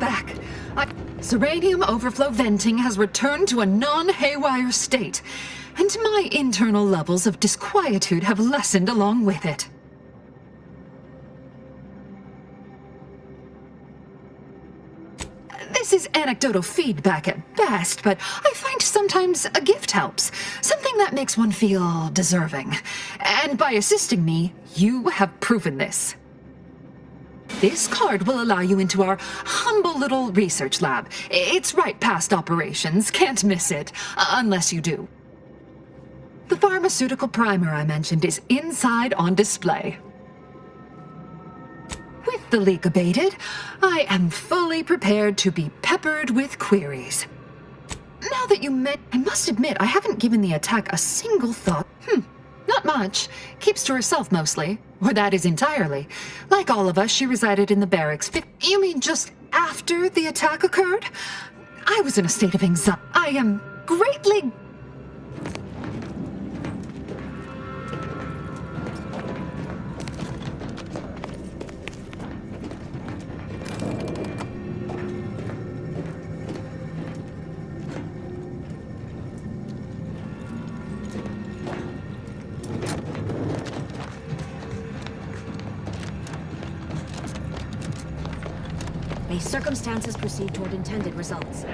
back. Serranium overflow venting has returned to a non-haywire state, and my internal levels of disquietude have lessened along with it. This is anecdotal feedback at best, but I find sometimes a gift helps. Something that makes one feel deserving. And by assisting me, you have proven this. This card will allow you into our humble little research lab. It's right past operations, can't miss it, unless you do. The pharmaceutical primer I mentioned is inside on display. With the leak abated, I am fully prepared to be peppered with queries. Now that I must admit I haven't given the attack a single thought. Not much. Keeps to herself mostly. Or that is entirely. Like all of us, she resided in the barracks. You mean just after the attack occurred? I was in a state of anxiety. I am greatly... May circumstances proceed toward intended results.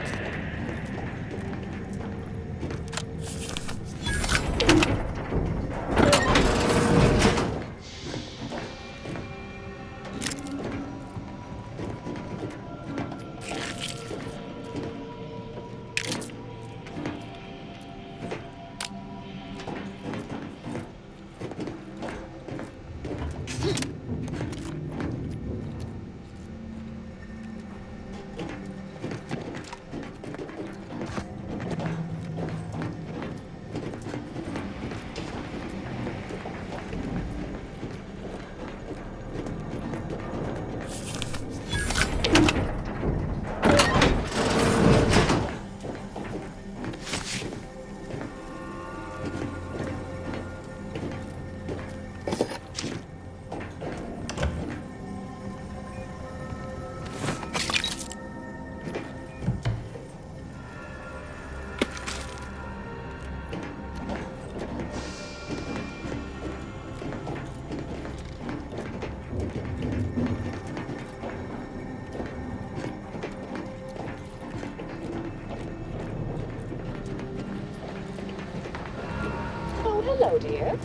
Hello, dear.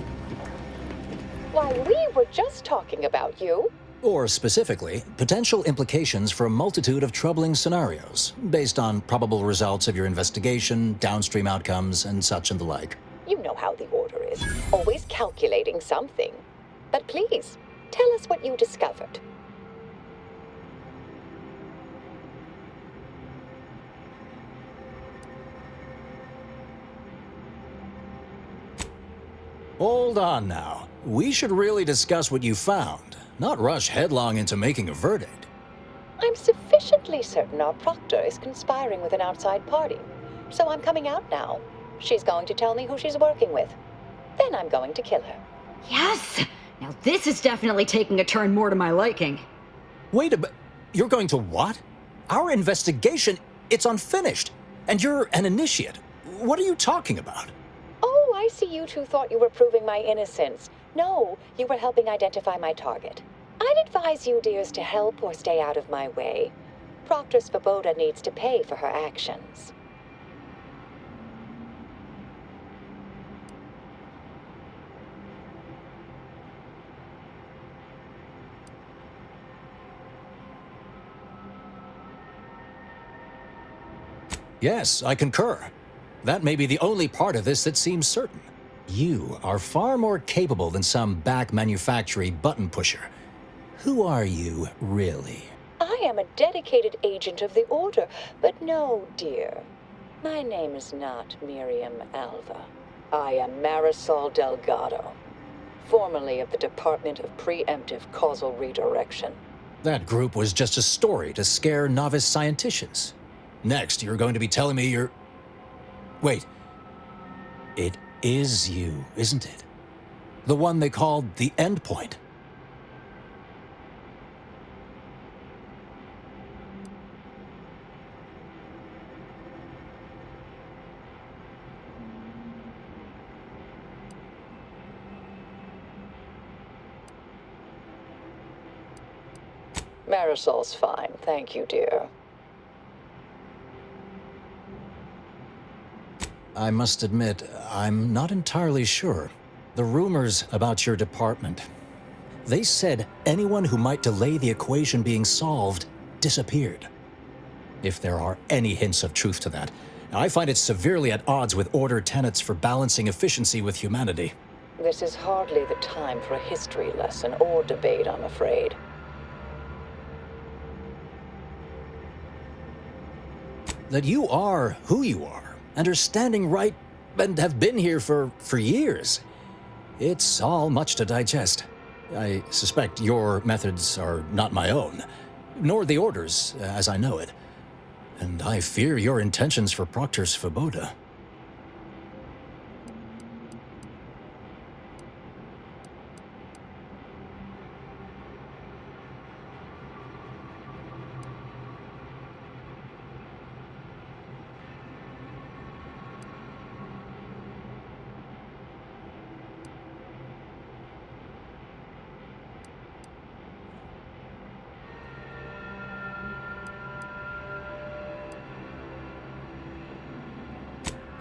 Why, we were just talking about you. Or specifically, potential implications for a multitude of troubling scenarios, based on probable results of your investigation, downstream outcomes, and such and the like. You know how the Order is, always calculating something. But please, tell us what you discovered. Hold on now. We should really discuss what you found, not rush headlong into making a verdict. I'm sufficiently certain our proctor is conspiring with an outside party, so I'm coming out now. She's going to tell me who she's working with. Then I'm going to kill her. Yes! Now this is definitely taking a turn more to my liking. Wait a bit. You're going to what? Our investigation, it's unfinished. And you're an initiate. What are you talking about? Oh, I see you two thought you were proving my innocence. No, you were helping identify my target. I'd advise you dears to help or stay out of my way. Proctor Svoboda needs to pay for her actions. Yes, I concur. That may be the only part of this that seems certain. You are far more capable than some back manufacturing button pusher. Who are you, really? I am a dedicated agent of the Order, but no, dear. My name is not Miriam Alva. I am Marisol Delgado, formerly of the Department of Preemptive Causal Redirection. That group was just a story to scare novice scienticians. Next, you're going to be telling me you're... Wait. It is you, isn't it? The one they called the Endpoint. Marisol's fine, thank you, dear. I must admit, I'm not entirely sure. The rumors about your department. They said anyone who might delay the equation being solved disappeared. If there are any hints of truth to that, I find it severely at odds with Order tenets for balancing efficiency with humanity. This is hardly the time for a history lesson or debate, I'm afraid. That you are who you are, and are standing right, and have been here for years. It's all much to digest. I suspect your methods are not my own, nor the Order's, as I know it. And I fear your intentions for Proctor Svoboda.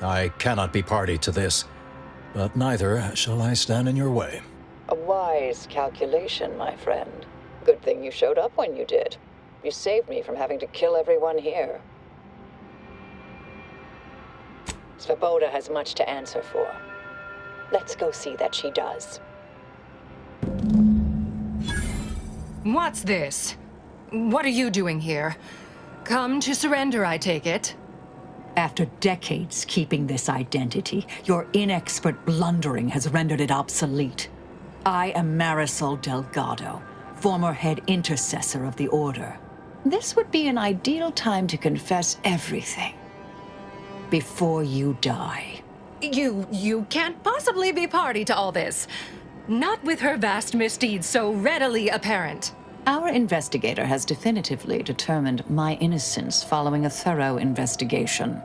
I cannot be party to this, but neither shall I stand in your way. A wise calculation, my friend. Good thing you showed up when you did. You saved me from having to kill everyone here. Svoboda has much to answer for. Let's go see that she does. What's this? What are you doing here? Come to surrender, I take it? After decades keeping this identity, your inexpert blundering has rendered it obsolete. I am Marisol Delgado, former head intercessor of the Order. This would be an ideal time to confess everything. Before you die. You can't possibly be party to all this. Not with her vast misdeeds so readily apparent. Our investigator has definitively determined my innocence following a thorough investigation.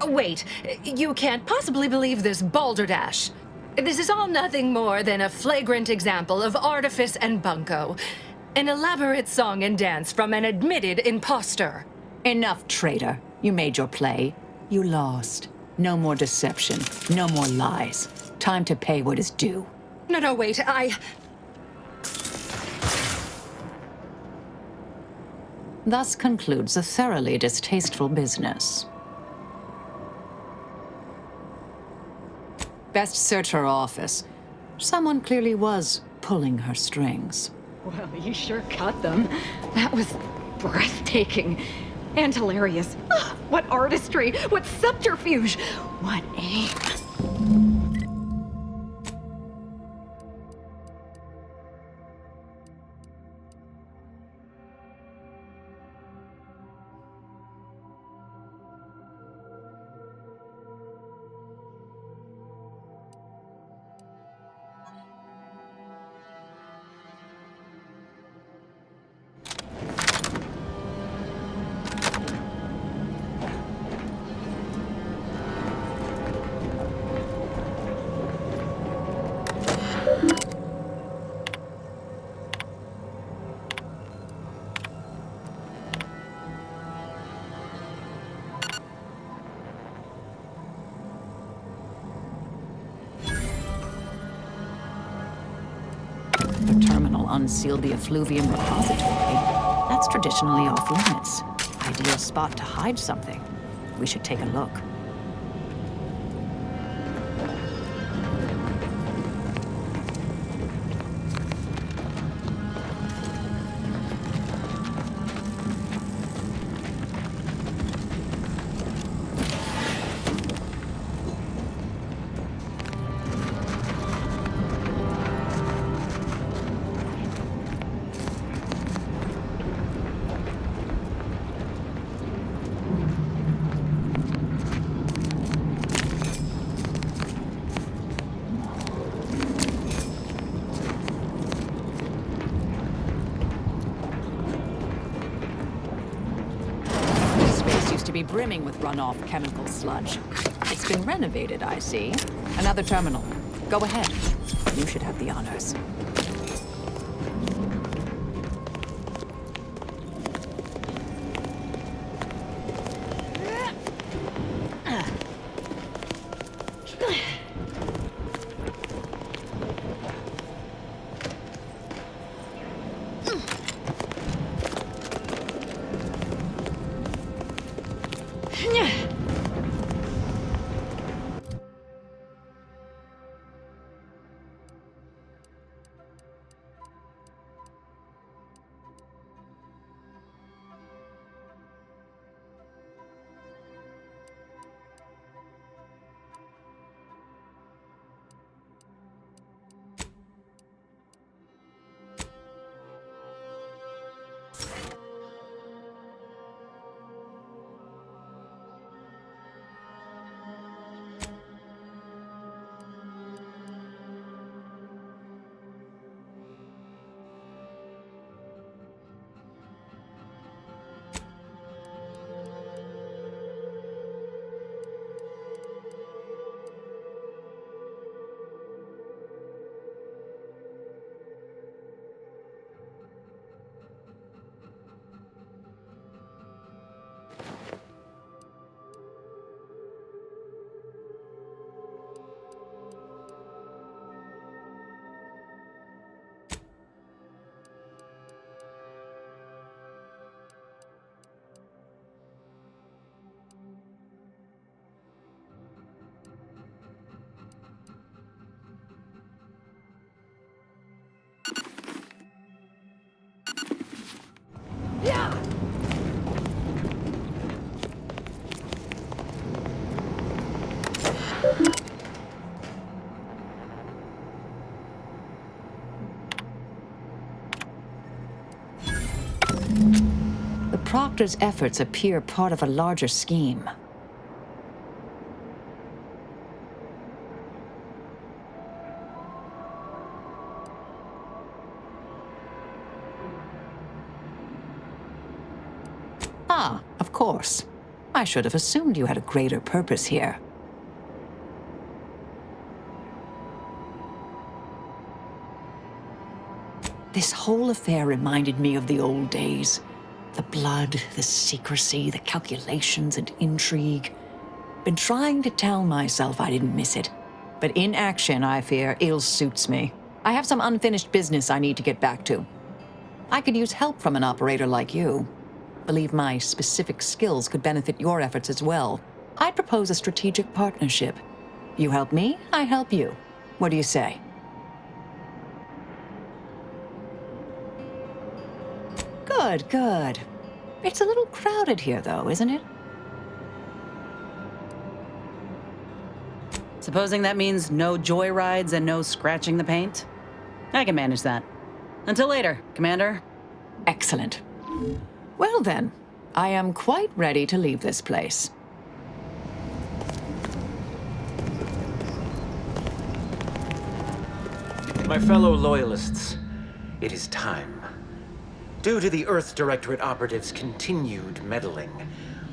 Wait, you can't possibly believe this balderdash. This is all nothing more than a flagrant example of artifice and bunco. An elaborate song and dance from an admitted imposter. Enough, traitor. You made your play. You lost. No more deception. No more lies. Time to pay what is due. No, wait, Thus concludes a thoroughly distasteful business. Best search her office. Someone clearly was pulling her strings. Well, you sure cut them. That was breathtaking and hilarious. Ah, what artistry, what subterfuge, what aim. The terminal unsealed the effluvium repository. That's traditionally off limits. Ideal spot to hide something. We should take a look. to be brimming with runoff chemical sludge. It's been renovated, I see. Another terminal. Go ahead. You should have the honors. The Proctor's efforts appear part of a larger scheme. Ah, of course. I should have assumed you had a greater purpose here. This whole affair reminded me of the old days. The blood, the secrecy, the calculations and intrigue. Been trying to tell myself I didn't miss it. But in action, I fear, ill suits me. I have some unfinished business I need to get back to. I could use help from an operator like you. Believe my specific skills could benefit your efforts as well. I'd propose a strategic partnership. You help me, I help you. What do you say? Good, good. It's a little crowded here, though, isn't it? Supposing that means no joyrides and no scratching the paint? I can manage that. Until later, Commander. Excellent. Well then, I am quite ready to leave this place. My fellow Loyalists, it is time. Due to the Earth Directorate operatives' continued meddling,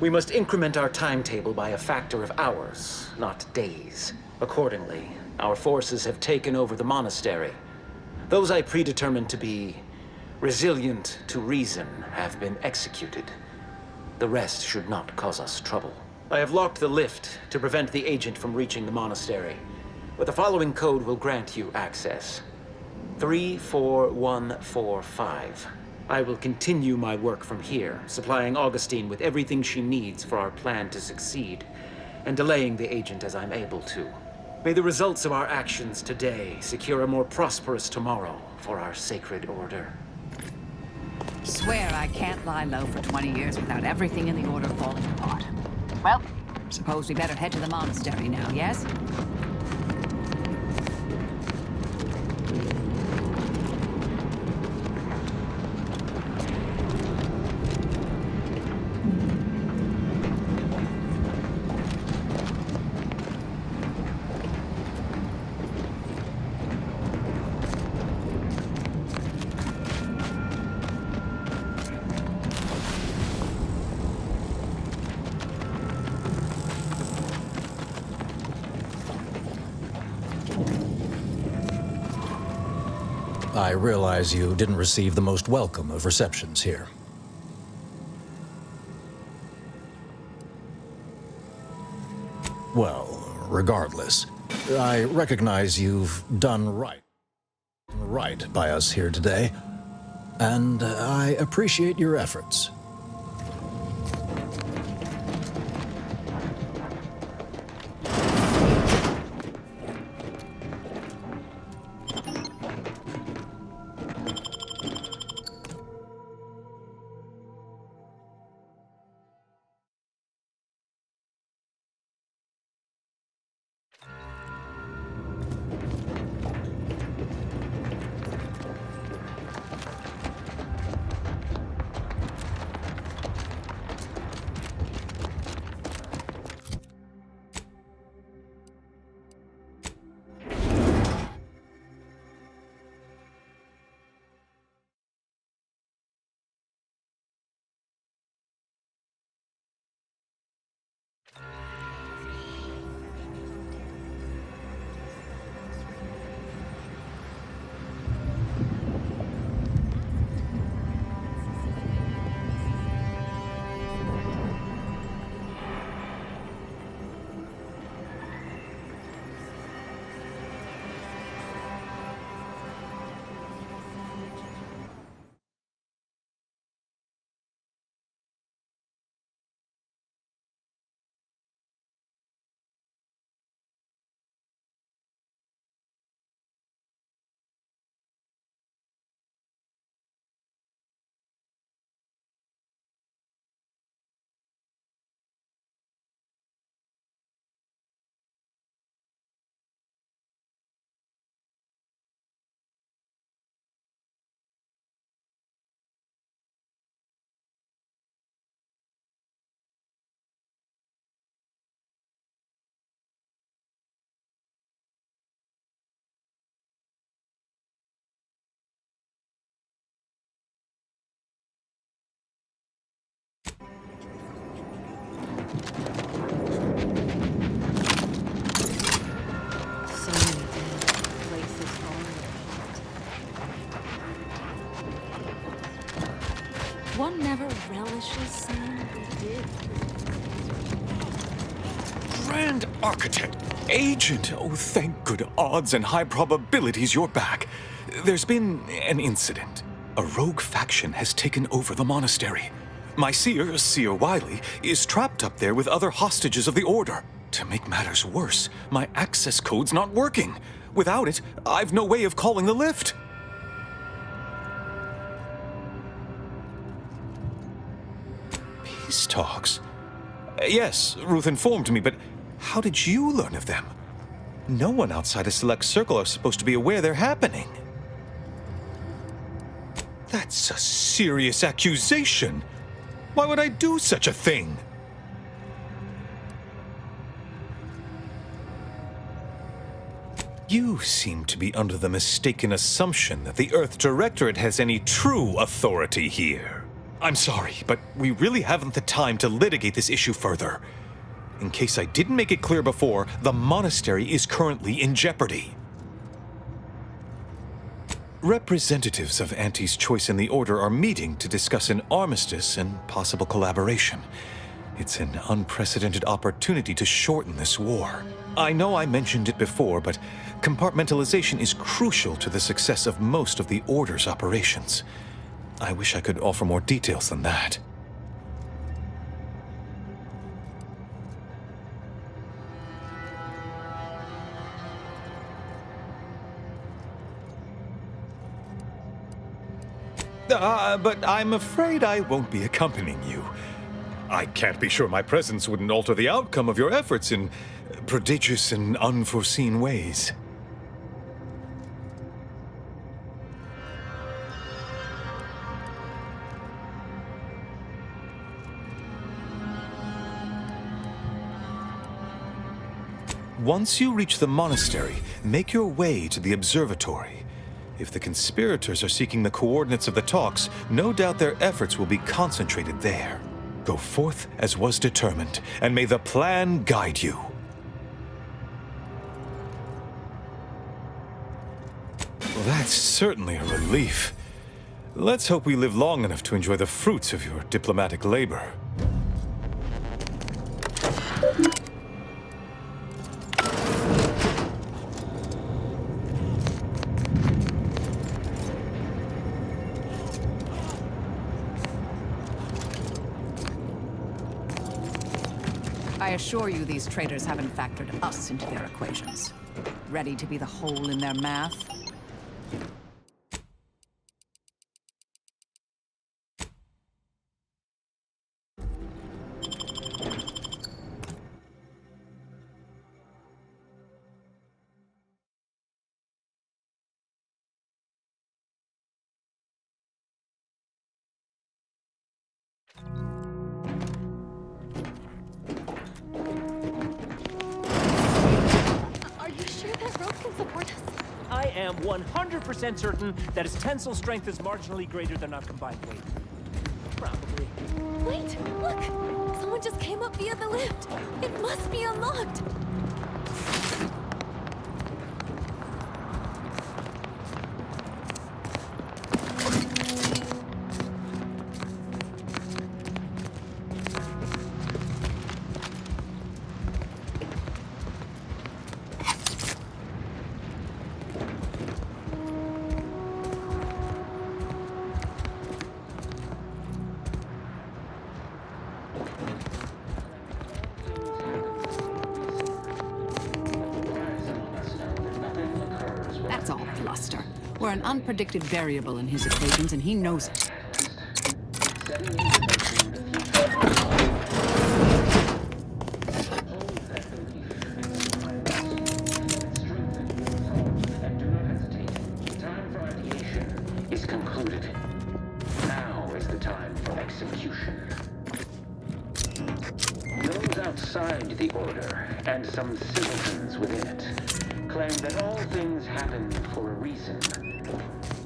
we must increment our timetable by a factor of hours, not days. Accordingly, our forces have taken over the monastery. Those I predetermined to be resilient to reason have been executed. The rest should not cause us trouble. I have locked the lift to prevent the agent from reaching the monastery, but the following code will grant you access. 34145. I will continue my work from here, supplying Augustine with everything she needs for our plan to succeed, and delaying the agent as I'm able to. May the results of our actions today secure a more prosperous tomorrow for our sacred order. Swear I can't lie low for 20 years without everything in the order falling apart. Well, suppose we better head to the monastery now, yes? I realize you didn't receive the most welcome of receptions here. Well, regardless, I recognize you've done right by us here today, and I appreciate your efforts. So many dead places falling apart. One never relishes seeing what they did. Grand Architect, Agent, oh thank good odds and high probabilities you're back. There's been an incident. A rogue faction has taken over the monastery. My seer, Seer Wiley, is trapped up there with other hostages of the Order. To make matters worse, my access code's not working. Without it, I've no way of calling the lift. Peace talks? Yes, Ruth informed me, but how did you learn of them? No one outside a select circle are supposed to be aware they're happening. That's a serious accusation. Why would I do such a thing? You seem to be under the mistaken assumption that the Earth Directorate has any true authority here. I'm sorry, but we really haven't the time to litigate this issue further. In case I didn't make it clear before, the monastery is currently in jeopardy. Representatives of Auntie's Choice in the Order are meeting to discuss an armistice and possible collaboration. It's an unprecedented opportunity to shorten this war. I know I mentioned it before, but compartmentalization is crucial to the success of most of the Order's operations. I wish I could offer more details than that. But I'm afraid I won't be accompanying you. I can't be sure my presence wouldn't alter the outcome of your efforts in prodigious and unforeseen ways. Once you reach the monastery, make your way to the observatory. If the conspirators are seeking the coordinates of the talks, no doubt their efforts will be concentrated there. Go forth as was determined, and may the plan guide you. That's certainly a relief. Let's hope we live long enough to enjoy the fruits of your diplomatic labor. I assure you these traitors haven't factored us into their equations. Ready to be the hole in their math? Are you sure that rope can support us? I am 100% certain that its tensile strength is marginally greater than our combined weight. Probably. Wait, look! Someone just came up via the lift. It must be unlocked. That's all bluster. We're an unpredicted variable in his equations, and he knows it. Time for ideation is concluded. Now is the time for execution. Those outside the Order, and some citizens within it, claim that all things happen for a reason.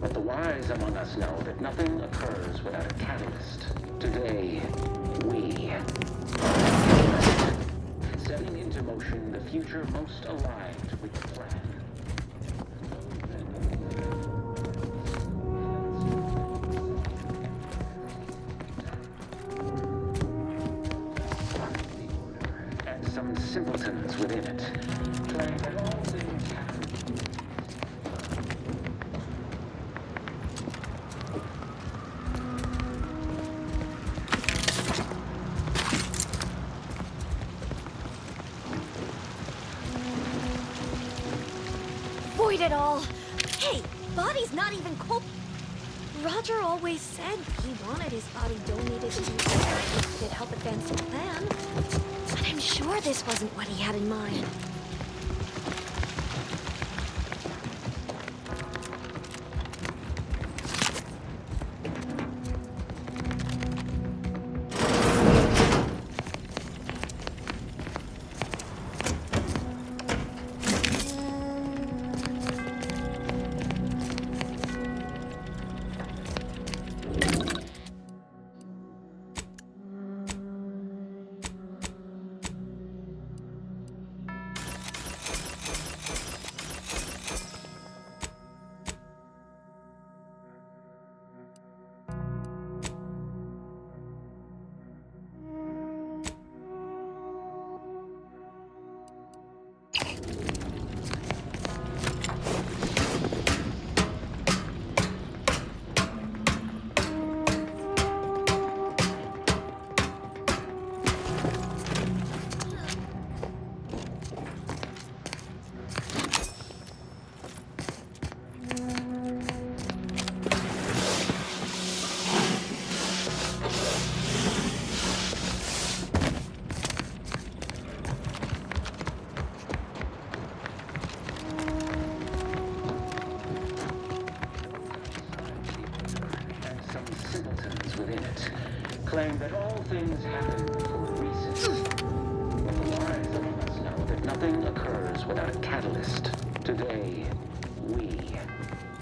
But the wise among us know that nothing occurs without a catalyst. Today, we are the catalyst, setting into motion the future most aligned with the plan. And some simpletons within it claim that all things happen. Void it all! Hey, body's not even cold. Roger always said he wanted his body donated to if it'd help advance the plan. But I'm sure this wasn't what he had in mind. Claim that all things happen for a reason. But the wise among us know that nothing occurs without a catalyst. Today, we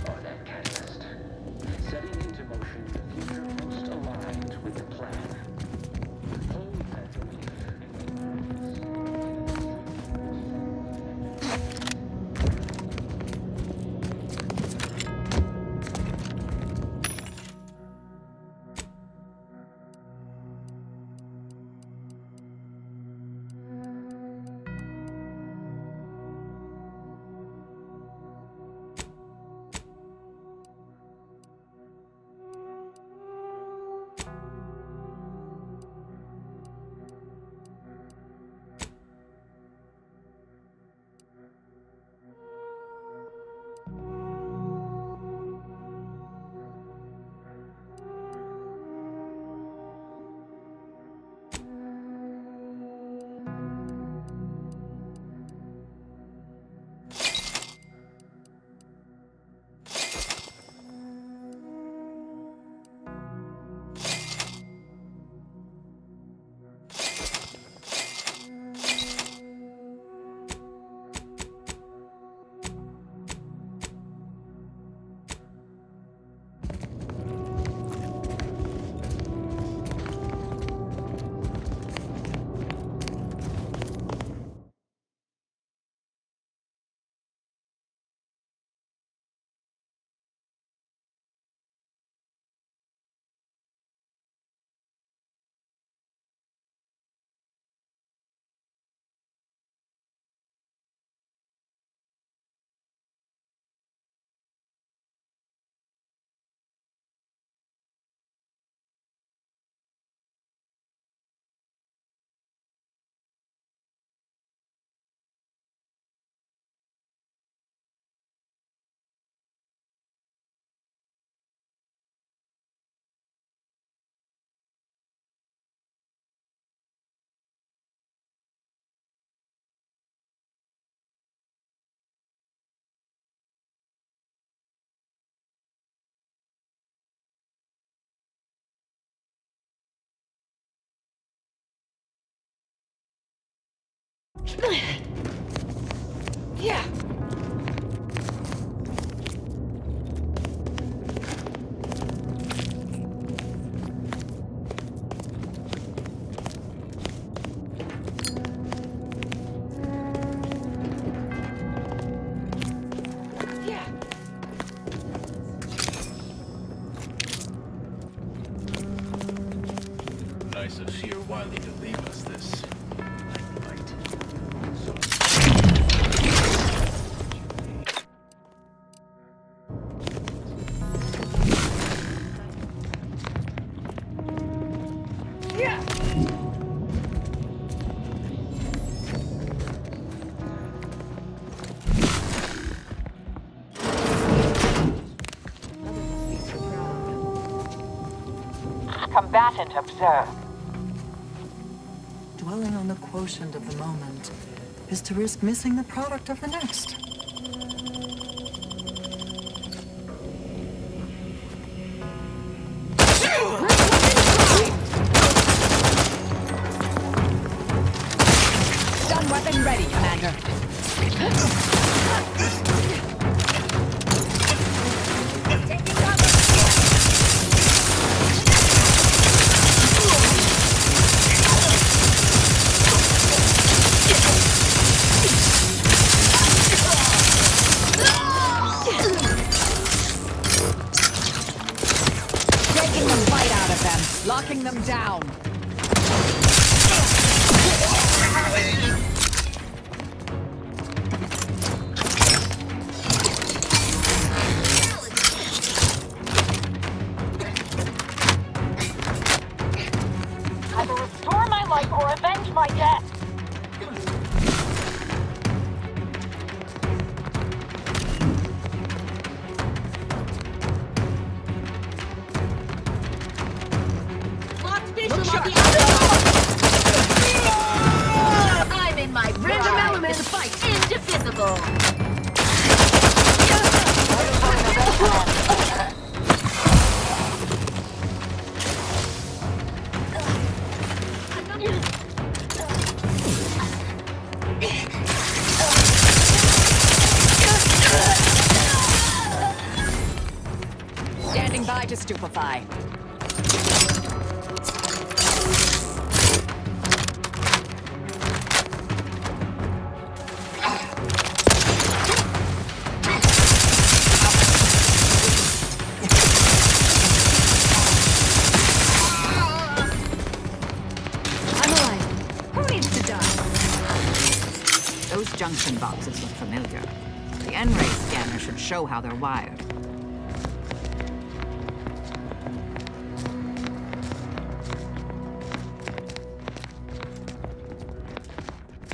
are that catalyst, setting into motion the future most aligned with the plan. Hold that belief. Yeah. Nice of Sheer Wiley to leave us this light. Combatant observed. Dwelling on the quotient of the moment is to risk missing the product of the next. Stun weapon ready, Commander. Taking the bite out of them, locking them down. Either restore my life or avenge my death. I'm in my random element fight indivisible. Standing by to stupefy. I'm alive. Who needs to die? Those junction boxes look familiar. The N-ray scanner should show how they're wired.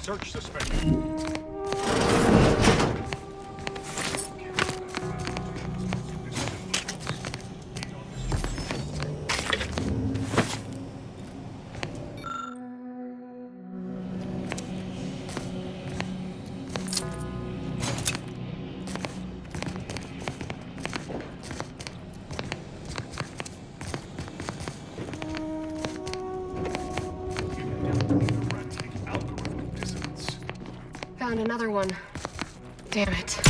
Search suspect. Found another one. Damn it. Keep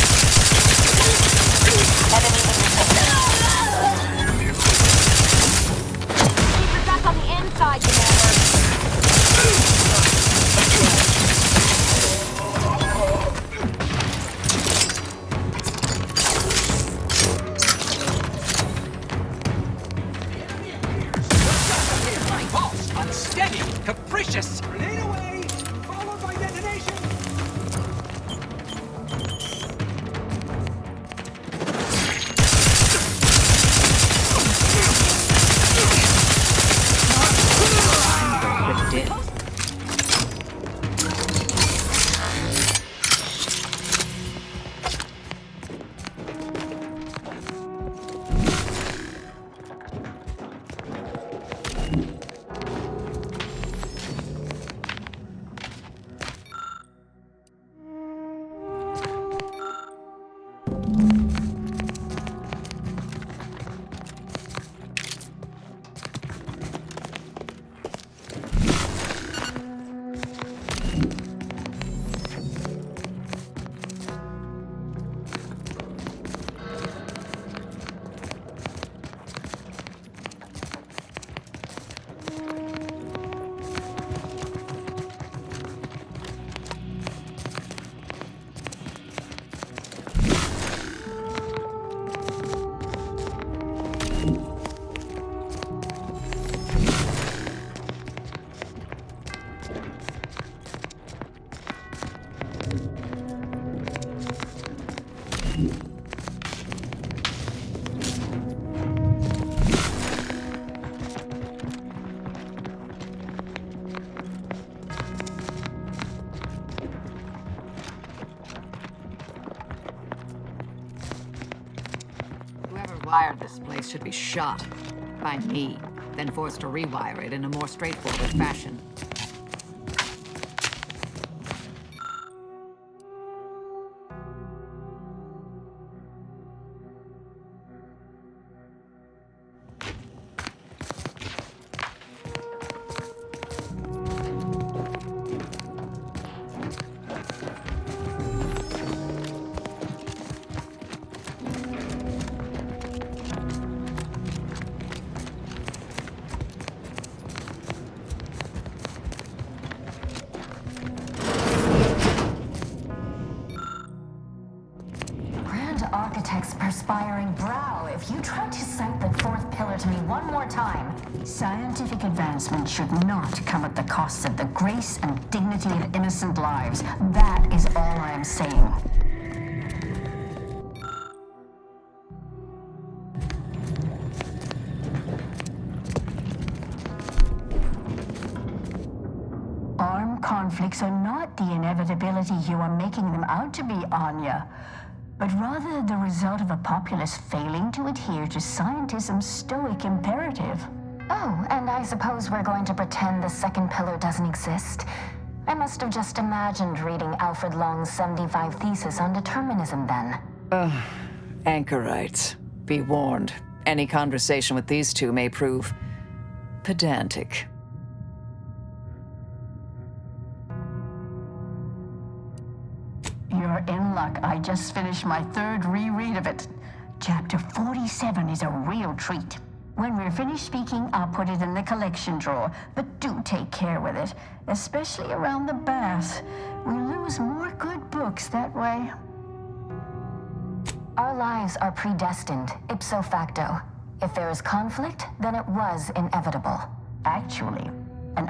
it back on the inside, Commander. Unsteady, capricious. Grenade away, followed by detonation. Whoever this place should be shot. By me, then forced to rewire it in a more straightforward fashion. Architect's perspiring brow, if you try to cite the fourth pillar to me one more time. Scientific advancement should not come at the cost of the grace and dignity of innocent lives. That is all I am saying. Armed conflicts are not the inevitability you are making them out to be, Anya, but rather the result of a populace failing to adhere to scientism's stoic imperative. Oh, and I suppose we're going to pretend the second pillar doesn't exist. I must have just imagined reading Alfred Long's 75 Thesis on determinism then. Anchorites. Be warned. Any conversation with these two may prove pedantic. You're in luck. I just finished my third reread of it. Chapter 47 is a real treat. When we're finished speaking, I'll put it in the collection drawer, but do take care with it, especially around the bath. We lose more good books that way. Our lives are predestined, ipso facto. If there is conflict, then it was inevitable. Actually, an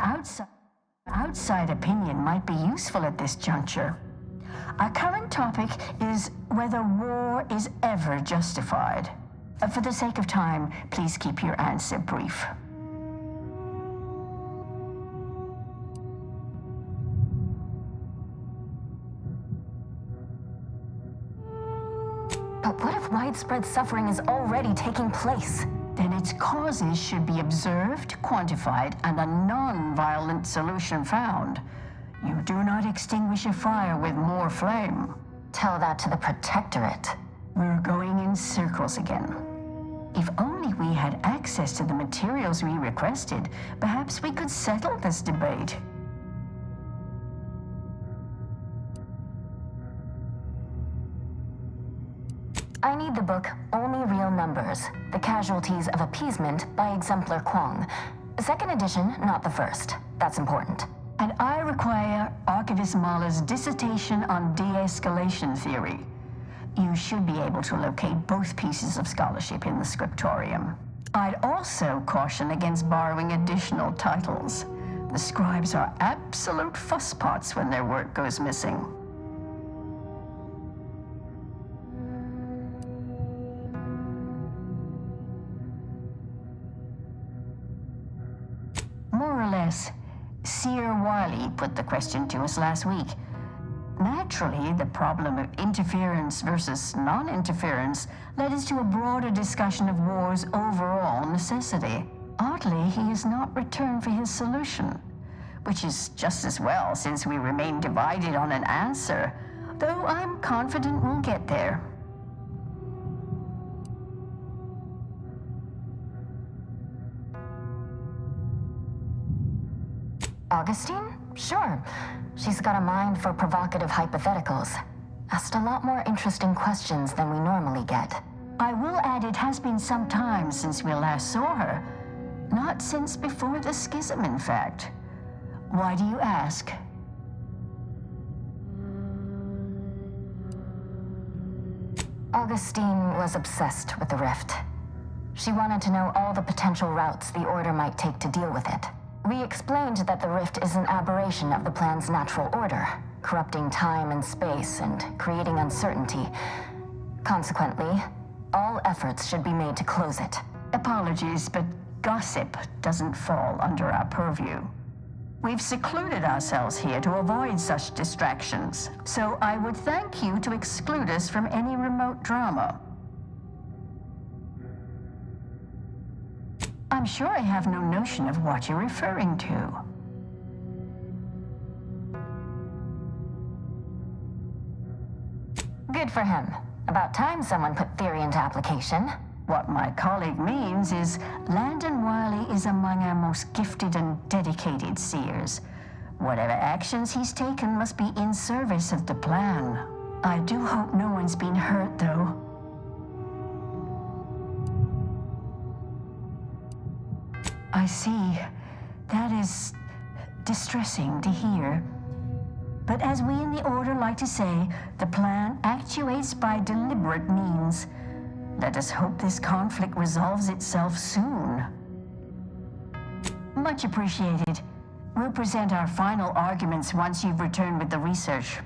outside opinion might be useful at this juncture. Our current topic is whether war is ever justified. For the sake of time, please keep your answer brief. But what if widespread suffering is already taking place? Then its causes should be observed, quantified, and a non-violent solution found. You do not extinguish a fire with more flame. Tell that to the Protectorate. We're going in circles again. If only we had access to the materials we requested, perhaps we could settle this debate. I need the book Only Real Numbers, The Casualties of Appeasement by Exemplar Kwong. Second edition, not the first. That's important. And I require Archivist Mahler's dissertation on de-escalation theory. You should be able to locate both pieces of scholarship in the scriptorium. I'd also caution against borrowing additional titles. The scribes are absolute fusspots when their work goes missing. More or less, Seer Wiley put the question to us last week. Naturally, the problem of interference versus non-interference led us to a broader discussion of war's overall necessity. Oddly, he has not returned for his solution, which is just as well since we remain divided on an answer, though I'm confident we'll get there. Augustine? Sure. She's got a mind for provocative hypotheticals. Asked a lot more interesting questions than we normally get. I will add it has been some time since we last saw her. Not since before the schism, in fact. Why do you ask? Augustine was obsessed with the Rift. She wanted to know all the potential routes the Order might take to deal with it. We explained that the Rift is an aberration of the plan's natural order, corrupting time and space and creating uncertainty. Consequently, all efforts should be made to close it. Apologies, but gossip doesn't fall under our purview. We've secluded ourselves here to avoid such distractions, so I would thank you to exclude us from any remote drama. I'm sure I have no notion of what you're referring to. Good for him. About time someone put theory into application. What my colleague means is Landon Wiley is among our most gifted and dedicated seers. Whatever actions he's taken must be in service of the plan. I do hope no one's been hurt, though. I see. That is distressing to hear. But as we in the Order like to say, the plan actuates by deliberate means. Let us hope this conflict resolves itself soon. Much appreciated. We'll present our final arguments once you've returned with the research.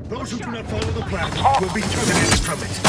Those who do not follow the plan will be terminated from it.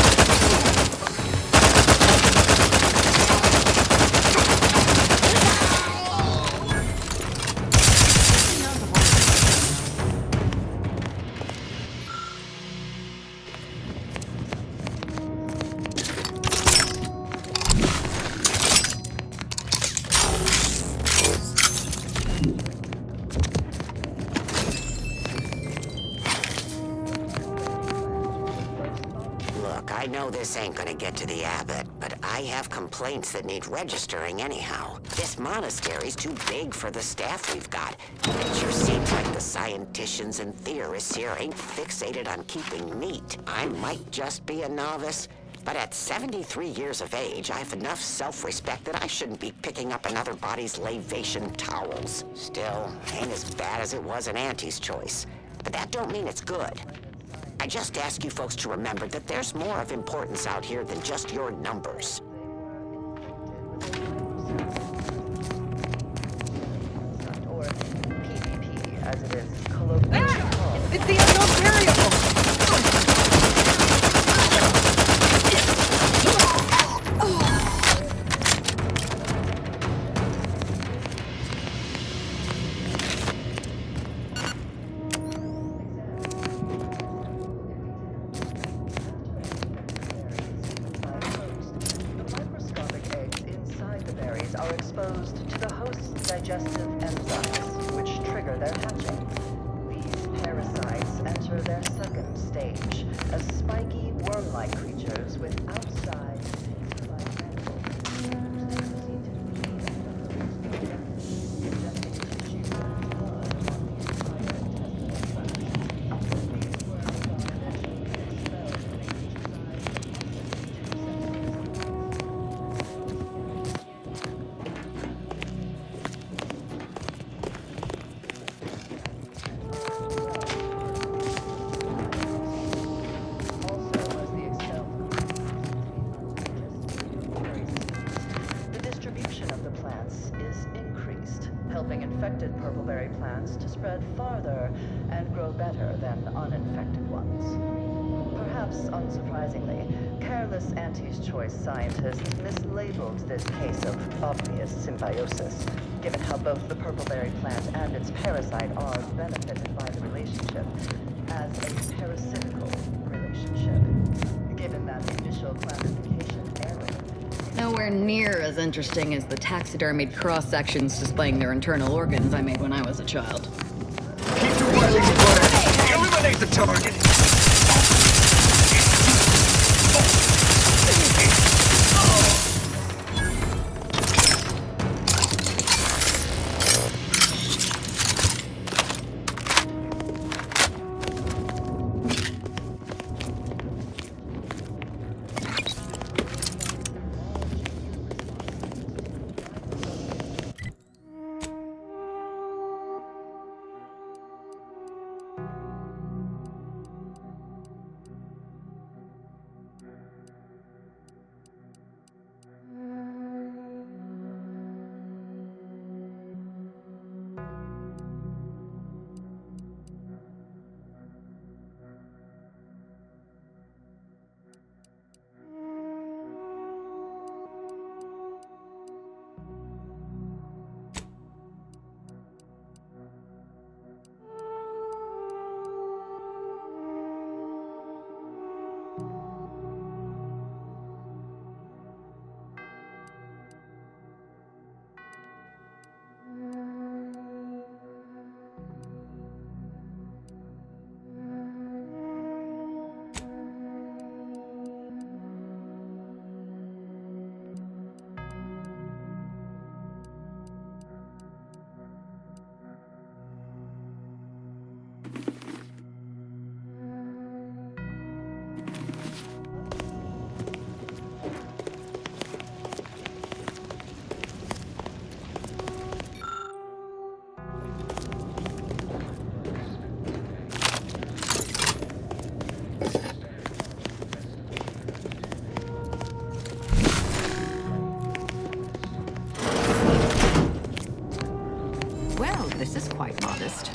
know this ain't gonna get to the abbot, but I have complaints that need registering anyhow. This monastery's too big for the staff we've got. It sure seems like the scienticians and theorists here ain't fixated on keeping neat. I might just be a novice, but at 73 years of age, I have enough self-respect that I shouldn't be picking up another body's lavation towels. Still, ain't as bad as it was in Auntie's choice. But that don't mean it's good. I just ask you folks to remember that there's more of importance out here than just your numbers. Or PvP, as it is colloquially called. It's the unknown variable! Are exposed to the host's digestive enzymes, which trigger their hatching. These parasites enter their second stage as spiky, worm-like creatures with outside laser-like mandibles. helping infected purpleberry plants to spread farther and grow better than uninfected ones. Perhaps unsurprisingly, careless Auntie's Choice scientists mislabeled this case of obvious symbiosis, given how both the purpleberry plant and its parasite are benefited by the relationship as a parasitical relationship, given that the initial classification error. Nowhere near as interesting as the taxidermied cross-sections displaying their internal organs I made when I was a child. Keep to Wiley's butter! Eliminate the target!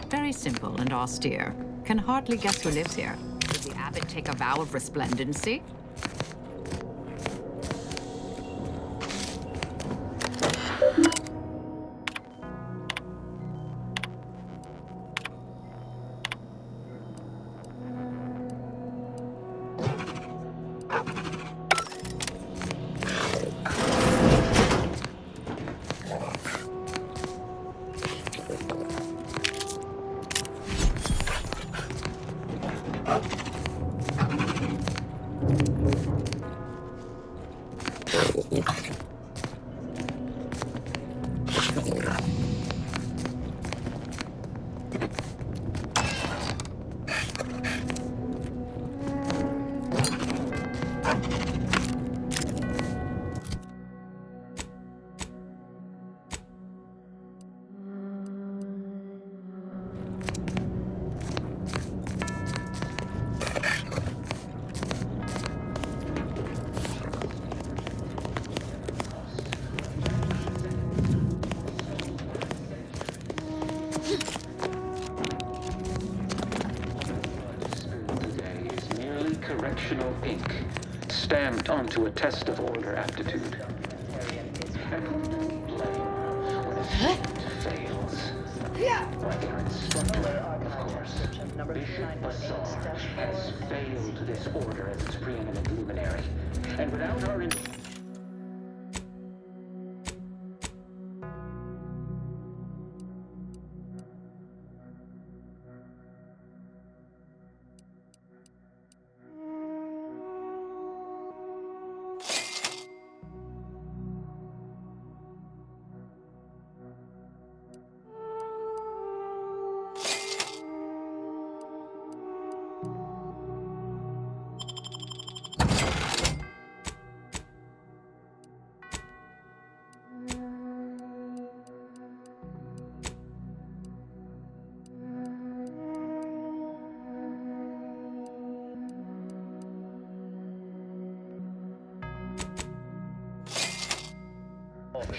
Very simple and austere. Can hardly guess who lives here. Did the abbot take a vow of resplendency? fractional ink stamped onto a test of order aptitude. And who do we blame when a student fails? Why, their instructor, of course. Bishop Bassar has failed this order as its preeminent luminary. And without our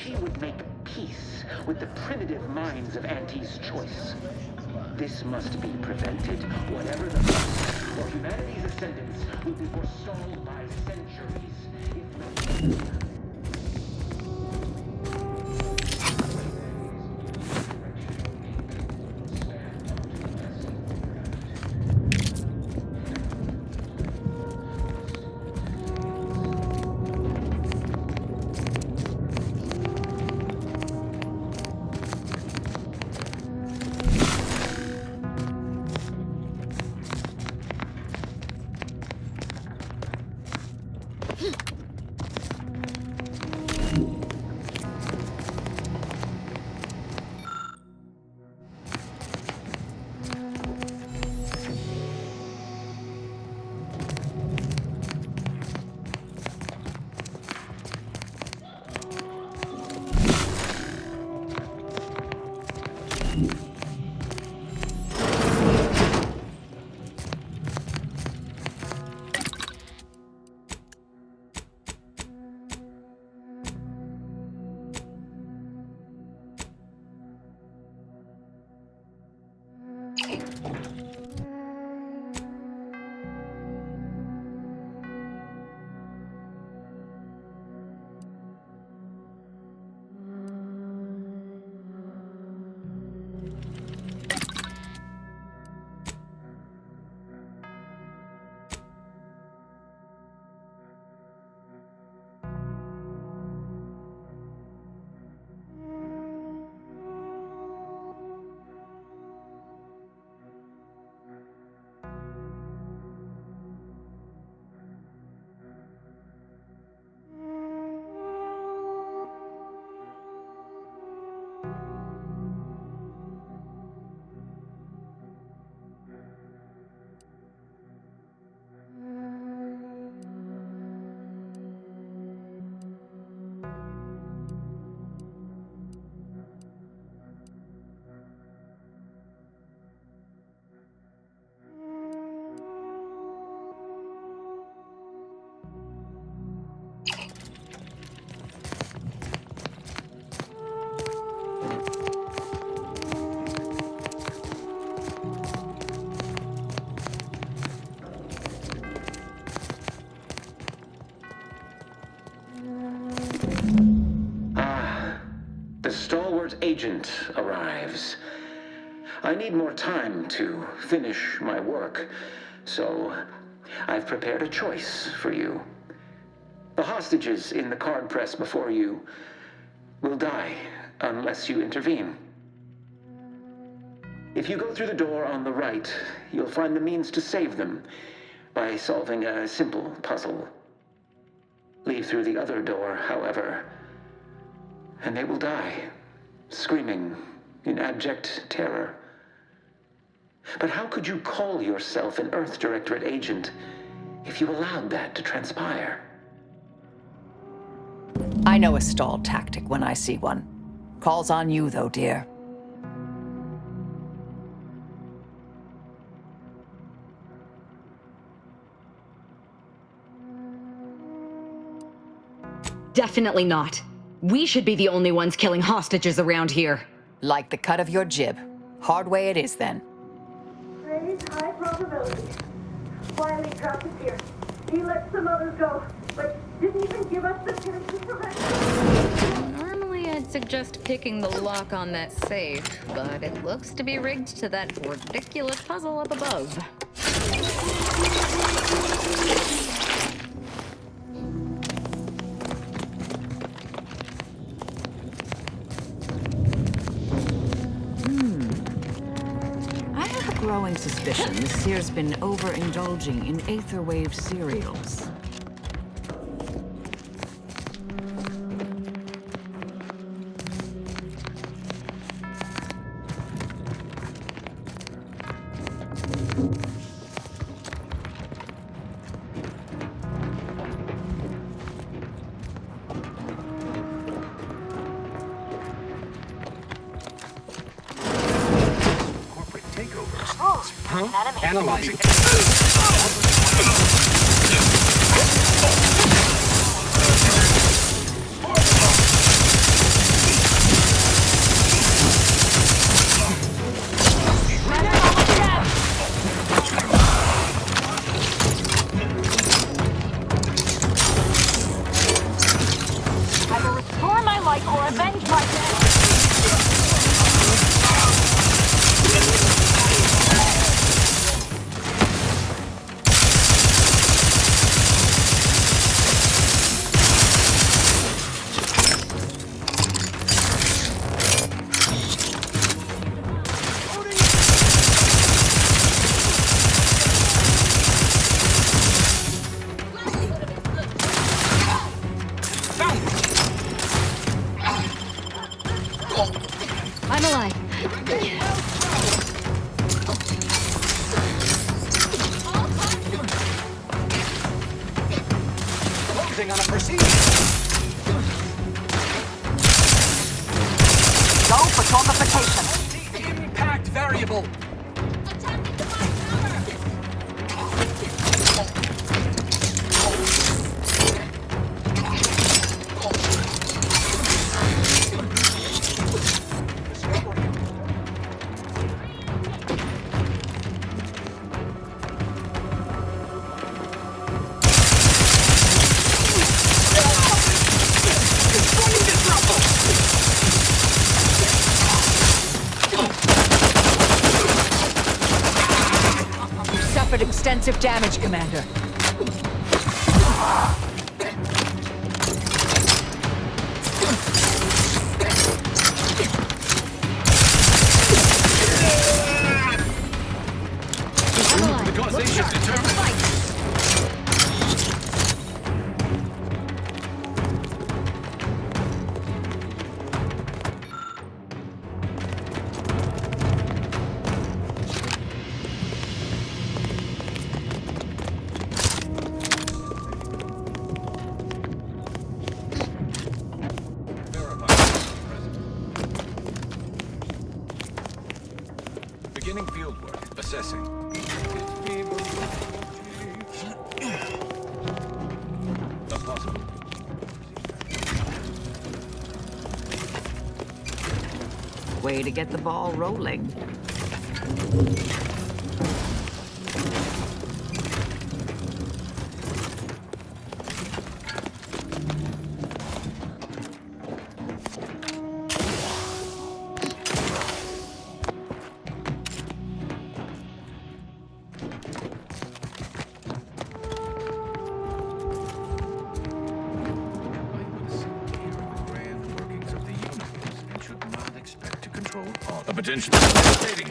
She would make peace with the primitive minds of Auntie's choice. This must be prevented, whatever the cost, or humanity's ascendance will be forestalled by centuries, if not... Stalwart agent arrives. I need more time to finish my work, so I've prepared a choice for you. The hostages in the card press before you will die unless you intervene. If you go through the door on the right, you'll find the means to save them by solving a simple puzzle. Leave through the other door, however, and they will die, screaming in abject terror. But how could you call yourself an Earth Directorate agent if you allowed that to transpire? I know a stall tactic when I see one. Calls on you, though, dear. Definitely not. We should be the only ones killing hostages around here. Like the cut of your jib. Hard way it is, then. Raise high probability. Wiley dropped us here. He let some others go, but didn't even give us the chance to prevent. Normally I'd suggest picking the lock on that safe, but it looks to be rigged to that ridiculous puzzle up above. I have a growing suspicion the Seer's been overindulging in Aetherwave cereals. Analyzing. Either restore my life or avenge my death. I'm alive. Closing on a procedure. Go for quantification. Impact variable. You suffered extensive damage, Commander. The causation determined. Beginning field work. Assessing. A possible. Way to get the ball rolling. A potentially devastating.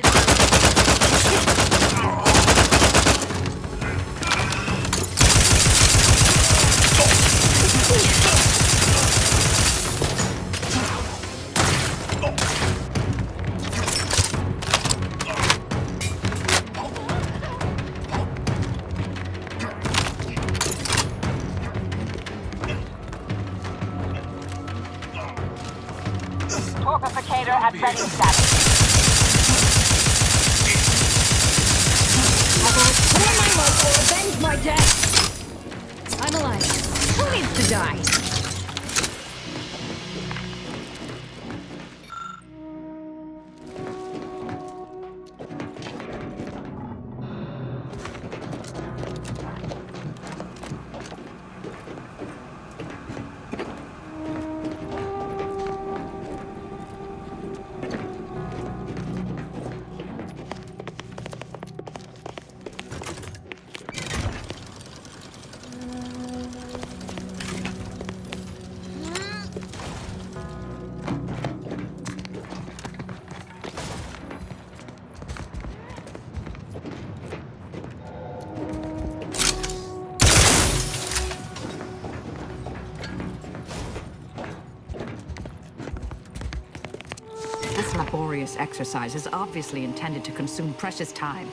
Torpificator at ready status. Restore my life or avenge my death. I'm alive. Who needs to die? laborious exercise is obviously intended to consume precious time.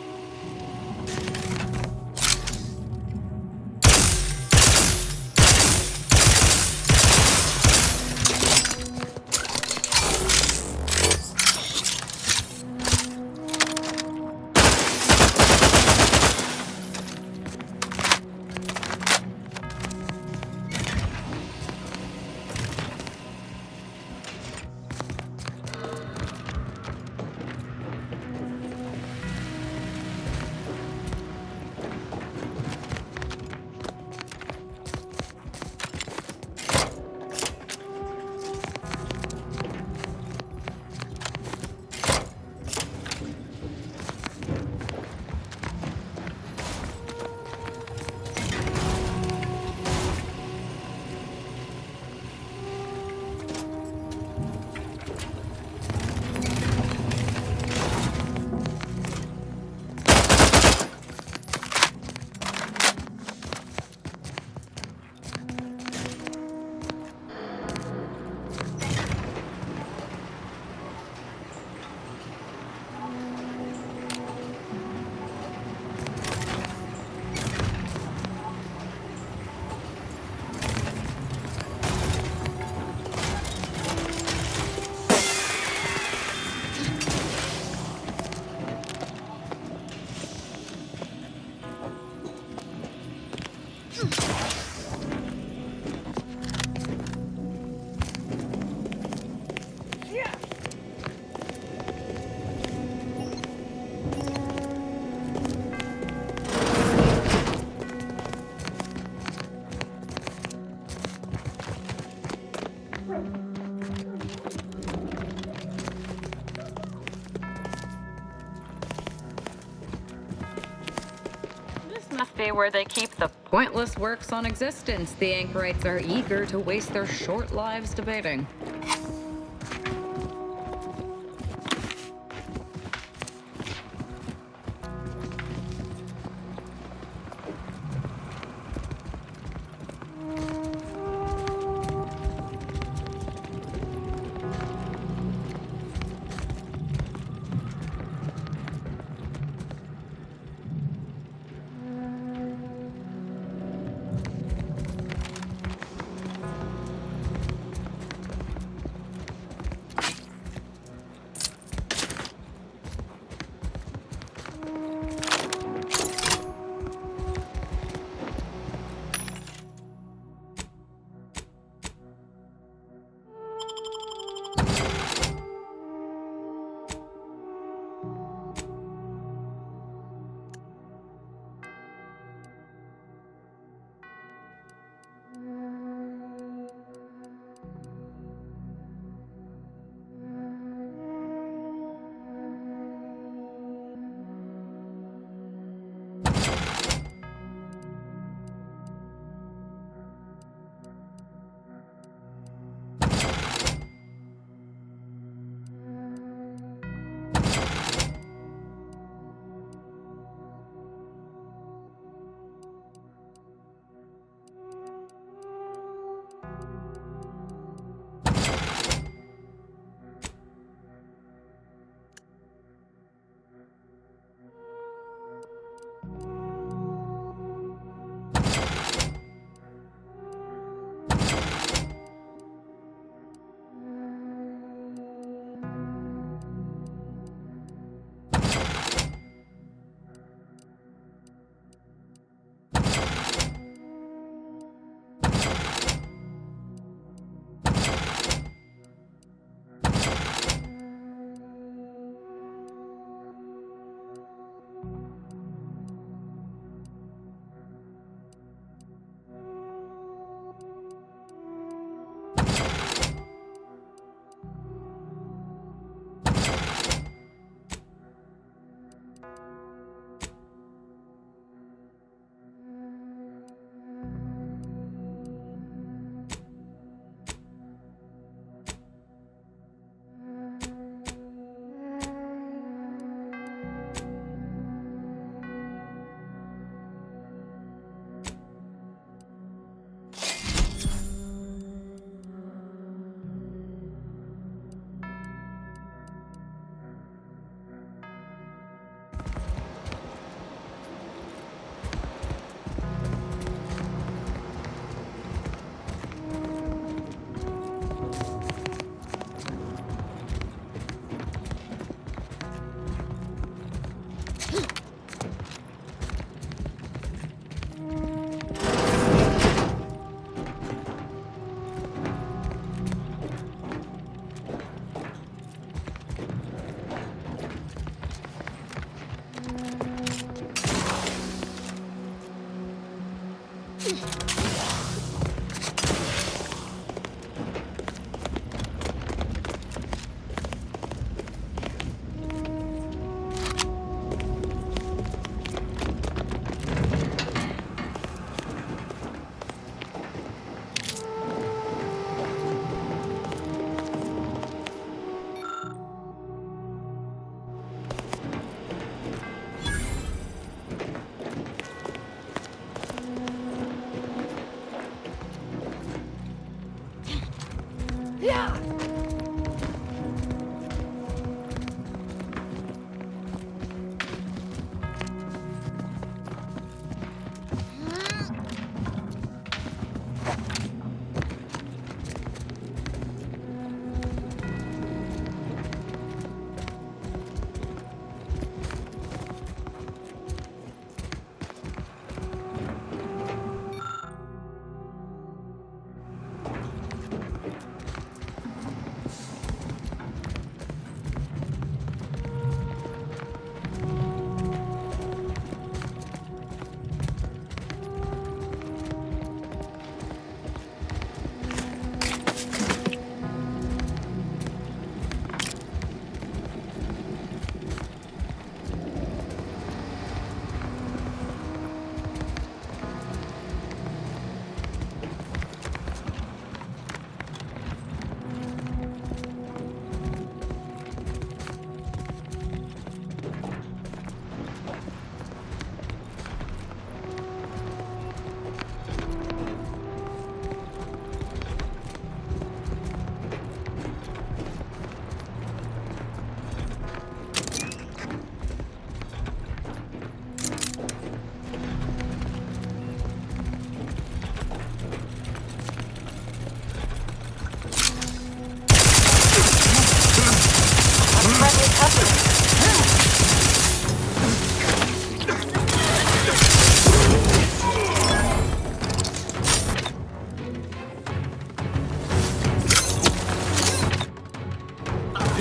Must be where they keep the pointless works on existence the anchorites are eager to waste their short lives debating.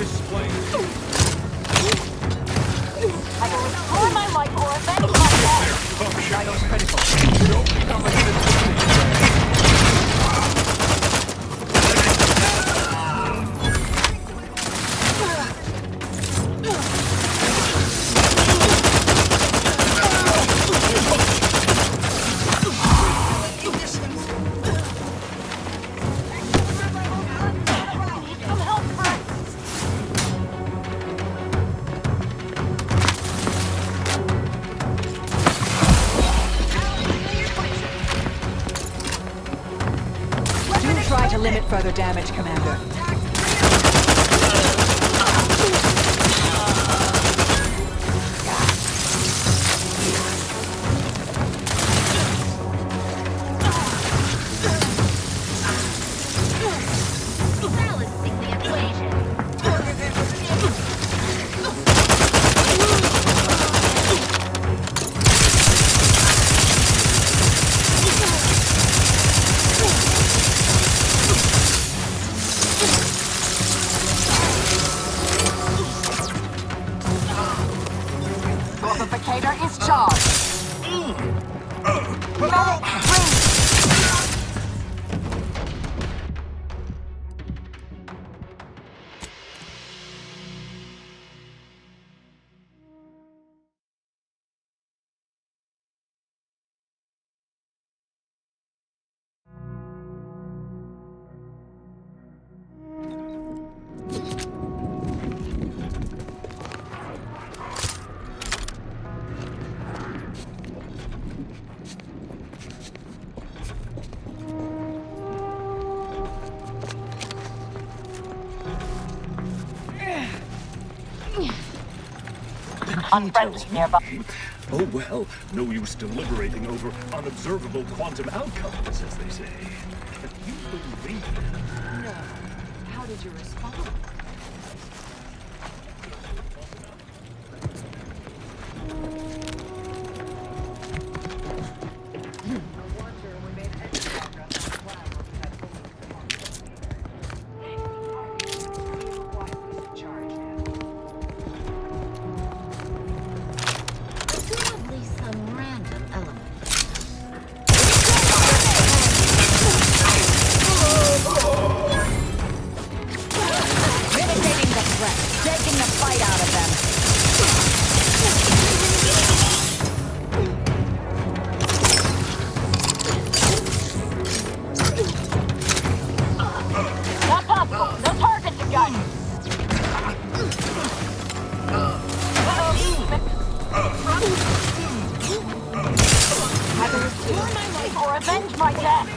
display. I will restore my life or avenge my death. Vitals critical. Don't become a Try to limit further damage, Commander. Balancing the equation. Fortificator is charged. Medic, bring. Unfriendly nearby. Oh well, no use deliberating over unobservable quantum outcomes, as they say. But you believe it. No. How did you respond? Presumably some random element. Mitigating the threat, taking the fight out of them. Not possible. No target to gun. Either restore my life or avenge my death.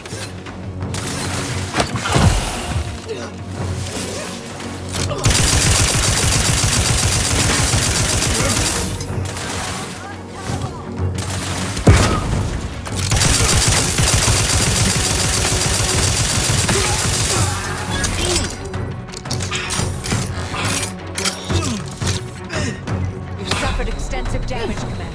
You've suffered extensive damage, Commander.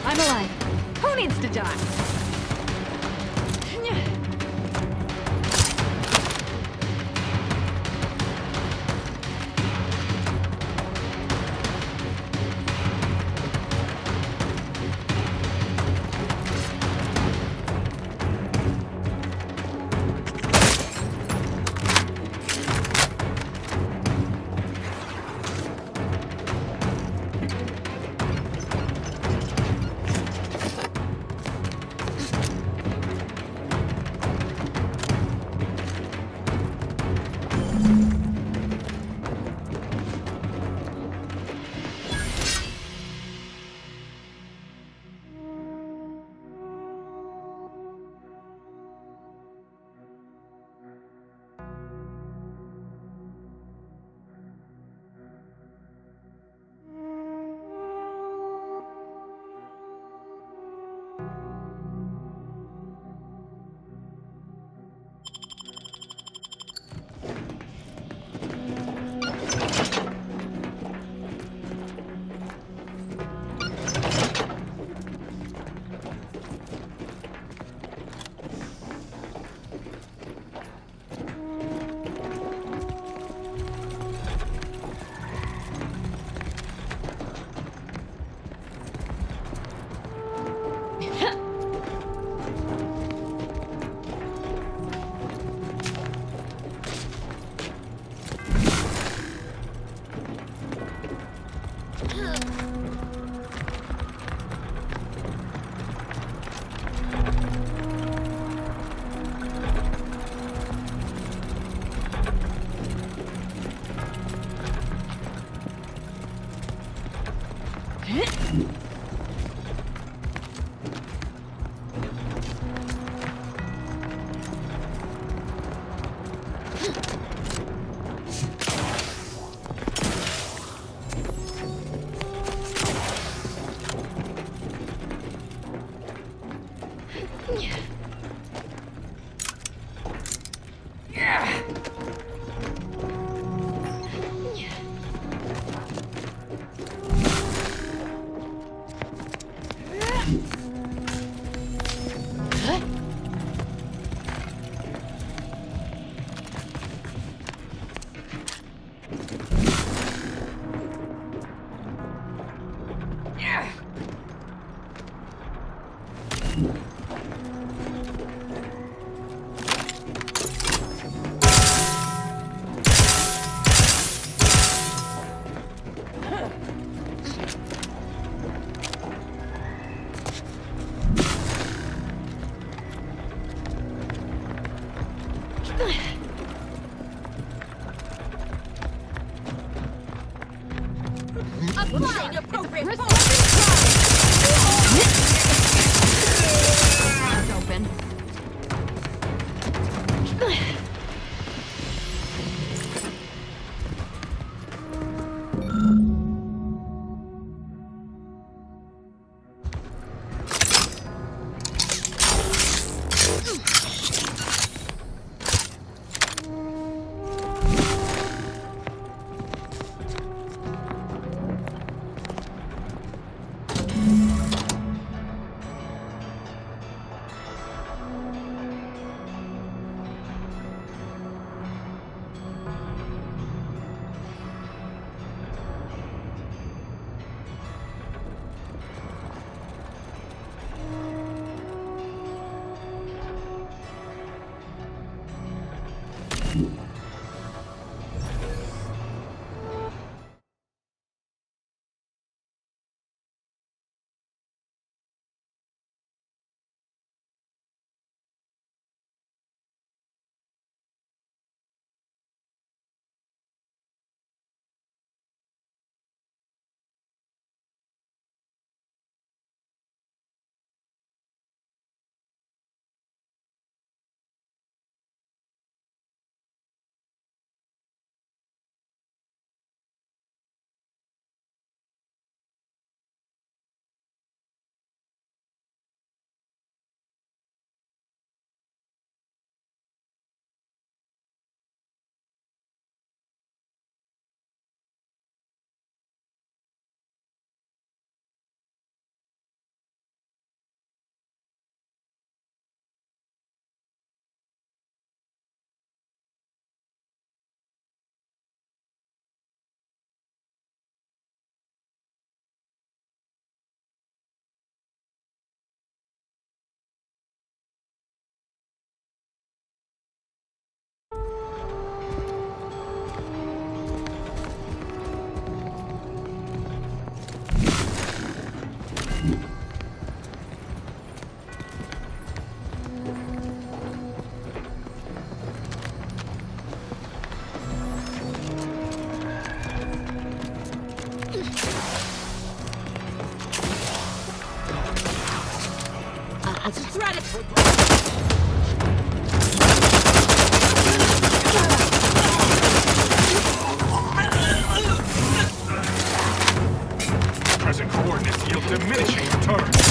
I'm alive. Who needs to die? Applying appropriate force. Open. Present coordinates yield diminishing returns.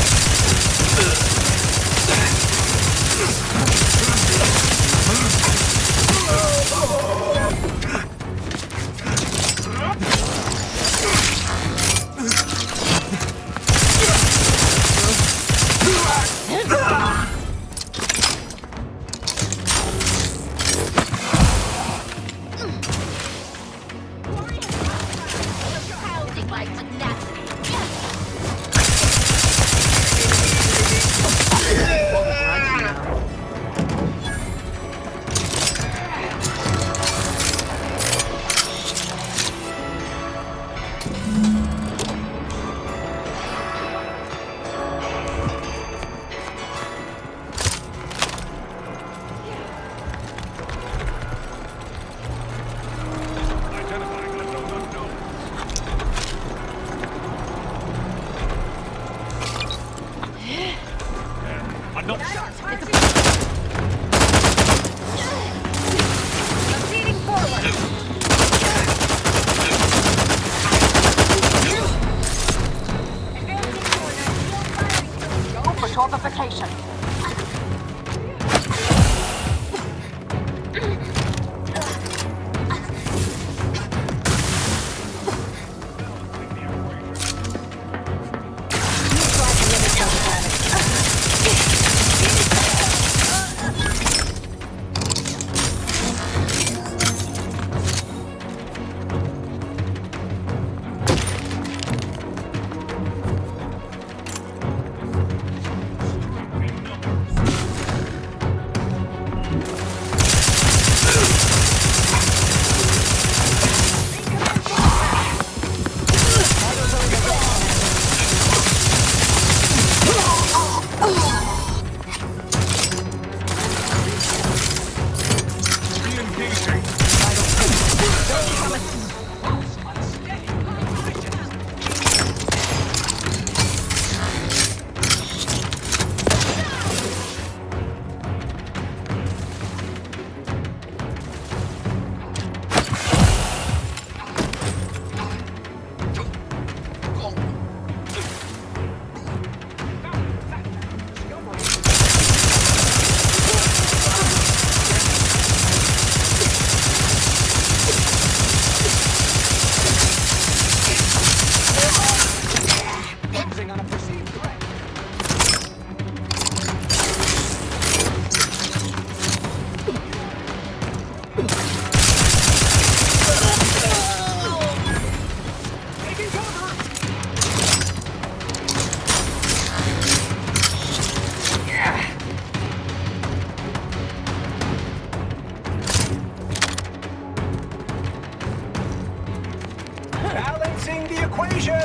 Balancing the equation!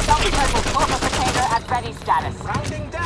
Self-turtle solar container at ready status. Rounding down.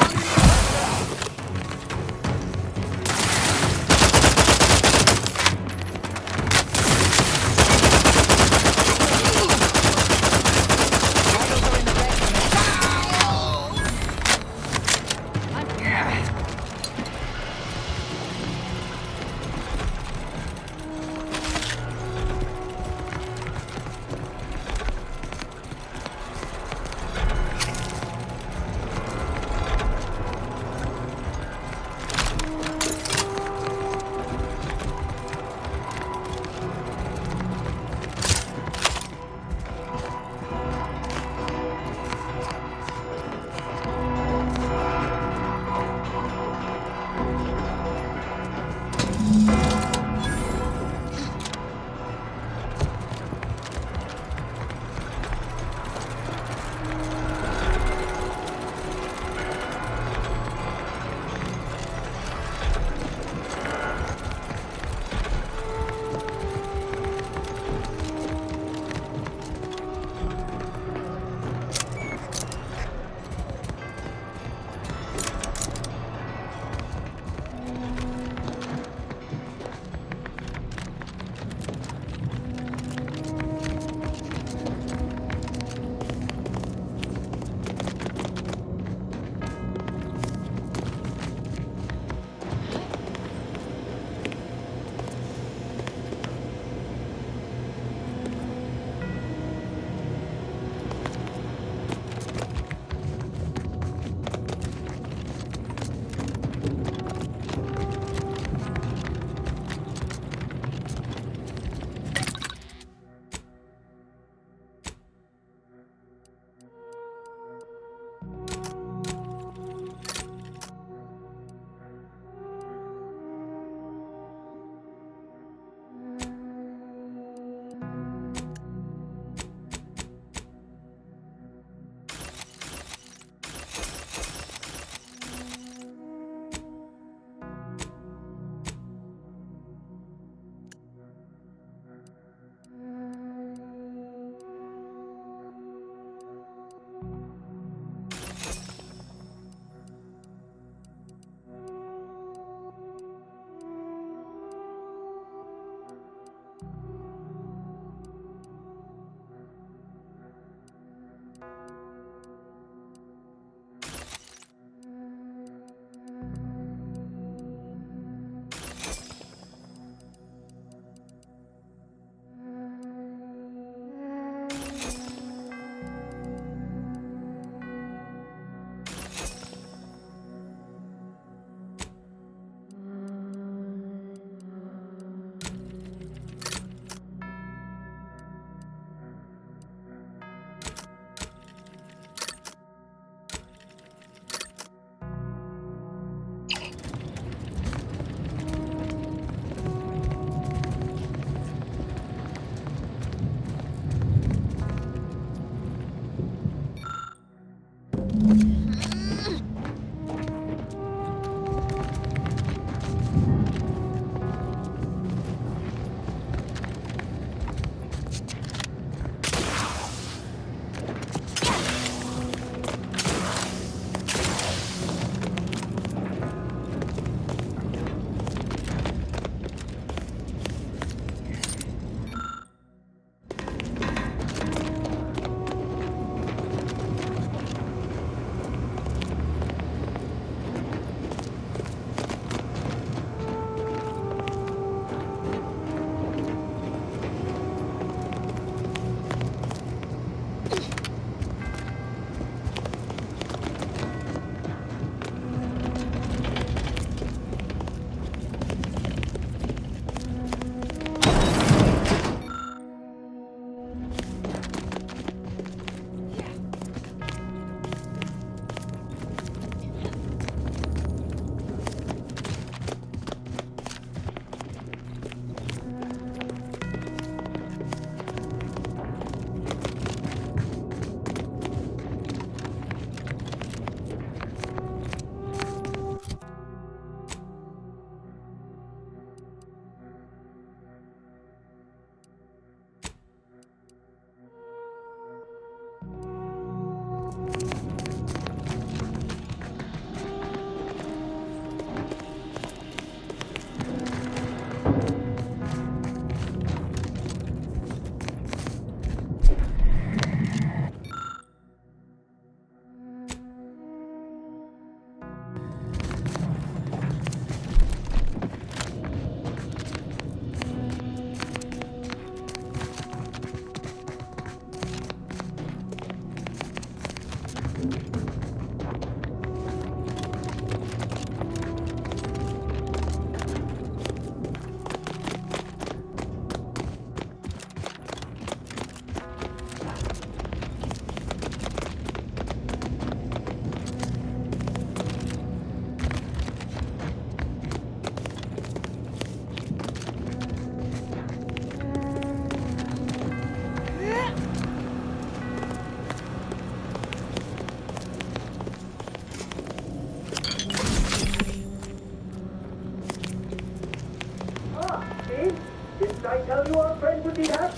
See? Didn't I tell you our friend would be back?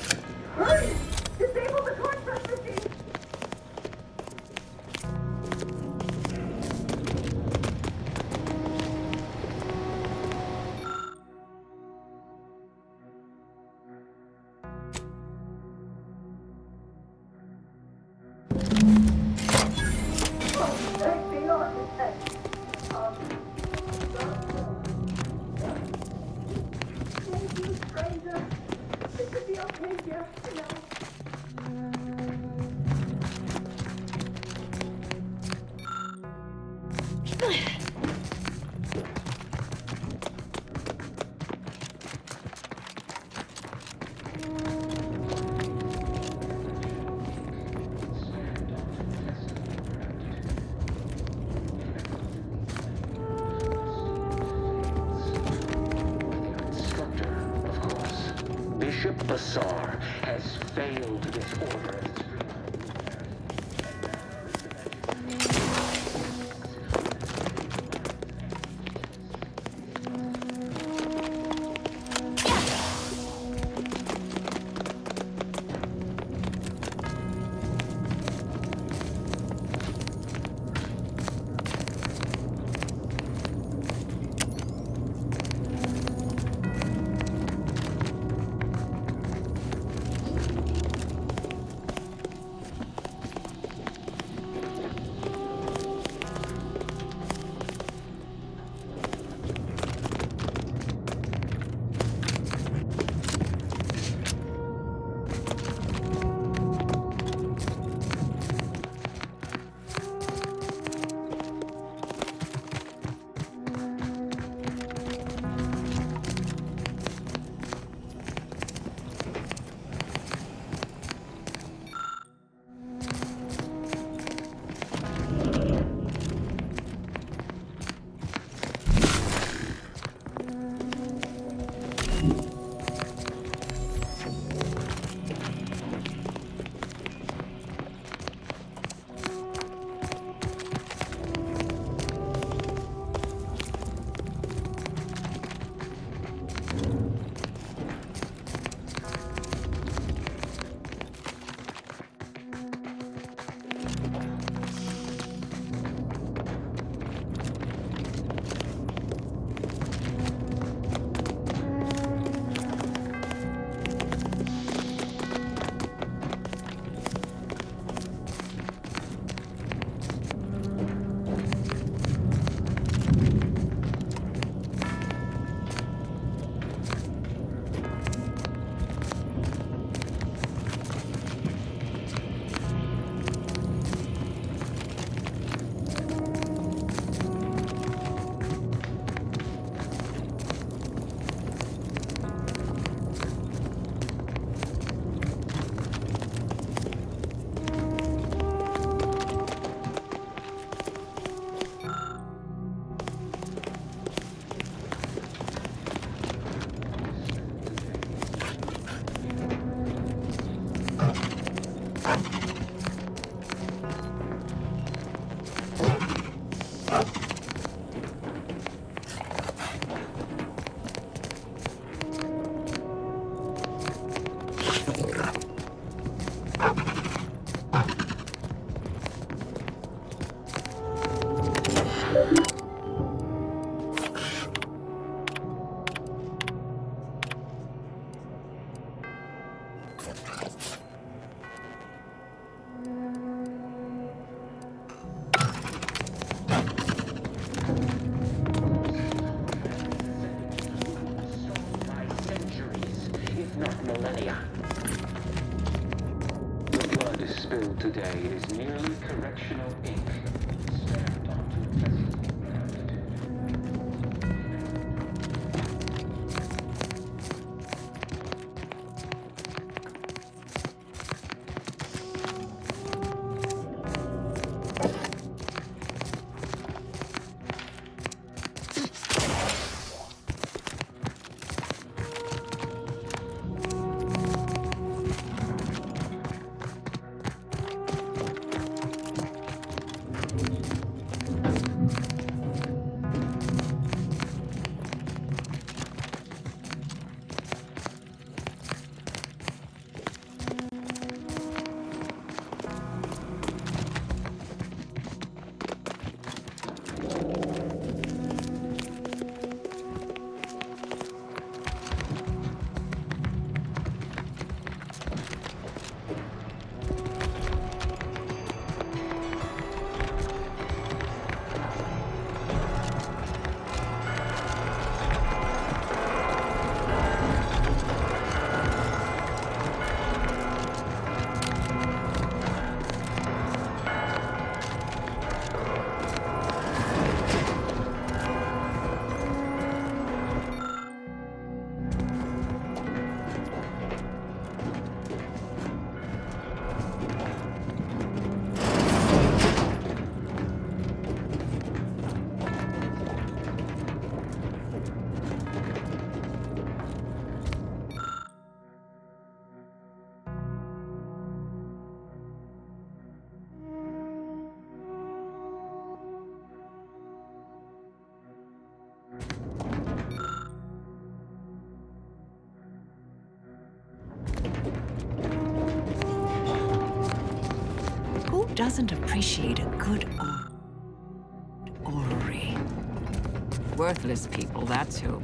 Hurry! Disable the torch press machine! Bishop Basar has failed this order. Today is merely correctional ink. Stamped onto a vessel. doesn't appreciate a good orrery? Worthless people, that's who.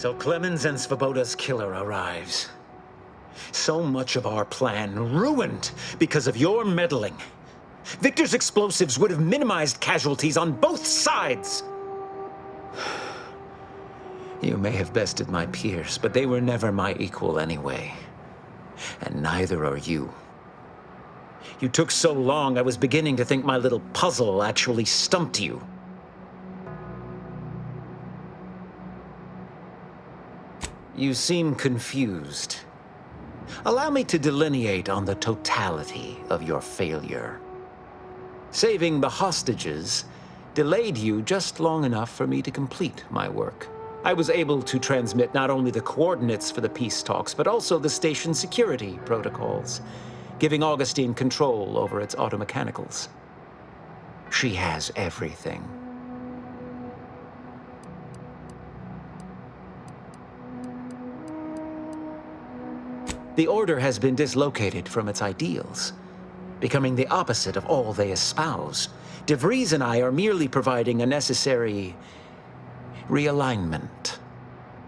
So Clemens and Svoboda's killer arrives. So much of our plan ruined because of your meddling. Victor's explosives would have minimized casualties on both sides. You may have bested my peers, but they were never my equal anyway. And neither are you. You took so long, I was beginning to think my little puzzle actually stumped you. You seem confused. Allow me to delineate on the totality of your failure. Saving the hostages delayed you just long enough for me to complete my work. I was able to transmit not only the coordinates for the peace talks, but also the station security protocols, giving Augustine control over its automechanicals. She has everything. The Order has been dislocated from its ideals, becoming the opposite of all they espouse. De Vries and I are merely providing a necessary realignment.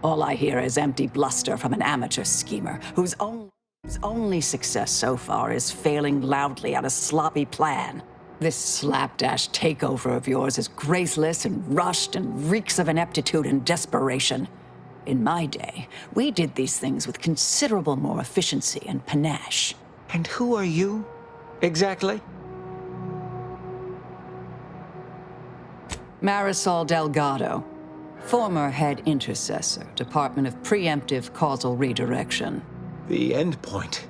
All I hear is empty bluster from an amateur schemer whose only success so far is failing loudly at a sloppy plan. This slapdash takeover of yours is graceless and rushed and reeks of ineptitude and desperation. In my day, we did these things with considerable more efficiency and panache. And who are you, exactly? Marisol Delgado, former head intercessor, Department of Preemptive Causal Redirection. The endpoint?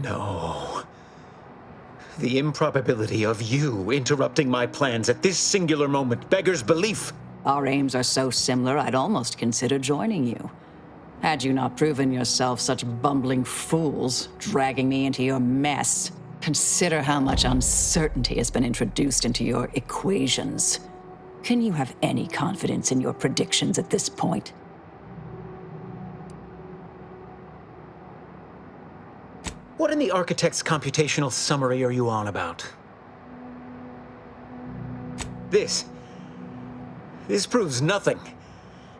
No. The improbability of you interrupting my plans at this singular moment beggars belief. Our aims are so similar, I'd almost consider joining you. Had you not proven yourself such bumbling fools, dragging me into your mess. Consider how much uncertainty has been introduced into your equations. Can you have any confidence in your predictions at this point? What in the Architect's computational summary are you on about? This proves nothing,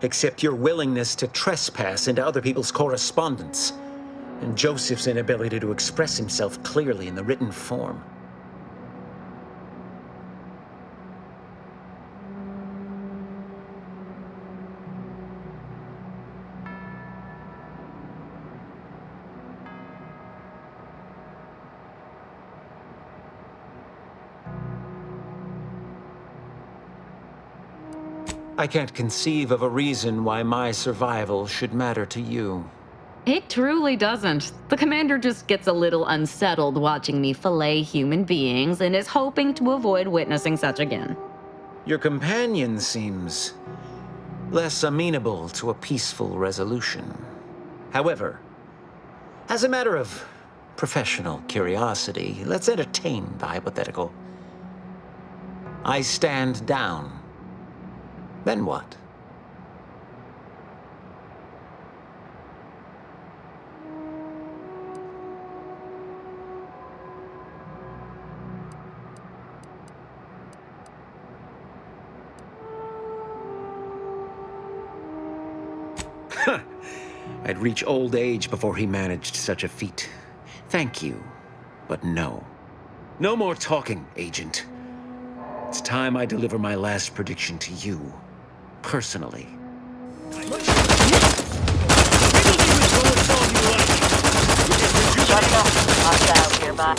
except your willingness to trespass into other people's correspondence, and Joseph's inability to express himself clearly in the written form. I can't conceive of a reason why my survival should matter to you. It truly doesn't. The commander just gets a little unsettled watching me fillet human beings and is hoping to avoid witnessing such again. Your companion seems less amenable to a peaceful resolution. However, as a matter of professional curiosity, let's entertain the hypothetical. I stand down. Then what? I'd reach old age before he managed such a feat. Thank you, but no. No more talking, Agent. It's time I deliver my last prediction to you, personally. Hostile nearby.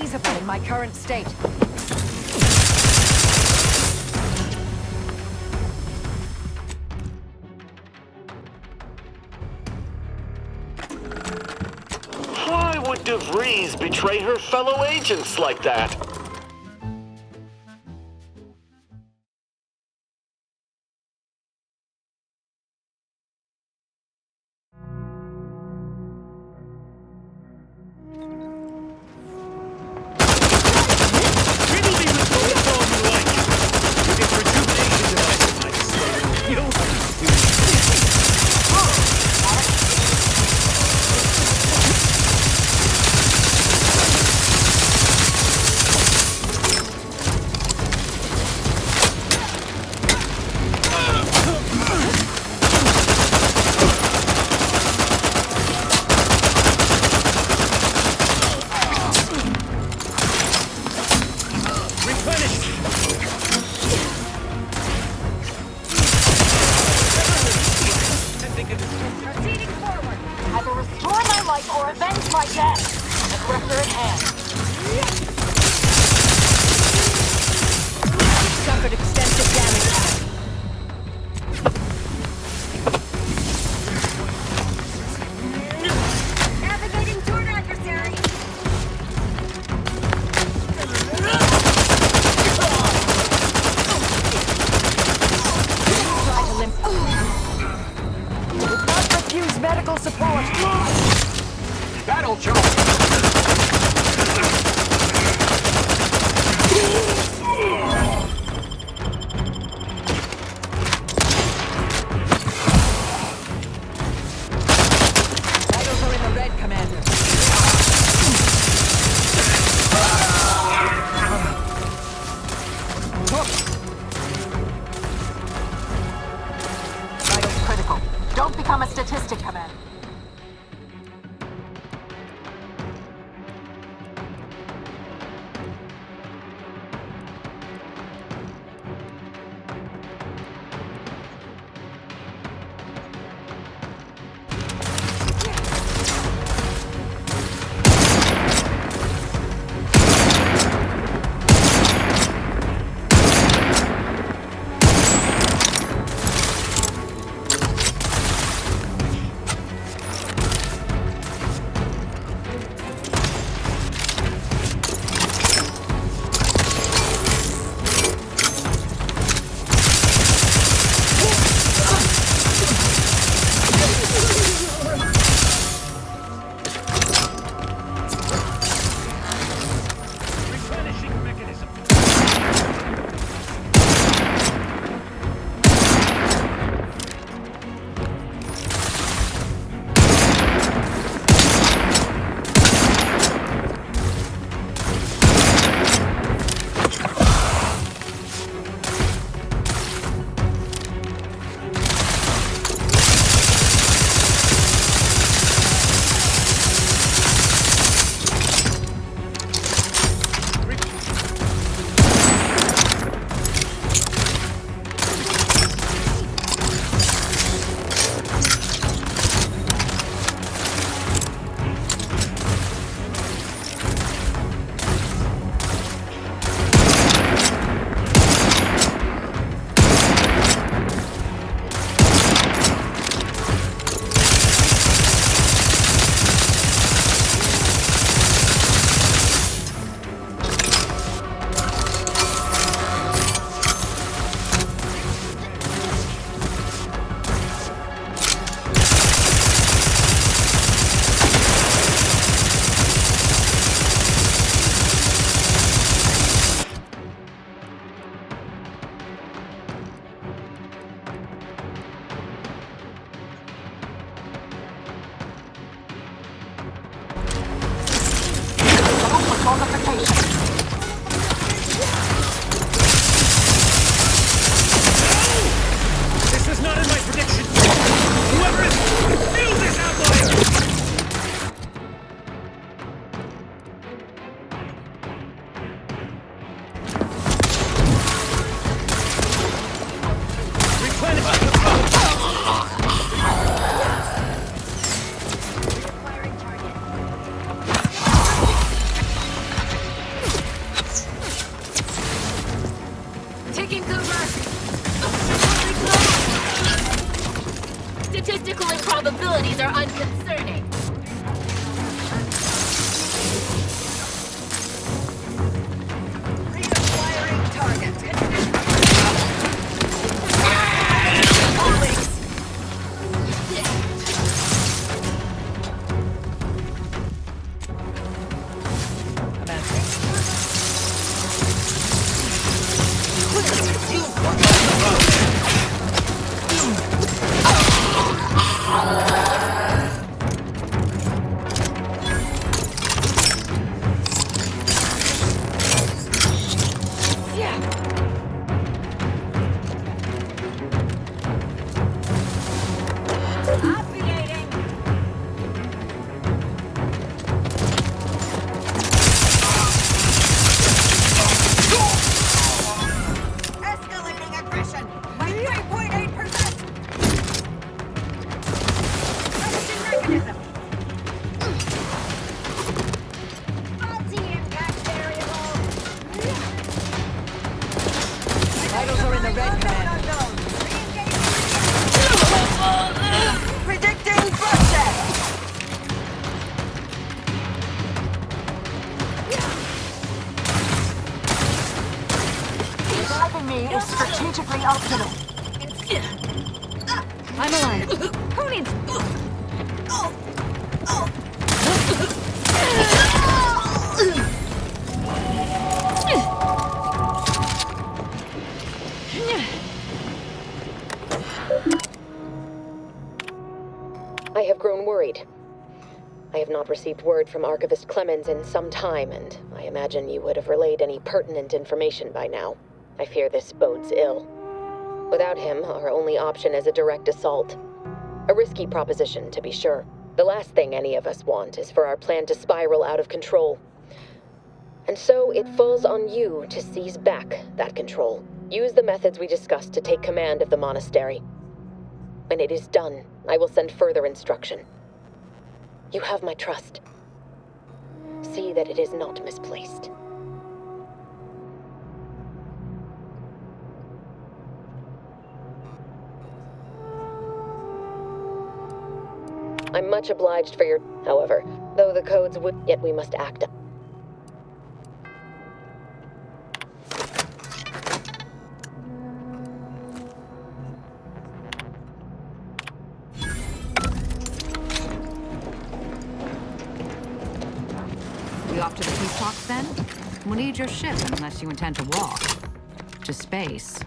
feasible in my current state. Why would DeVries betray her fellow agents like that? unconcerning. Reacquiring target. Escalating aggression by 3.8%. Medicine mechanism. Multi-impact variable. Vitals are in the red, Commander. Predicting process. Reviving me is strategically optimal. I'm alive. Who needs... I have grown worried. I have not received word from Archivist Clemens in some time, and I imagine you would have relayed any pertinent information by now. I fear this bodes ill. Without him, our only option is a direct assault. A risky proposition, to be sure. The last thing any of us want is for our plan to spiral out of control. And so it falls on you to seize back that control. Use the methods we discussed to take command of the monastery. When it is done, I will send further instruction. You have my trust. See that it is not misplaced. I'm much obliged for your... However, though the codes would... Yet we must act... We off to the peace talks then? We'll need your ship unless you intend to walk. To space.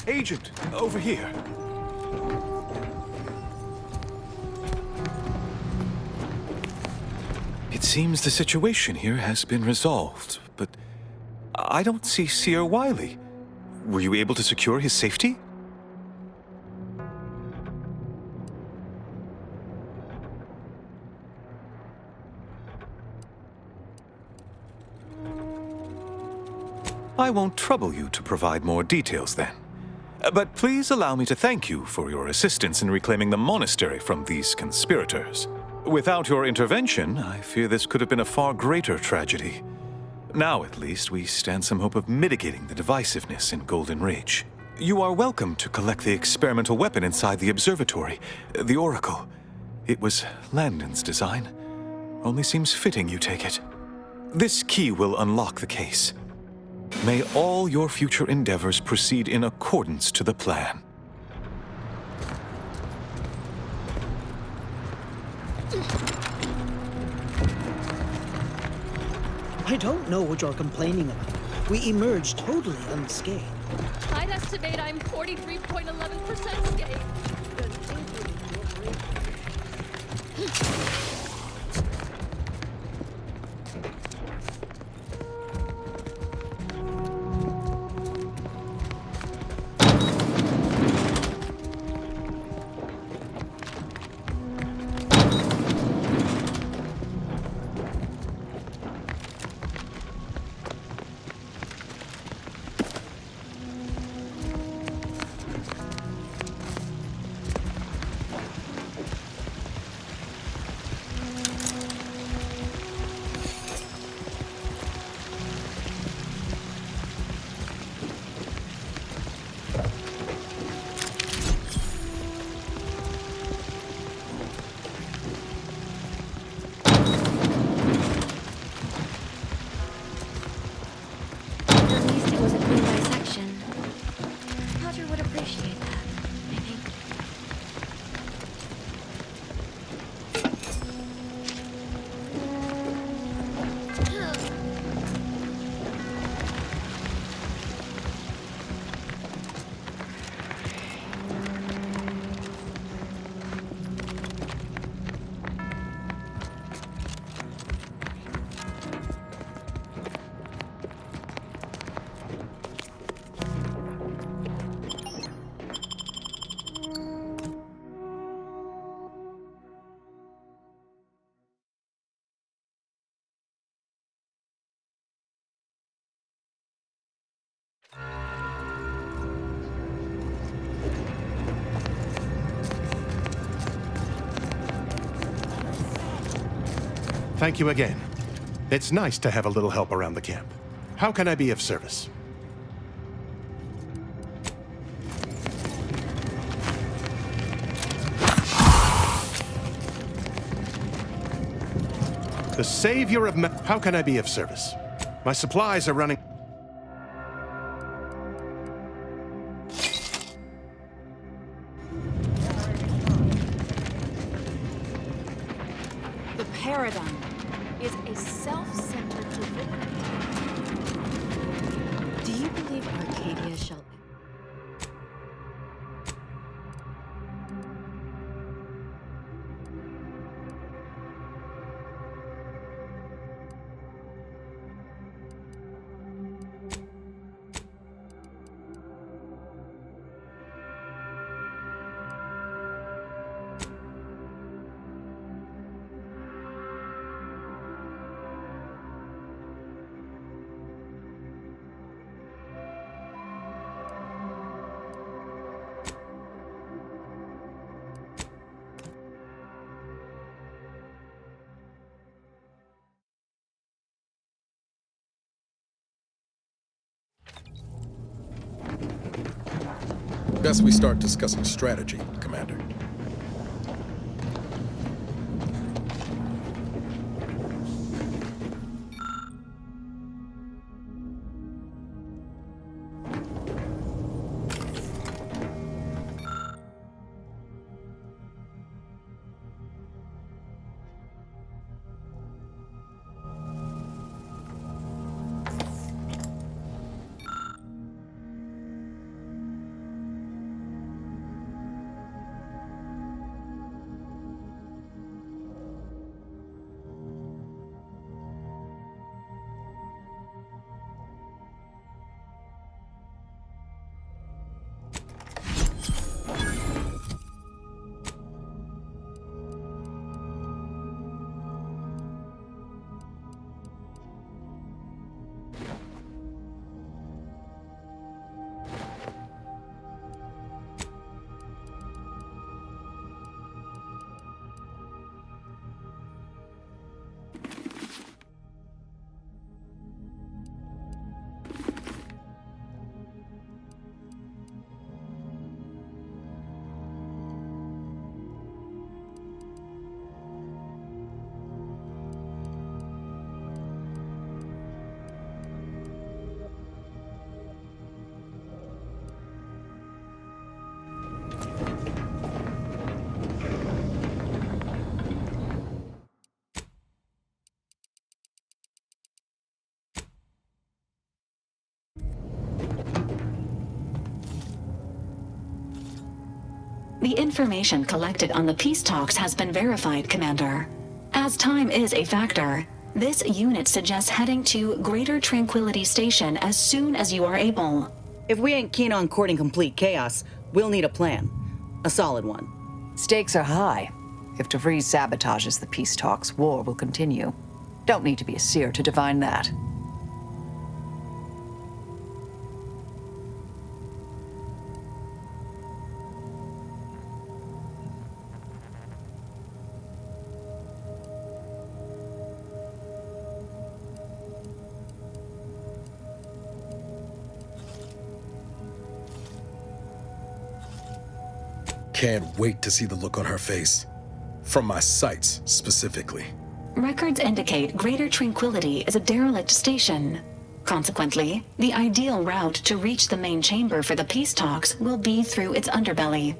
Agent, over here. It seems the situation here has been resolved, but I don't see Seer Wiley. Were you able to secure his safety? I won't trouble you to provide more details then. But please allow me to thank you for your assistance in reclaiming the monastery from these conspirators. Without your intervention, I fear this could have been a far greater tragedy. Now, at least, we stand some hope of mitigating the divisiveness in Golden Ridge. You are welcome to collect the experimental weapon inside the observatory, the Oracle. It was Landon's design. Only seems fitting you take it. This key will unlock the case. May all your future endeavors proceed in accordance to the plan. I don't know what you're complaining about. We emerged totally unscathed. I'd estimate I'm 43.11% scathed. Thank you again. It's nice to have a little help around the camp. How can I be of service? The savior of How can I be of service? My supplies are running... The paradigm is a self-centered divinity. Do you believe Arcadia shall... Best we start discussing strategy, Commander. The information collected on the peace talks has been verified, Commander. As time is a factor, this unit suggests heading to Greater Tranquility Station as soon as you are able. If we ain't keen on courting complete chaos, we'll need a plan. A solid one. Stakes are high. If DeVries sabotages the peace talks, war will continue. Don't need to be a seer to divine that. Can't wait to see the look on her face. From my sights, specifically. Records indicate Greater Tranquility is a derelict station. Consequently, the ideal route to reach the main chamber for the peace talks will be through its underbelly.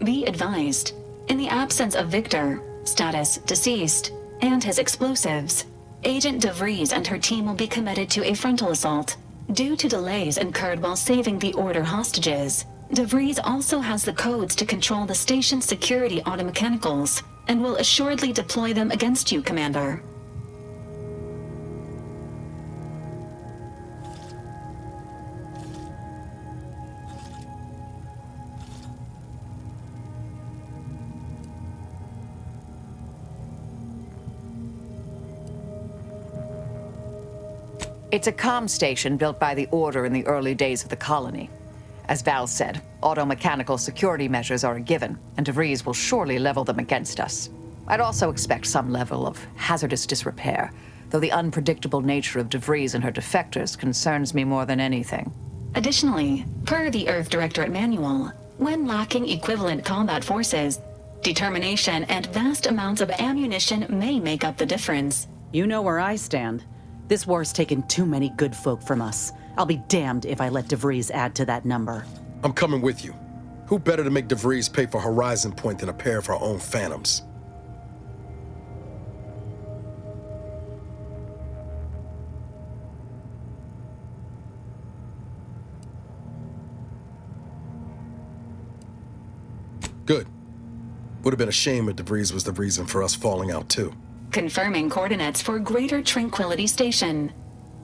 Be advised, in the absence of Victor, status deceased, and his explosives, Agent DeVries and her team will be committed to a frontal assault. Due to delays incurred while saving the Order hostages, DeVries also has the codes to control the station's security automechanicals, and will assuredly deploy them against you, Commander. It's a comm station built by the Order in the early days of the colony. As Val said, auto-mechanical security measures are a given, and DeVries will surely level them against us. I'd also expect some level of hazardous disrepair, though the unpredictable nature of DeVries and her defectors concerns me more than anything. Additionally, per the Earth Directorate Manual, when lacking equivalent combat forces, determination and vast amounts of ammunition may make up the difference. You know where I stand. This war's taken too many good folk from us. I'll be damned if I let DeVries add to that number. I'm coming with you. Who better to make DeVries pay for Horizon Point than a pair of our own Phantoms? Good. Would have been a shame if DeVries was the reason for us falling out too. Confirming coordinates for Greater Tranquility Station.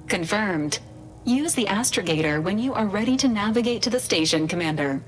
Confirmed. Use the astrogator when you are ready to navigate to the station, Commander.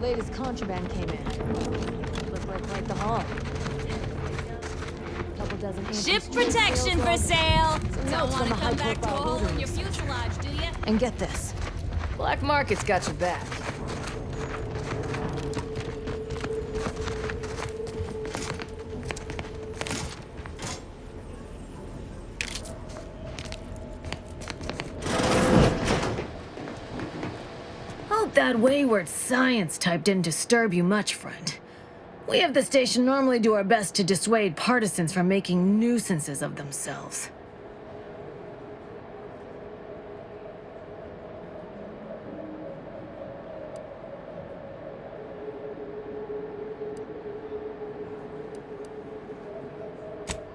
Latest contraband came in. Looked like quite the haul. Couple dozen Ship protection for sale! Some Don't notes want from to a come back to a high-profile hole in your wilderness. fuselage, do ya? And get this. Black Market's got your back. Hope that wayward science type didn't disturb you much, friend. We of the station normally do our best to dissuade partisans from making nuisances of themselves.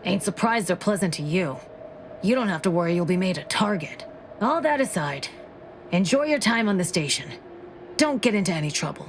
Ain't surprised they're pleasant to you. You don't have to worry you'll be made a target. All that aside, enjoy your time on the station. Don't get into any trouble.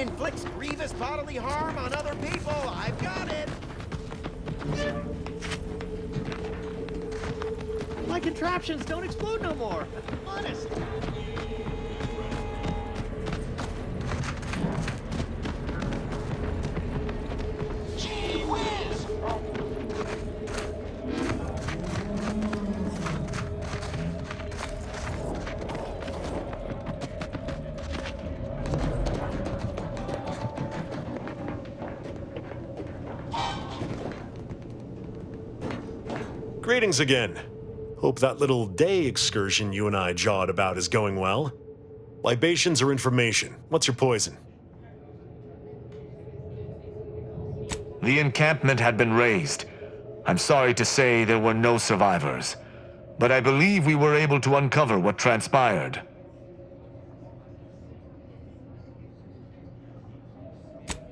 inflicts grievous bodily harm on other people. I've got it. My contraptions don't explode no more. Honest. Gee whiz! Greetings again. Hope that little day excursion you and I jawed about is going well. Libations or information? What's your poison? The encampment had been razed. I'm sorry to say there were no survivors, but I believe we were able to uncover what transpired.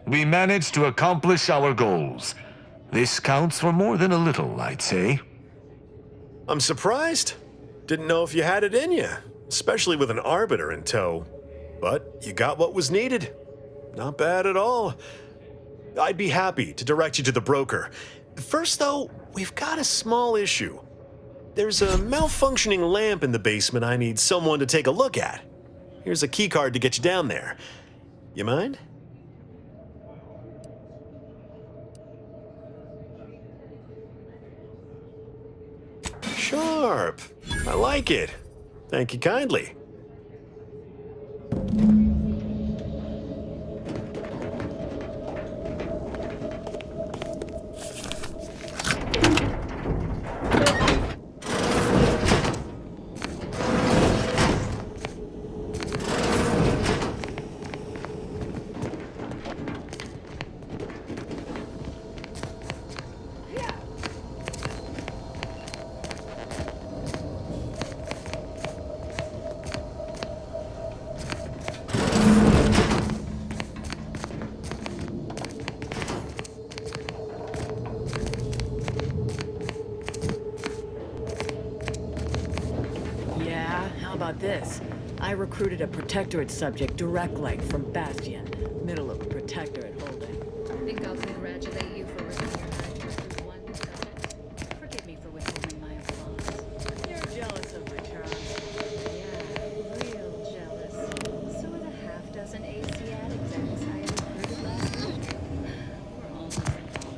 We managed to accomplish our goals. This counts for more than a little, I'd say. I'm surprised. Didn't know if you had it in you, especially with an Arbiter in tow. But you got what was needed. Not bad at all. I'd be happy to direct you to the broker. First, though, we've got a small issue. There's a malfunctioning lamp in the basement I need someone to take a look at. Here's a keycard to get you down there. You mind? Sharp. I like it. Thank you kindly. recruited a Protectorate subject direct leg from Bastion, middle of Protectorate holding. I think I'll congratulate you for ripping your high choices one second. Forgive me for withholding my applause. You're jealous of my charms. Yeah, real jealous. So are the half-dozen Asiatic execs I recruited last week. We're almost in college.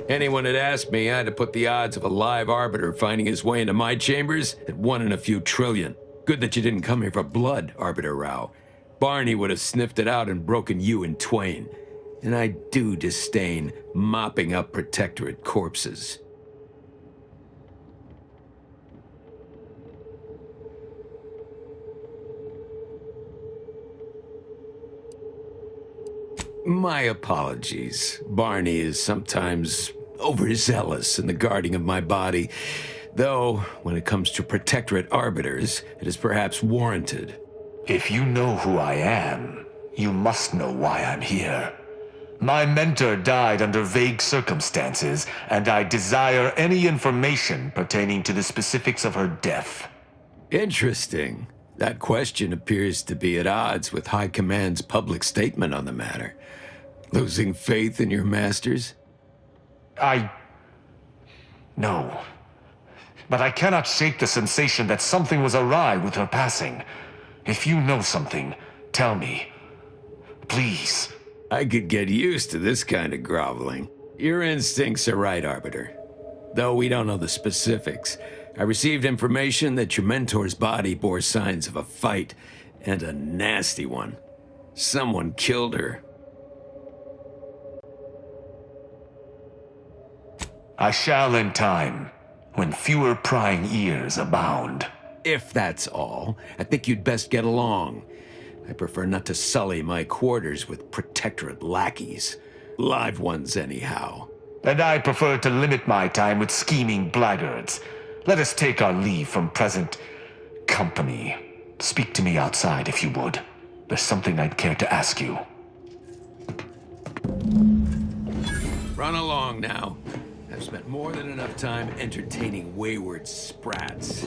Anyone had asked me, I'd have put the odds of a live arbiter finding his way into my chambers at 1 in a few trillion. Good that you didn't come here for blood, Arbiter Rao. Barney would have sniffed it out and broken you in twain. And I do disdain mopping up Protectorate corpses. My apologies. Barney is sometimes overzealous in the guarding of my body, though when it comes to Protectorate arbiters, it is perhaps warranted. If you know who I am, you must know why I'm here. My mentor died under vague circumstances, and I desire any information pertaining to the specifics of her death. Interesting. That question appears to be at odds with High Command's public statement on the matter. Losing faith in your masters? No. But I cannot shake the sensation that something was awry with her passing. If you know something, tell me. Please. I could get used to this kind of groveling. Your instincts are right, Arbiter. Though we don't know the specifics, I received information that your mentor's body bore signs of a fight, and a nasty one. Someone killed her. I shall in time, when fewer prying ears abound. If that's all, I think you'd best get along. I prefer not to sully my quarters with Protectorate lackeys. Live ones, anyhow. And I prefer to limit my time with scheming blackguards. Let us take our leave from present company. Speak to me outside if you would. There's something I'd care to ask you. Run along now. I've spent more than enough time entertaining wayward sprats.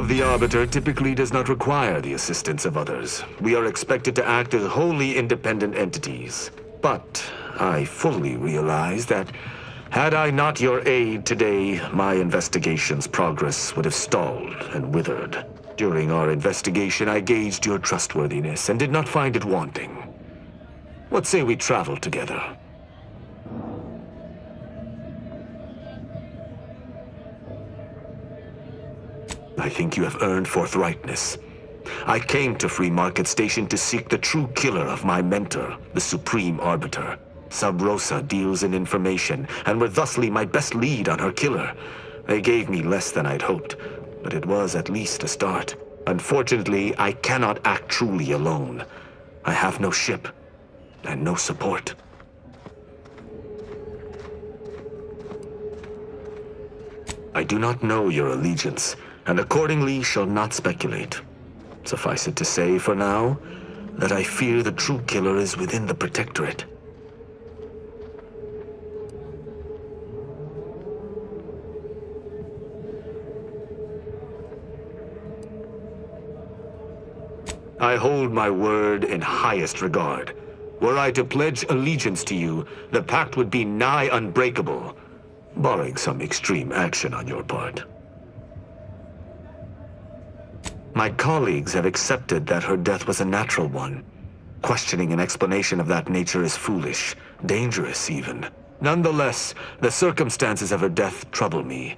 of the Arbiter typically does not require the assistance of others. We are expected to act as wholly independent entities. But I fully realize that had I not your aid today, my investigation's progress would have stalled and withered. During our investigation, I gauged your trustworthiness and did not find it wanting. What say we travel together? I think you have earned forthrightness. I came to Free Market Station to seek the true killer of my mentor, the Supreme Arbiter. Sub Rosa deals in information, and were thusly my best lead on her killer. They gave me less than I'd hoped, but it was at least a start. Unfortunately, I cannot act truly alone. I have no ship, and no support. I do not know your allegiance, and accordingly shall not speculate. Suffice it to say, for now, that I fear the true killer is within the Protectorate. I hold my word in highest regard. Were I to pledge allegiance to you, the pact would be nigh unbreakable, barring some extreme action on your part. My colleagues have accepted that her death was a natural one. Questioning an explanation of that nature is foolish, dangerous even. Nonetheless, the circumstances of her death trouble me.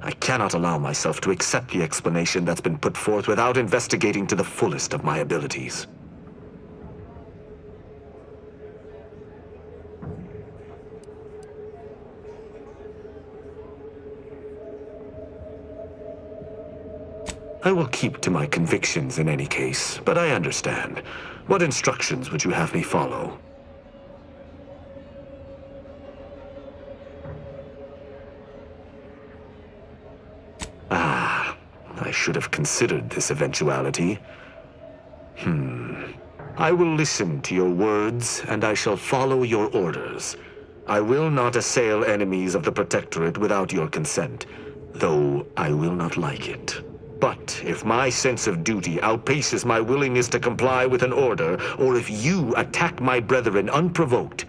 I cannot allow myself to accept the explanation that's been put forth without investigating to the fullest of my abilities. I will keep to my convictions in any case, but I understand. What instructions would you have me follow? I should have considered this eventuality. I will listen to your words, and I shall follow your orders. I will not assail enemies of the Protectorate without your consent, though I will not like it. But if my sense of duty outpaces my willingness to comply with an order, or if you attack my brethren unprovoked,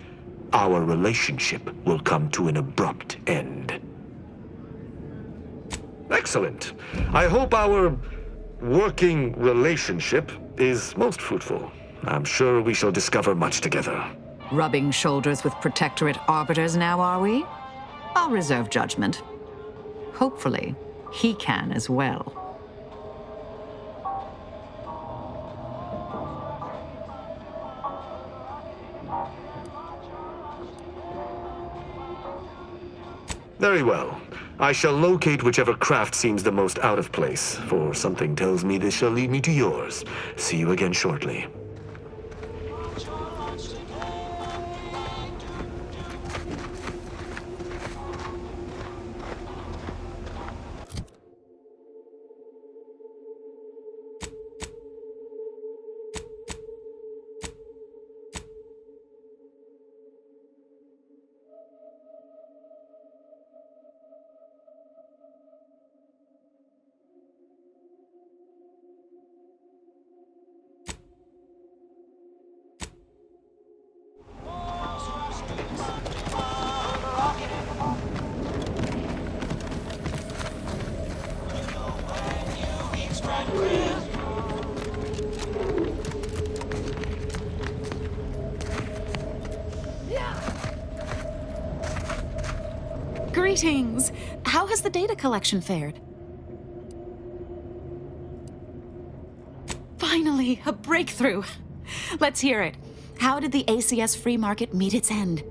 our relationship will come to an abrupt end. Excellent. I hope our working relationship is most fruitful. I'm sure we shall discover much together. Rubbing shoulders with Protectorate arbiters now, are we? I'll reserve judgment. Hopefully, he can as well. Very well. I shall locate whichever craft seems the most out of place, for something tells me this shall lead me to yours. See you again shortly. Greetings! How has the data collection fared? Finally, a breakthrough! Let's hear it. How did the ACS free market meet its end?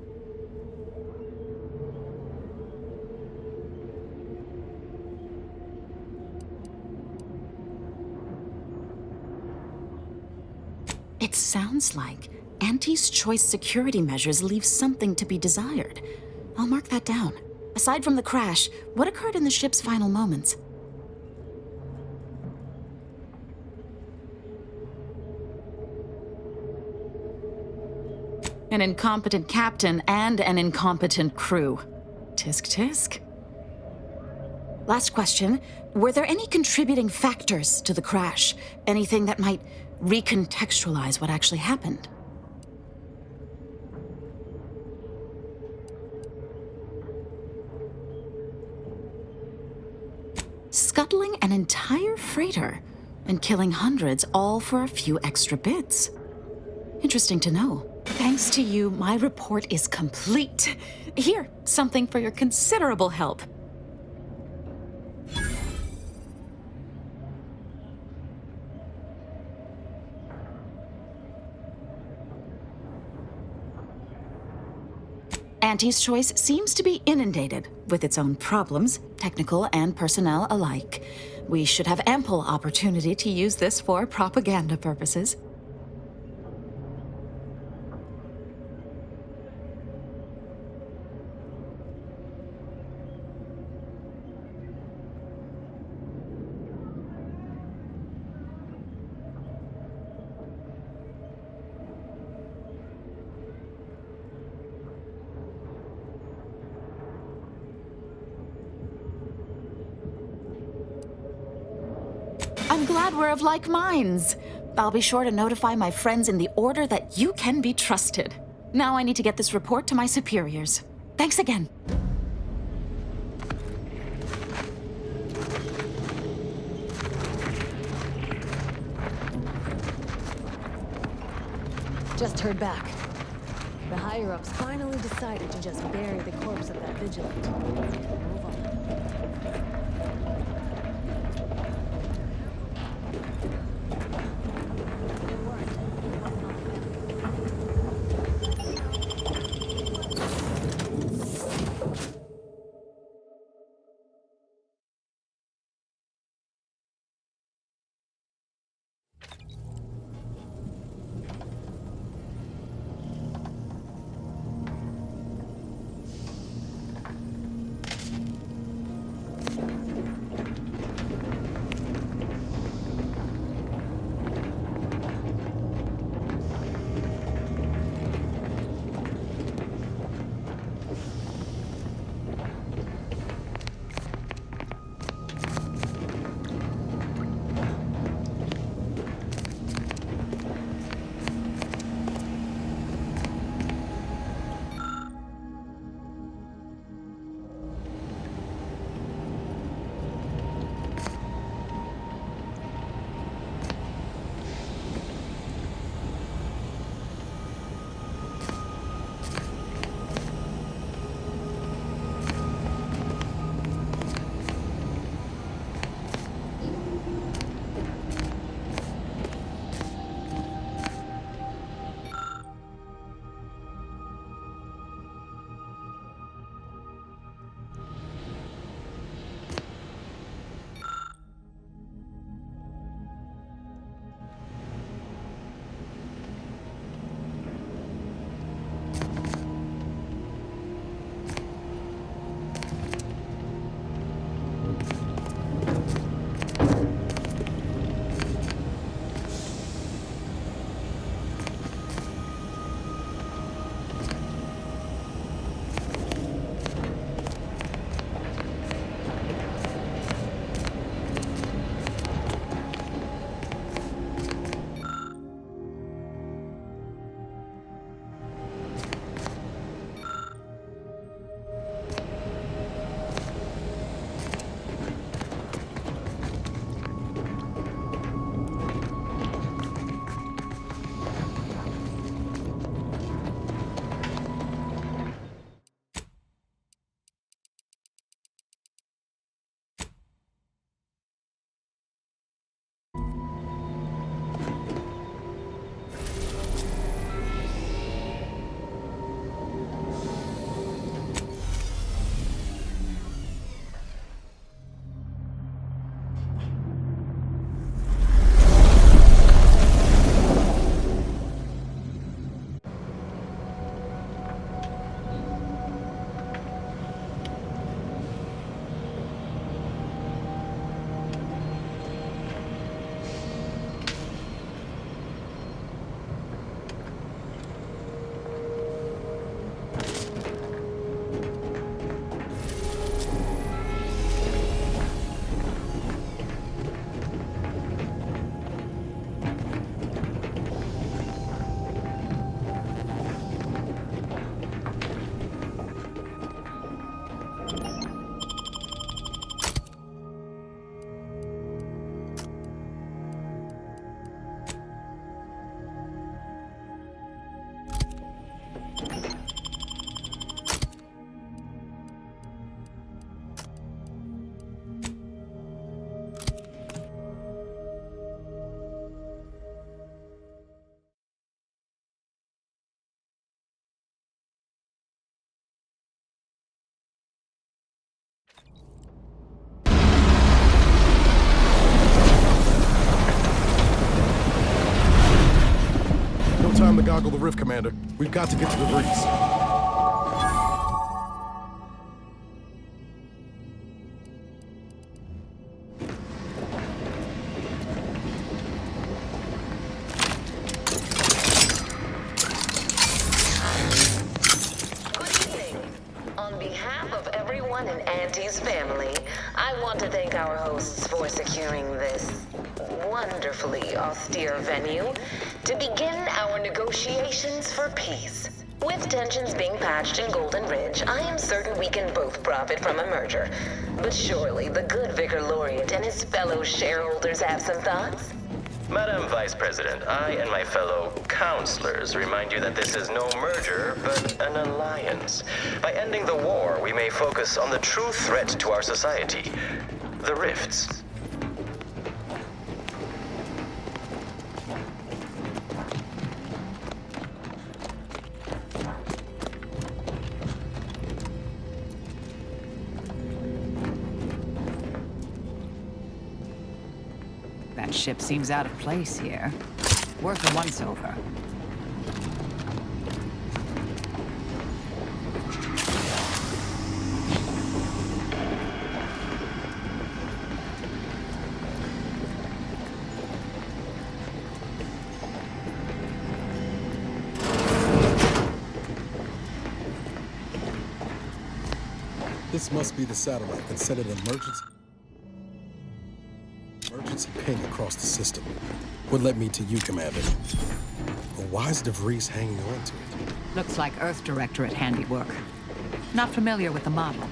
It sounds like Auntie's choice security measures leave something to be desired. I'll mark that down. Aside from the crash, what occurred in the ship's final moments? An incompetent captain and an incompetent crew. Tisk tisk. Last question. Were there any contributing factors to the crash? Anything that might recontextualize what actually happened? Scuttling an entire freighter and killing hundreds, all for a few extra bits. Interesting to know. Thanks to you, my report is complete. Here, something for your considerable help. Auntie's Choice seems to be inundated with its own problems, technical and personnel alike. We should have ample opportunity to use this for propaganda purposes. I'm glad we're of like minds. I'll be sure to notify my friends in the order that you can be trusted. Now I need to get this report to my superiors. Thanks again. Just heard back. The higher-ups finally decided to just bury the corpse of that vigilant. Move on. found the Goggle the Rift, Commander. We've got to get to DeVries. On behalf of everyone in Auntie's family, I want to thank our hosts for securing this wonderfully austere venue to begin our negotiations for peace. With tensions being patched in Golden Ridge, I am certain we can both profit from a merger. But surely the good Vicar Laureate and his fellow shareholders have some thoughts? Madam Vice President, I and my fellow counselors remind you that this is no merger, but an alliance. By ending the war, we may focus on the true threat to our society, the rifts. That ship seems out of place here. Worth a once-over. This must be the satellite that sent an emergency ping across the system. Would let me to you, Commander. But why is DeVries hanging on to it? Looks like Earth Directorate handiwork. Not familiar with the model.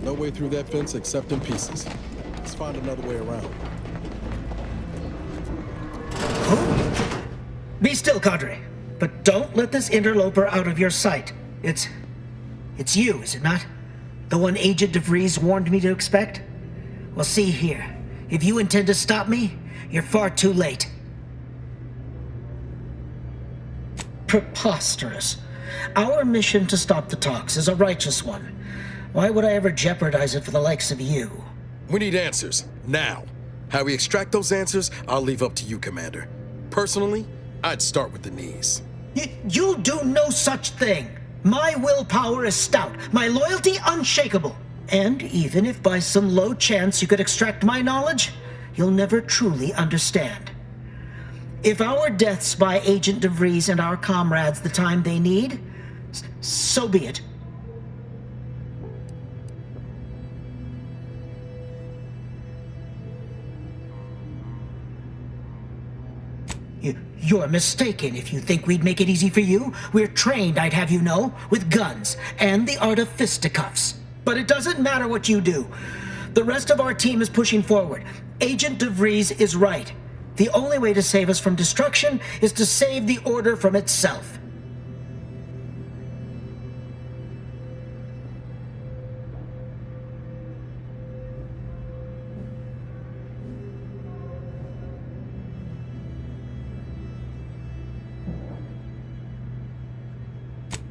No way through that fence except in pieces. Let's find another way around. Be still, Cadre. But don't let this interloper out of your sight. It's you, is it not? The one Agent DeVries warned me to expect? Well, see here. If you intend to stop me, you're far too late. Preposterous. Our mission to stop the talks is a righteous one. Why would I ever jeopardize it for the likes of you? We need answers, now. How we extract those answers, I'll leave up to you, Commander. Personally, I'd start with the knees. You'll do no such thing. My willpower is stout, my loyalty unshakable. And even if by some low chance you could extract my knowledge, you'll never truly understand. If our deaths buy Agent DeVries and our comrades the time they need, so be it. You're mistaken if you think we'd make it easy for you. We're trained, I'd have you know, with guns and the art of fisticuffs. But it doesn't matter what you do. The rest of our team is pushing forward. Agent DeVries is right. The only way to save us from destruction is to save the Order from itself.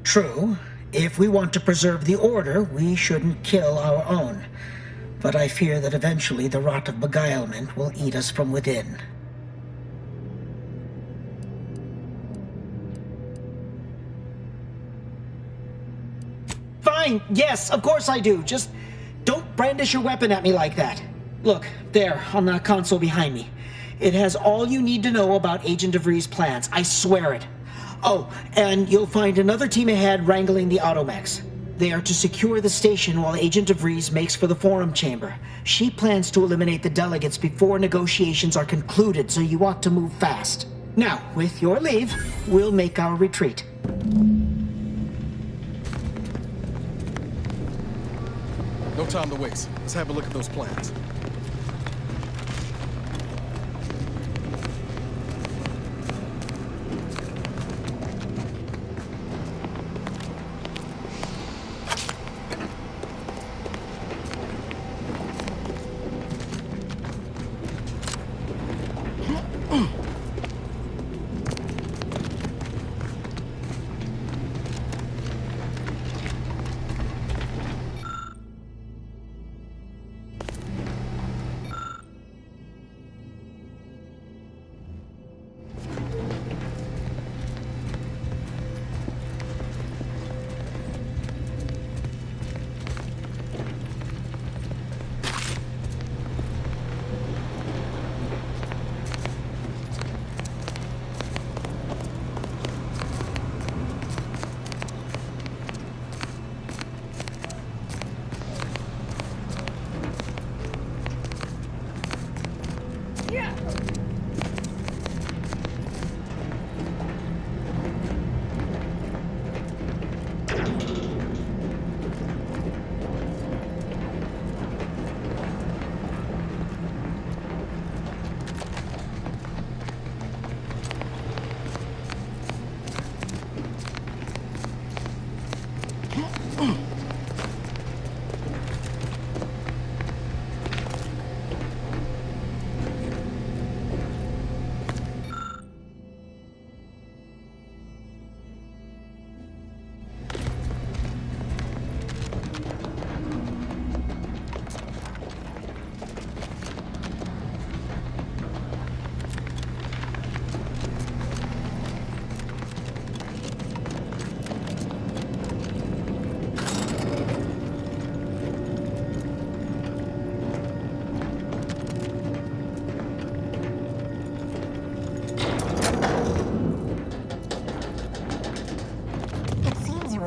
True, if we want to preserve the Order, we shouldn't kill our own. But I fear that eventually the rot of beguilement will eat us from within. Fine, yes, of course I do. Just don't brandish your weapon at me like that. Look, there, on the console behind me. It has all you need to know about Agent DeVries' plans. I swear it. Oh, and you'll find another team ahead wrangling the automechs. They are to secure the station while Agent DeVries makes for the forum chamber. She plans to eliminate the delegates before negotiations are concluded, so you ought to move fast. Now, with your leave, we'll make our retreat. No time to waste. Let's have a look at those plans.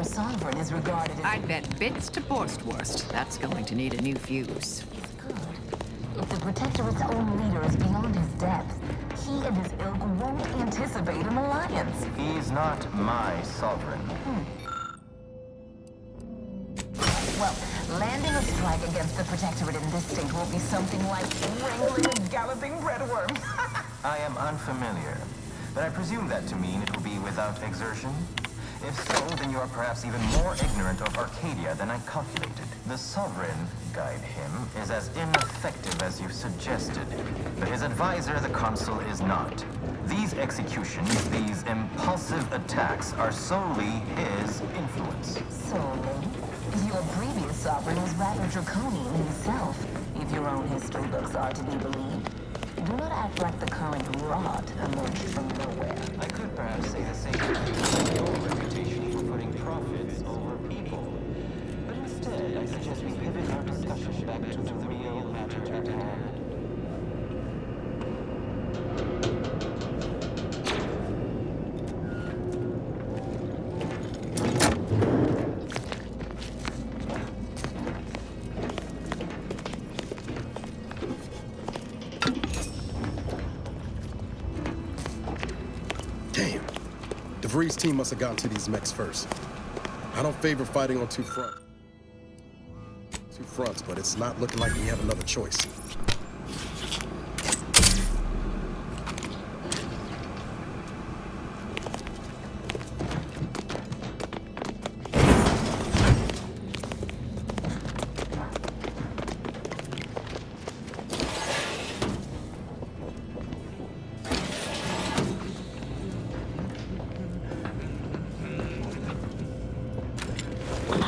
Sovereign is regarded as... I'd bet bits to Borstwurst. That's going to need a new fuse. He's good. If the Protectorate's own leader is beyond his depth, he and his ilk won't anticipate an alliance. He's not my sovereign. Well, landing a strike against the Protectorate in this state will be something like wrangling a galloping breadworm. I am unfamiliar, but I presume that to mean it will be without exertion. If so, then you are perhaps even more ignorant of Arcadia than I calculated. The Sovereign, guide him, is as ineffective as you suggested. But his advisor, the Consul, is not. These executions, these impulsive attacks, are solely his influence. Solely? Your previous Sovereign was rather draconian himself, if your own history books are to be believed. Do not act like the current rot emerged from nowhere. I could perhaps say the same thing. Your reputation for putting profits over people. But instead, I suggest we pivot our discussion back to the real matter at hand. DeVries' team must have gotten to these mechs first. I don't favor fighting on two fronts, but it's not looking like we have another choice.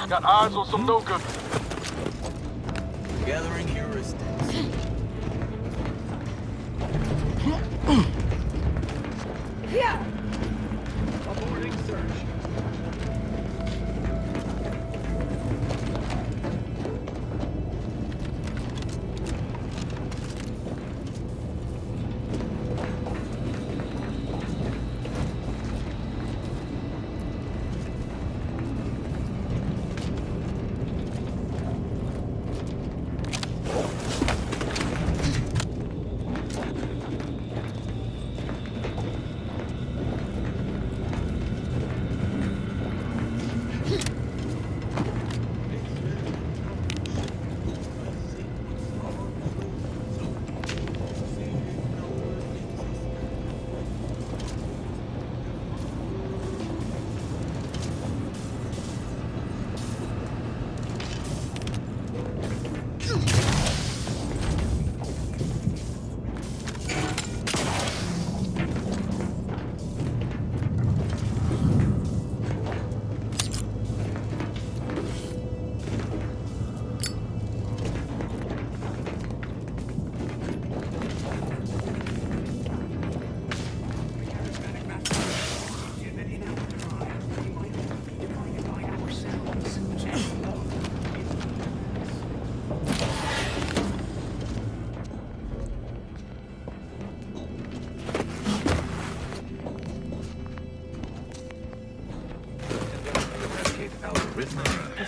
Got eyes on some no-good. Gathering heuristics. Yeah. Aborting search.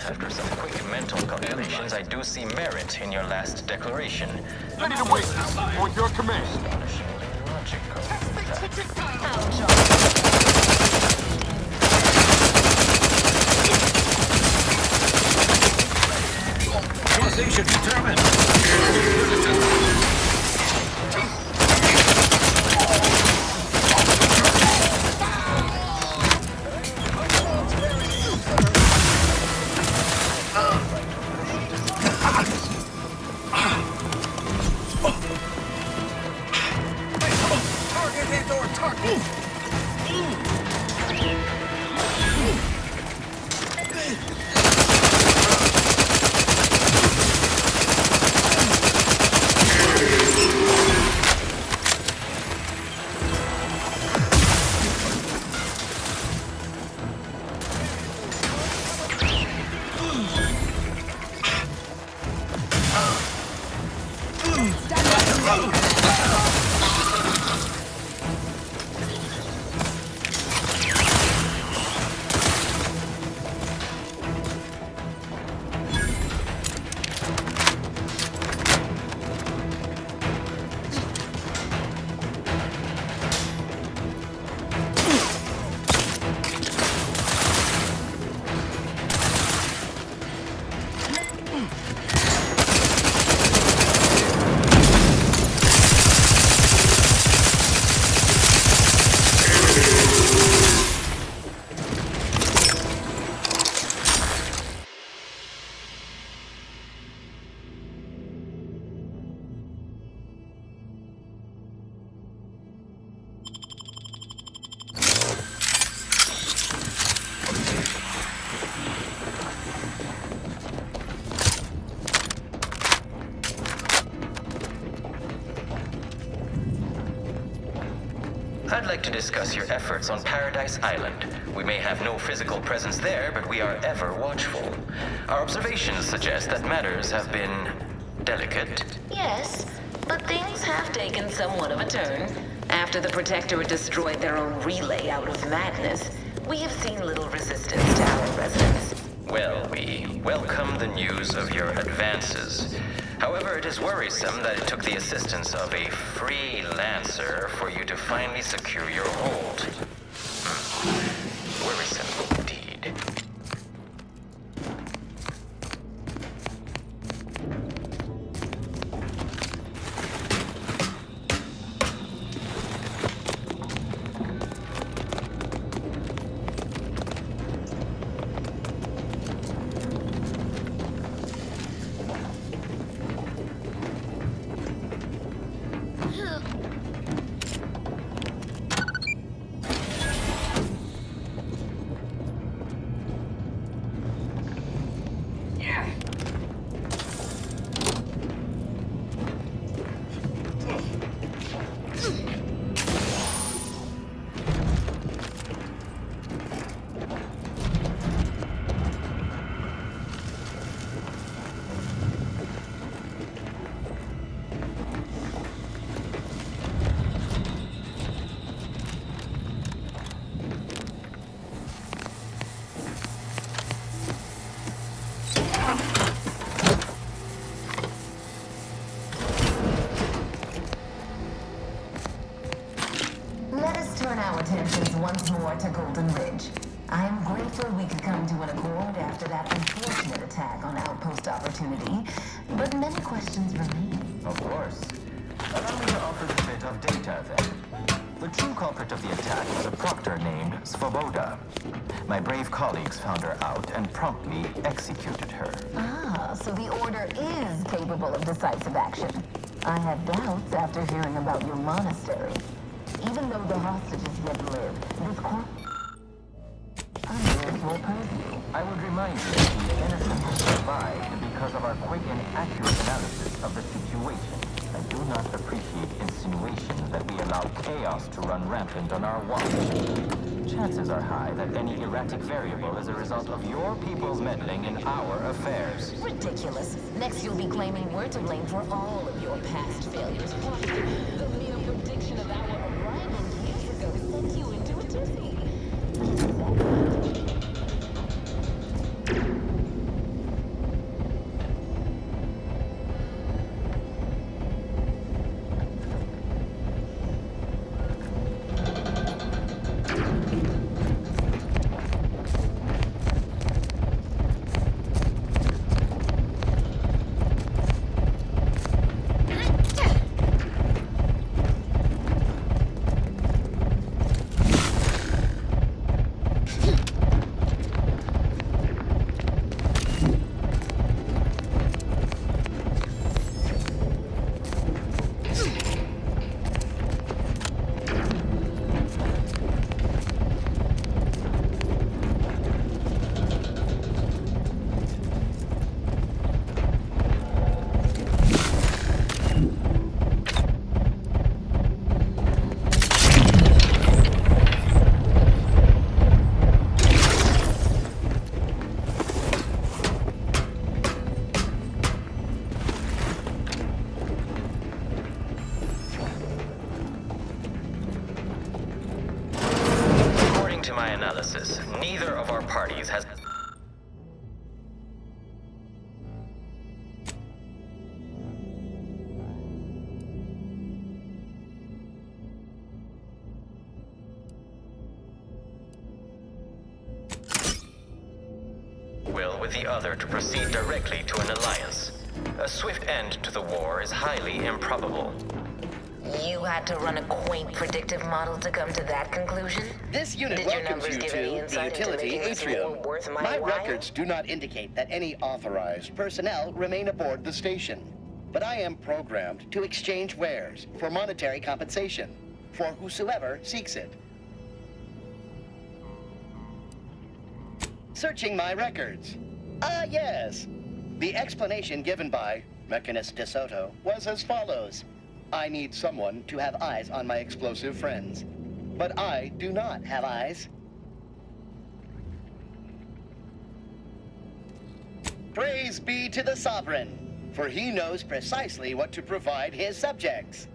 After some quick mental calculations, I do see merit in your last declaration. Ready to wait. On your command. Causation determined. I'd like to discuss your efforts on Paradise Island. We may have no physical presence there, but we are ever watchful. Our observations suggest that matters have been delicate. Yes, but things have taken somewhat of a turn. After the Protectorate destroyed their own relay out of madness, we have seen little resistance to our residents. Well, we welcome the news of your advances. However, it is worrisome that it took the assistance of a freelancer for you to finally secure your hold. once more to Golden Ridge. I am grateful we could come to an accord after that unfortunate attack on Outpost Opportunity, but many questions remain. Of course. Allow me to offer a bit of data, then. The true culprit of the attack was a proctor named Svoboda. My brave colleagues found her out and promptly executed her. Ah, so the Order is capable of decisive action. I had doubts after hearing about your monastery. Even though the hostages yet live, this under your purview. I would remind you that the innocent have survived because of our quick and accurate analysis of the situation. I do not appreciate insinuations that we allow chaos to run rampant on our watch. Chances are high that any erratic variable is a result of your people's meddling in our affairs. Ridiculous. Next you'll be claiming we're to blame for all of your past failures. The mere prediction of our arrival years ago sent you into a tizzy. Neither of our parties has... will with the other to proceed directly to an alliance. A swift end to the war is highly improbable. You had to run a quaint predictive model to come to that conclusion? This unit Did your welcomes numbers you give to any the insight into utility making this war atrium. worth my My while? records do not indicate that any authorized personnel remain aboard the station. But I am programmed to exchange wares for monetary compensation for whosoever seeks it. Searching my records. Ah, yes. The explanation given by Mechanist DeSoto was as follows. I need someone to have eyes on my explosive friends. But I do not have eyes. Praise be to the Sovereign, for he knows precisely what to provide his subjects.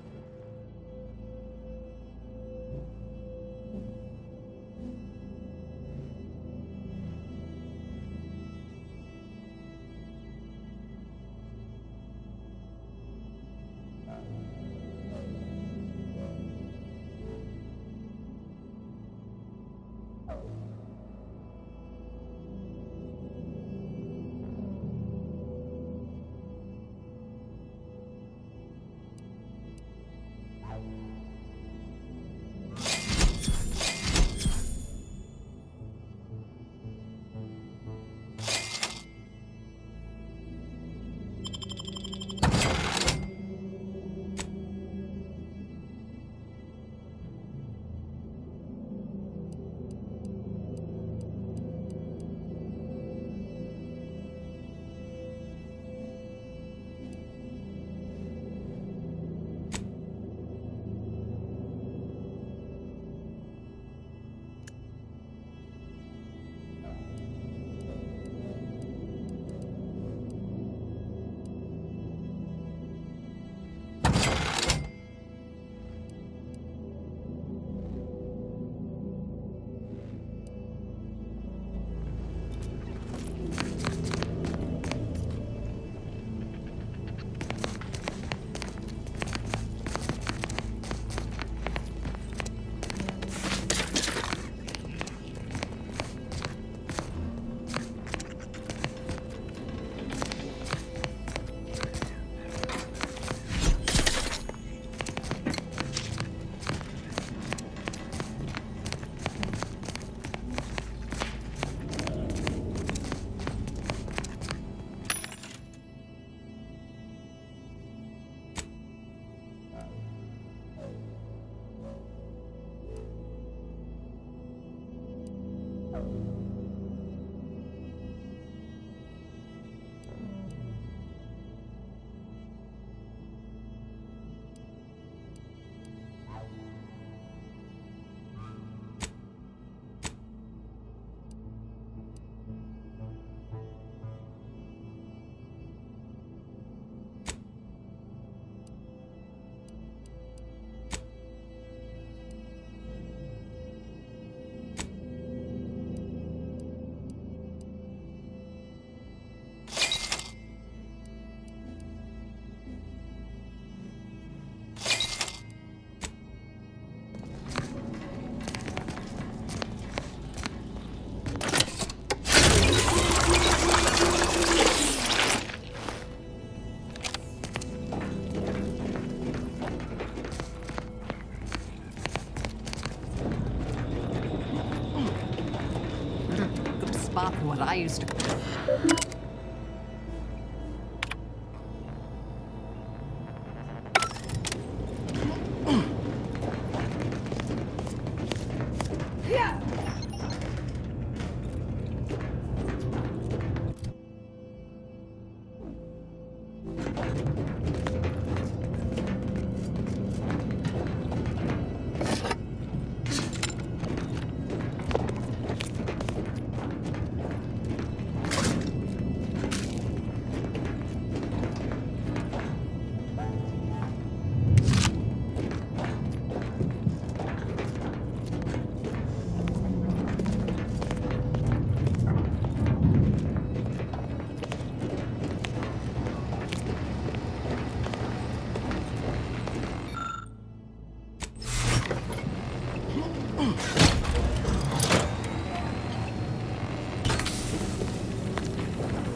that I used to...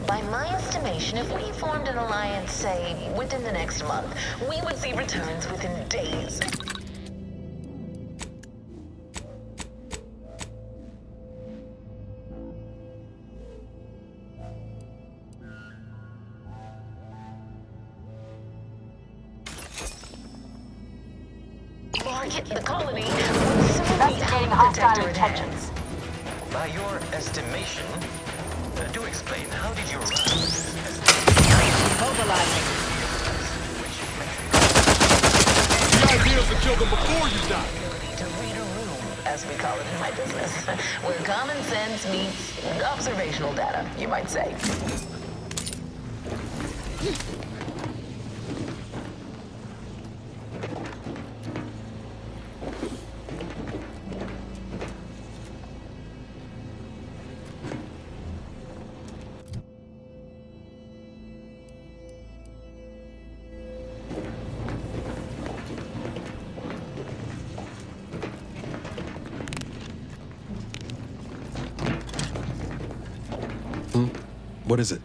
By my estimation, if we formed an alliance, say, within the next month, we would see returns within days. Market the colony. Investigating hostile intentions. By your estimation, do explain, how did you run? Mobilizing. The idea is to kill them before you die. To read a room, as we call it in my business, where common sense meets observational data, you might say. What is it?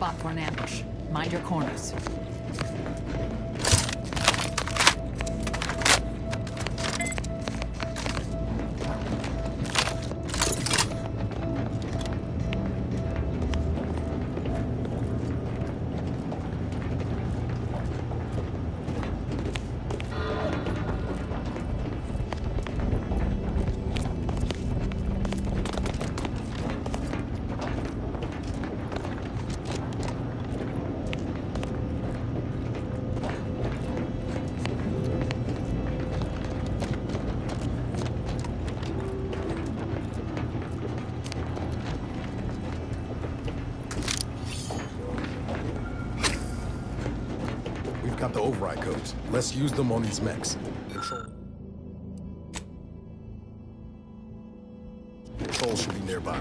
spot for an ambush. Mind your corners. Got the override codes. Let's use them on these mechs. Control should be nearby.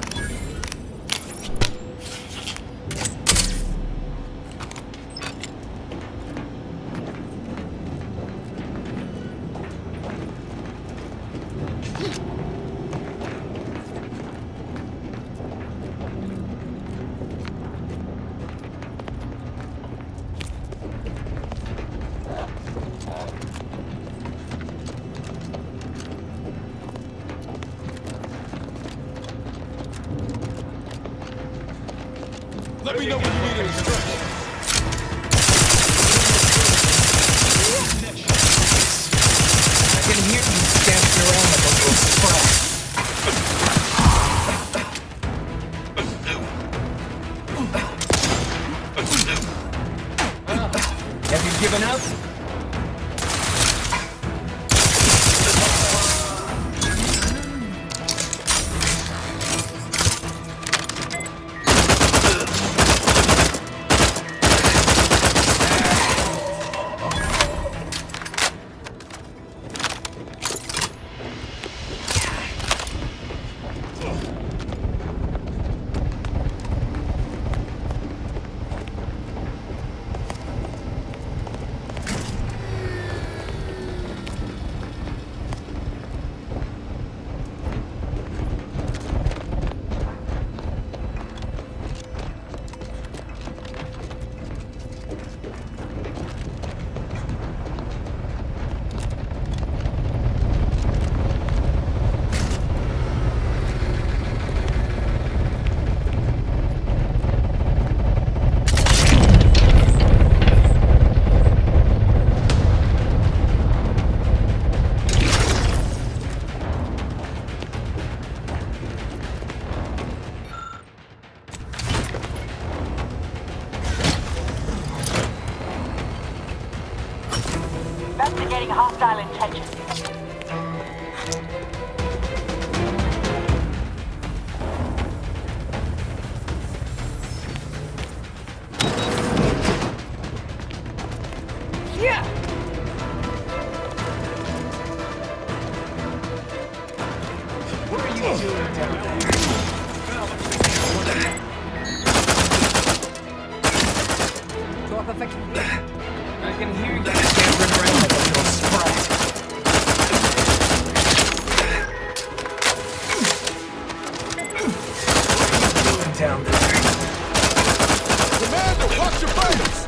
Let me know when you need any stretch. I can hear you dancing around like a little sprat. Have you given up? Investigating hostile intentions. Yeah! What are you doing down there? Door perfect. I can hear you scampering around like a little sprat. What are you doing down there? Commander, watch your fingers!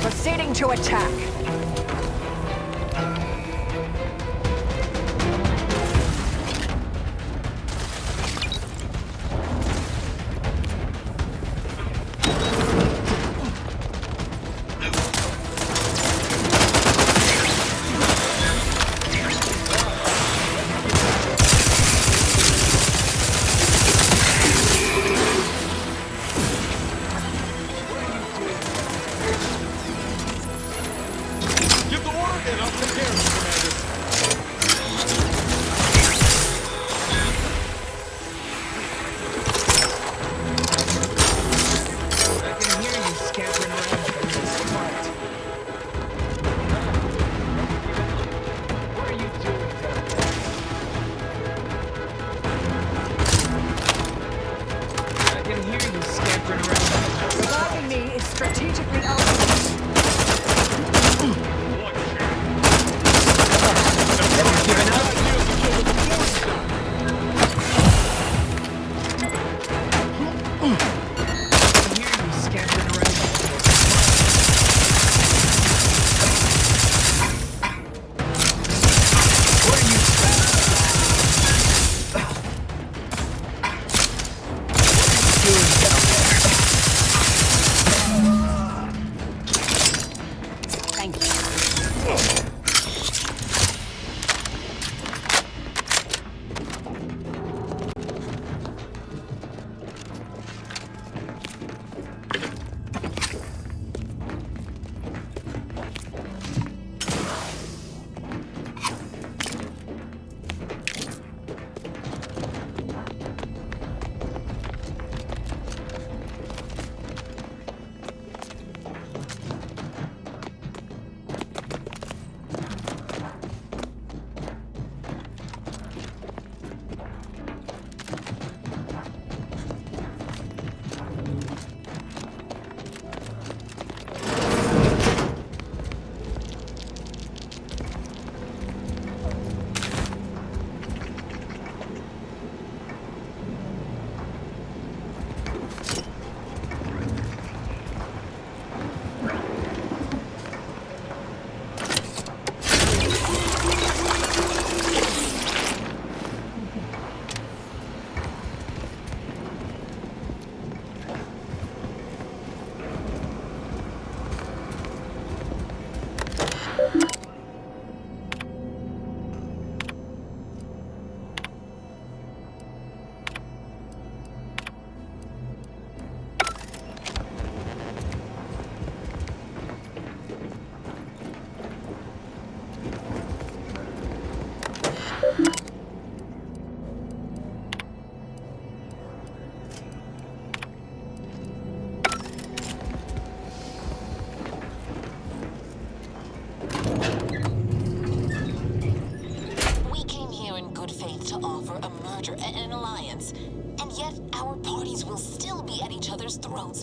Proceeding to attack. Give the order, and I'll take care of it, Commander. I can hear you scampering around like a little smart. What are you doing down there? I can hear you scampering around like a little smart. Reviving me is strategically obsolete. Have you given up?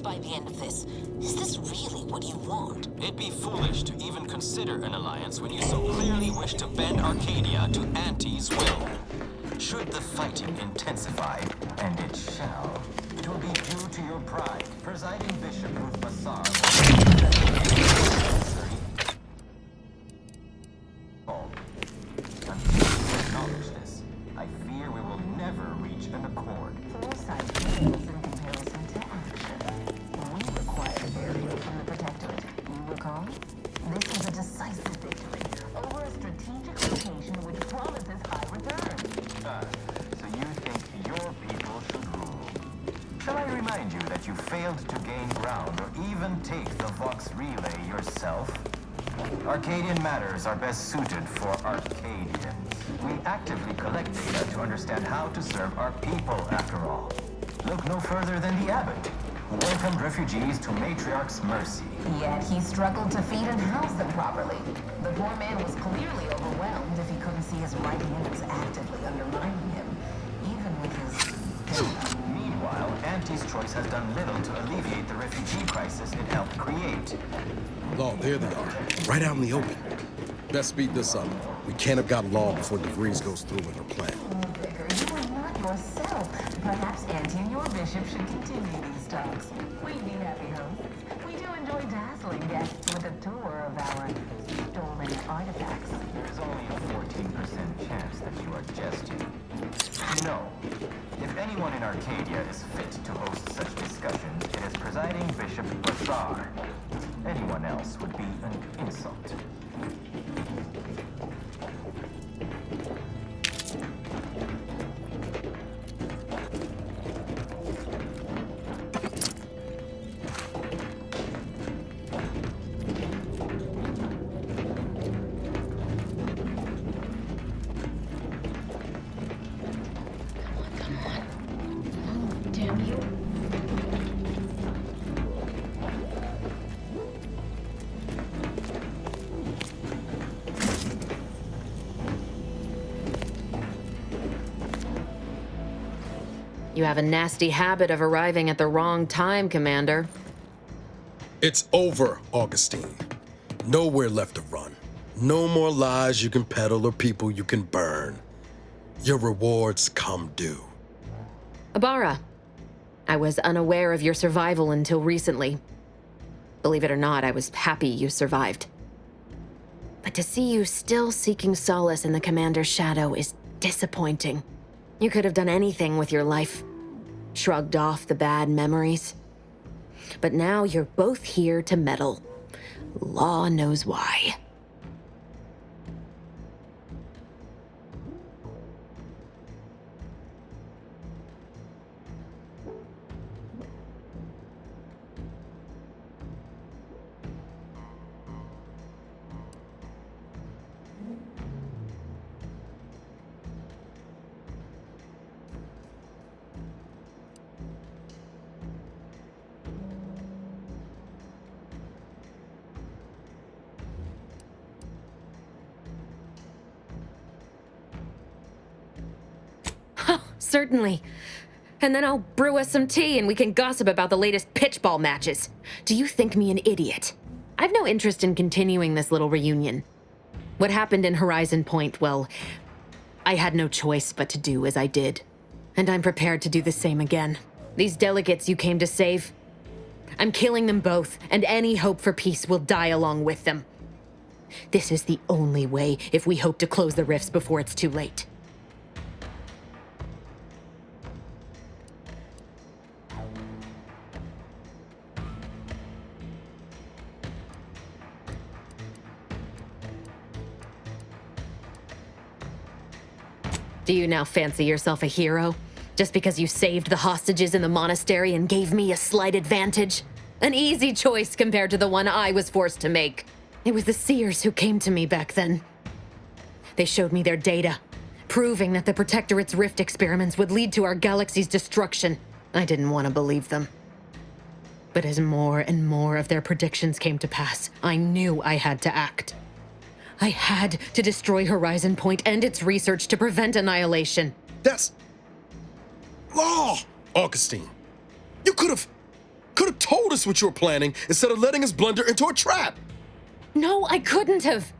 By the end of this, is this really what you want? It'd be foolish to even consider an alliance when you so clearly wish to bend Arcadia to Auntie's will. Should the fighting intensify, and it shall, it will be due to your pride. Presiding Bishop Ruth Bassar until you acknowledge this, I fear we will never reach an accord. Foresight fails in comparison to action. We required a burial from the Protectorate. You recall? This is a decisive victory over a strategic location which promises high returns. So you think your people should rule? Shall I remind you that you failed to gain ground or even take the Vox Relay yourself? Arcadian matters are best suited for Arcadians. We actively collect data to understand how to serve our people, after all. Look no further than the abbot, who welcomed refugees to Matriarch's mercy. Yet he struggled to feed and house them properly. The poor man was clearly overwhelmed if he couldn't see his right hand was actively undermining him, even with his... Meanwhile, Auntie's choice has done little to alleviate the refugee crisis it helped create. Oh, there they are. Right out in the open. Best speed this up. We can't have got Law before DeVries goes through with her plan. Oh, Vicar, you are not yourself. Perhaps Auntie and your bishop should continue these talks. We'd be happy hosts. We do enjoy dazzling guests with a tour of our stolen artifacts. There is only a 14% chance that you are jesting. No. If anyone in Arcadia is fit to host such discussions, it is Presiding Bishop Bassar. Anyone else would be an insult. You have a nasty habit of arriving at the wrong time, Commander. It's over, Augustine. Nowhere left to run. No more lies you can peddle or people you can burn. Your rewards come due. Abara, I was unaware of your survival until recently. Believe it or not, I was happy you survived. But to see you still seeking solace in the Commander's shadow is disappointing. You could have done anything with your life. Shrugged off the bad memories. But now you're both here to meddle. Law knows why. Certainly. And then I'll brew us some tea and we can gossip about the latest pitchball matches. Do you think me an idiot? I've no interest in continuing this little reunion. What happened in Horizon Point, well, I had no choice but to do as I did. And I'm prepared to do the same again. These delegates you came to save, I'm killing them both, and any hope for peace will die along with them. This is the only way if we hope to close the rifts before it's too late. Do you now fancy yourself a hero? Just because you saved the hostages in the monastery and gave me a slight advantage? An easy choice compared to the one I was forced to make. It was the Seers who came to me back then. They showed me their data, proving that the Protectorate's rift experiments would lead to our galaxy's destruction. I didn't want to believe them. But as more and more of their predictions came to pass, I knew I had to act. I had to destroy Horizon Point and its research to prevent annihilation. That's law, Augustine. You could have told us what you were planning instead of letting us blunder into a trap. No, I couldn't have.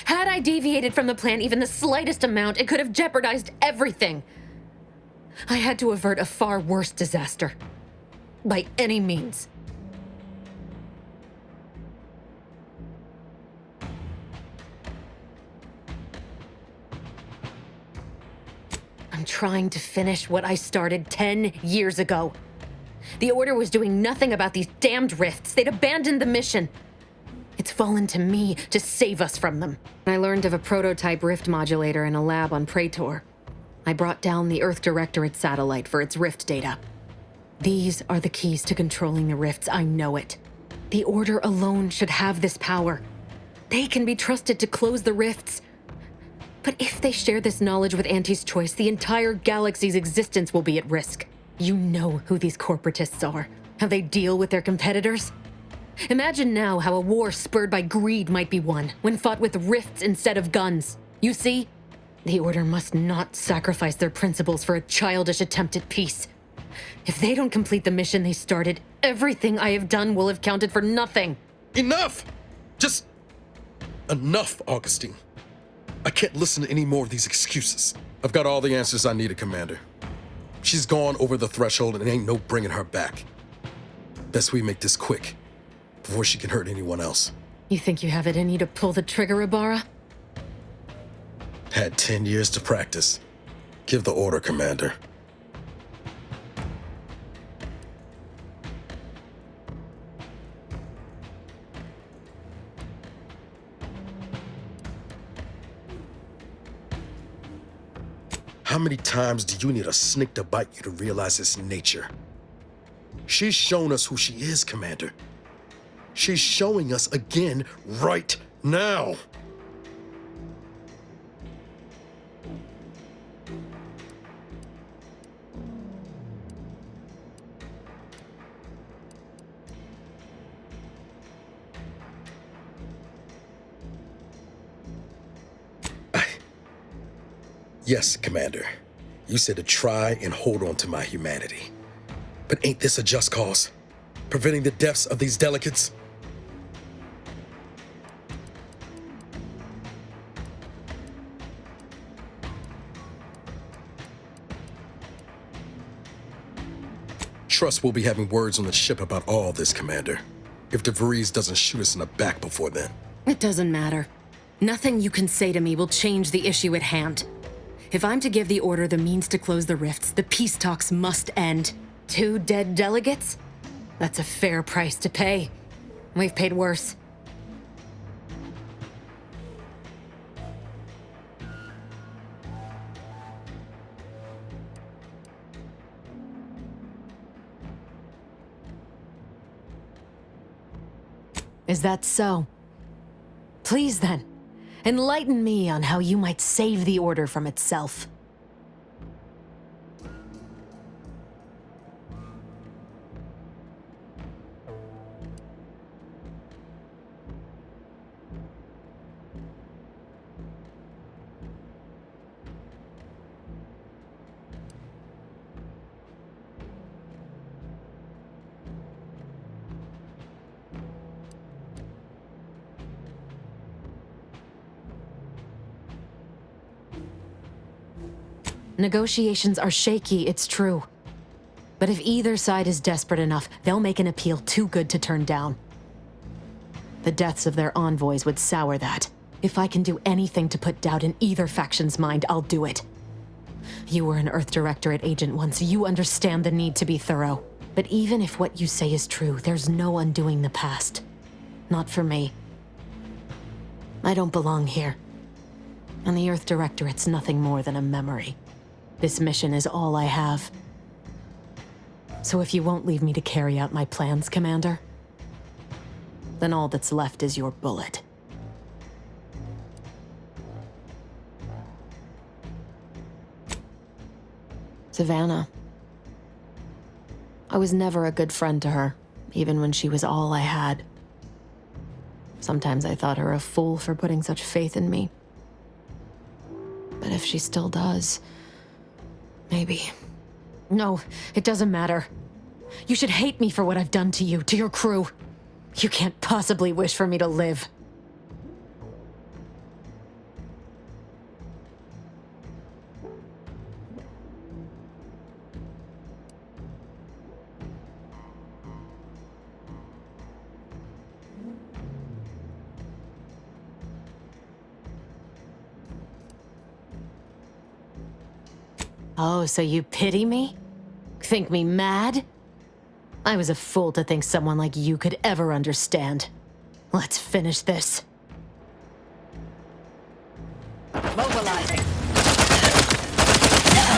Had I deviated from the plan even the slightest amount, it could have jeopardized everything. I had to avert a far worse disaster. By any means. I'm trying to finish what I started 10 years ago. The Order was doing nothing about these damned rifts. They'd abandoned the mission. It's fallen to me to save us from them. I learned of a prototype rift modulator in a lab on Praetor. I brought down the Earth Directorate satellite for its rift data. These are the keys to controlling the rifts, I know it. The Order alone should have this power. They can be trusted to close the rifts. But if they share this knowledge with Auntie's Choice, the entire galaxy's existence will be at risk. You know who these corporatists are, how they deal with their competitors. Imagine now how a war spurred by greed might be won when fought with rifts instead of guns. You see? The Order must not sacrifice their principles for a childish attempt at peace. If they don't complete the mission they started, everything I have done will have counted for nothing. Enough! Just enough, Augustine. I can't listen to any more of these excuses. I've got all the answers I needed, Commander. She's gone over the threshold and ain't no bringing her back. Best we make this quick, before she can hurt anyone else. You think you have it in you to pull the trigger, Abara? Had 10 years to practice. Give the order, Commander. How many times do you need a snake to bite you to realize its nature? She's shown us who she is, Commander. She's showing us again right now. Yes, Commander. You said to try and hold on to my humanity. But ain't this a just cause? Preventing the deaths of these delegates? Trust we'll be having words on the ship about all this, Commander. If DeVries doesn't shoot us in the back before then. It doesn't matter. Nothing you can say to me will change the issue at hand. If I'm to give the Order the means to close the rifts, the peace talks must end. 2 dead delegates? That's a fair price to pay. We've paid worse. Is that so? Please then, enlighten me on how you might save the Order from itself. Negotiations are shaky, it's true. But if either side is desperate enough, they'll make an appeal too good to turn down. The deaths of their envoys would sour that. If I can do anything to put doubt in either faction's mind, I'll do it. You were an Earth Directorate agent once, you understand the need to be thorough. But even if what you say is true, there's no undoing the past. Not for me. I don't belong here. And the Earth Directorate's nothing more than a memory. This mission is all I have. So if you won't leave me to carry out my plans, Commander, then all that's left is your bullet. Savannah. I was never a good friend to her, even when she was all I had. Sometimes I thought her a fool for putting such faith in me. But if she still does, maybe. No, it doesn't matter. You should hate me for what I've done to you, to your crew. You can't possibly wish for me to live. Oh, so you pity me? Think me mad? I was a fool to think someone like you could ever understand. Let's finish this. Mobilizing.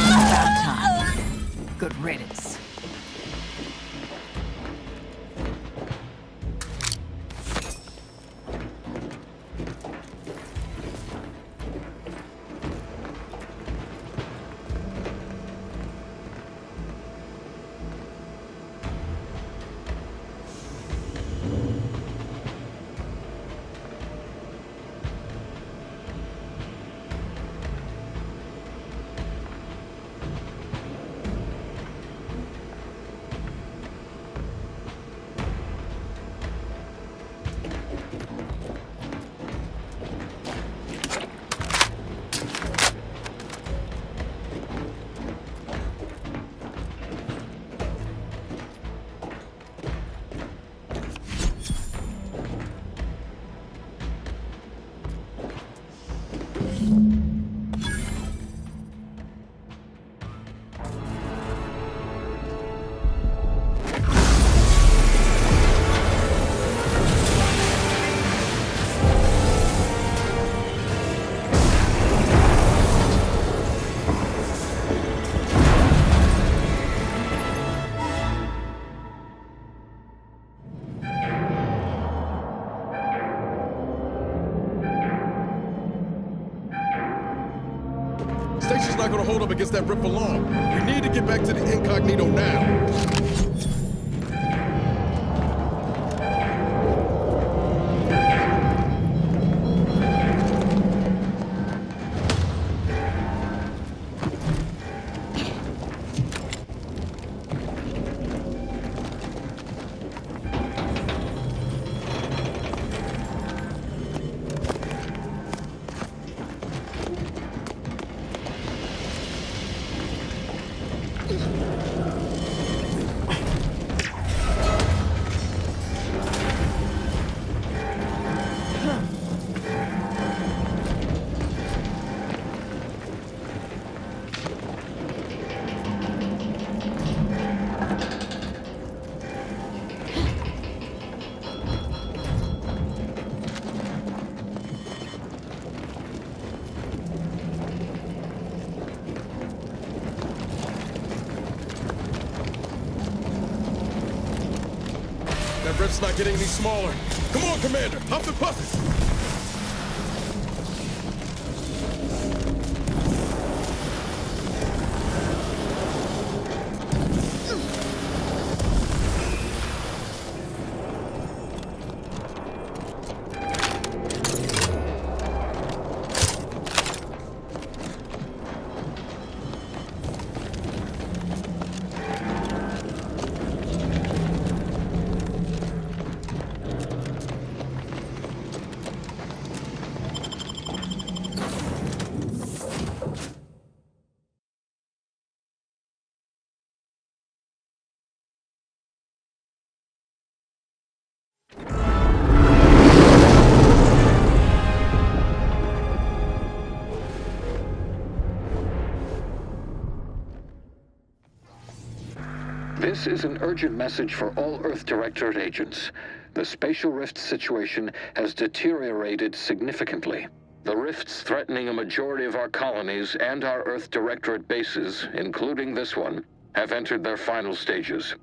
About time. Good riddance. Station's not gonna hold up against that rip for long. We need to get back to the incognito now. rift's not getting any smaller. Come on, Commander, huff and puff it. This is an urgent message for all Earth Directorate agents. The spatial rift situation has deteriorated significantly. The rifts threatening a majority of our colonies and our Earth Directorate bases, including this one, have entered their final stages.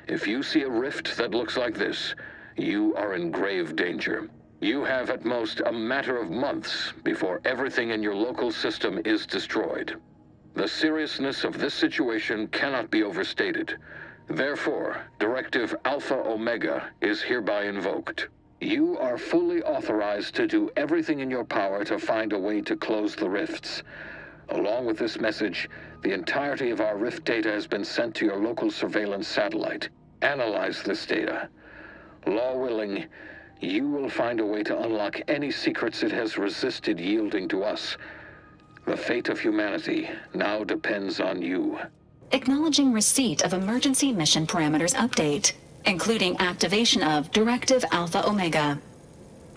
If you see a rift that looks like this, you are in grave danger. You have at most a matter of months before everything in your local system is destroyed. The seriousness of this situation cannot be overstated. Therefore, Directive Alpha Omega is hereby invoked. You are fully authorized to do everything in your power to find a way to close the rifts. Along with this message, the entirety of our rift data has been sent to your local surveillance satellite. Analyze this data. Law willing, you will find a way to unlock any secrets it has resisted yielding to us. The fate of humanity now depends on you. Acknowledging receipt of emergency mission parameters update, including activation of Directive Alpha Omega.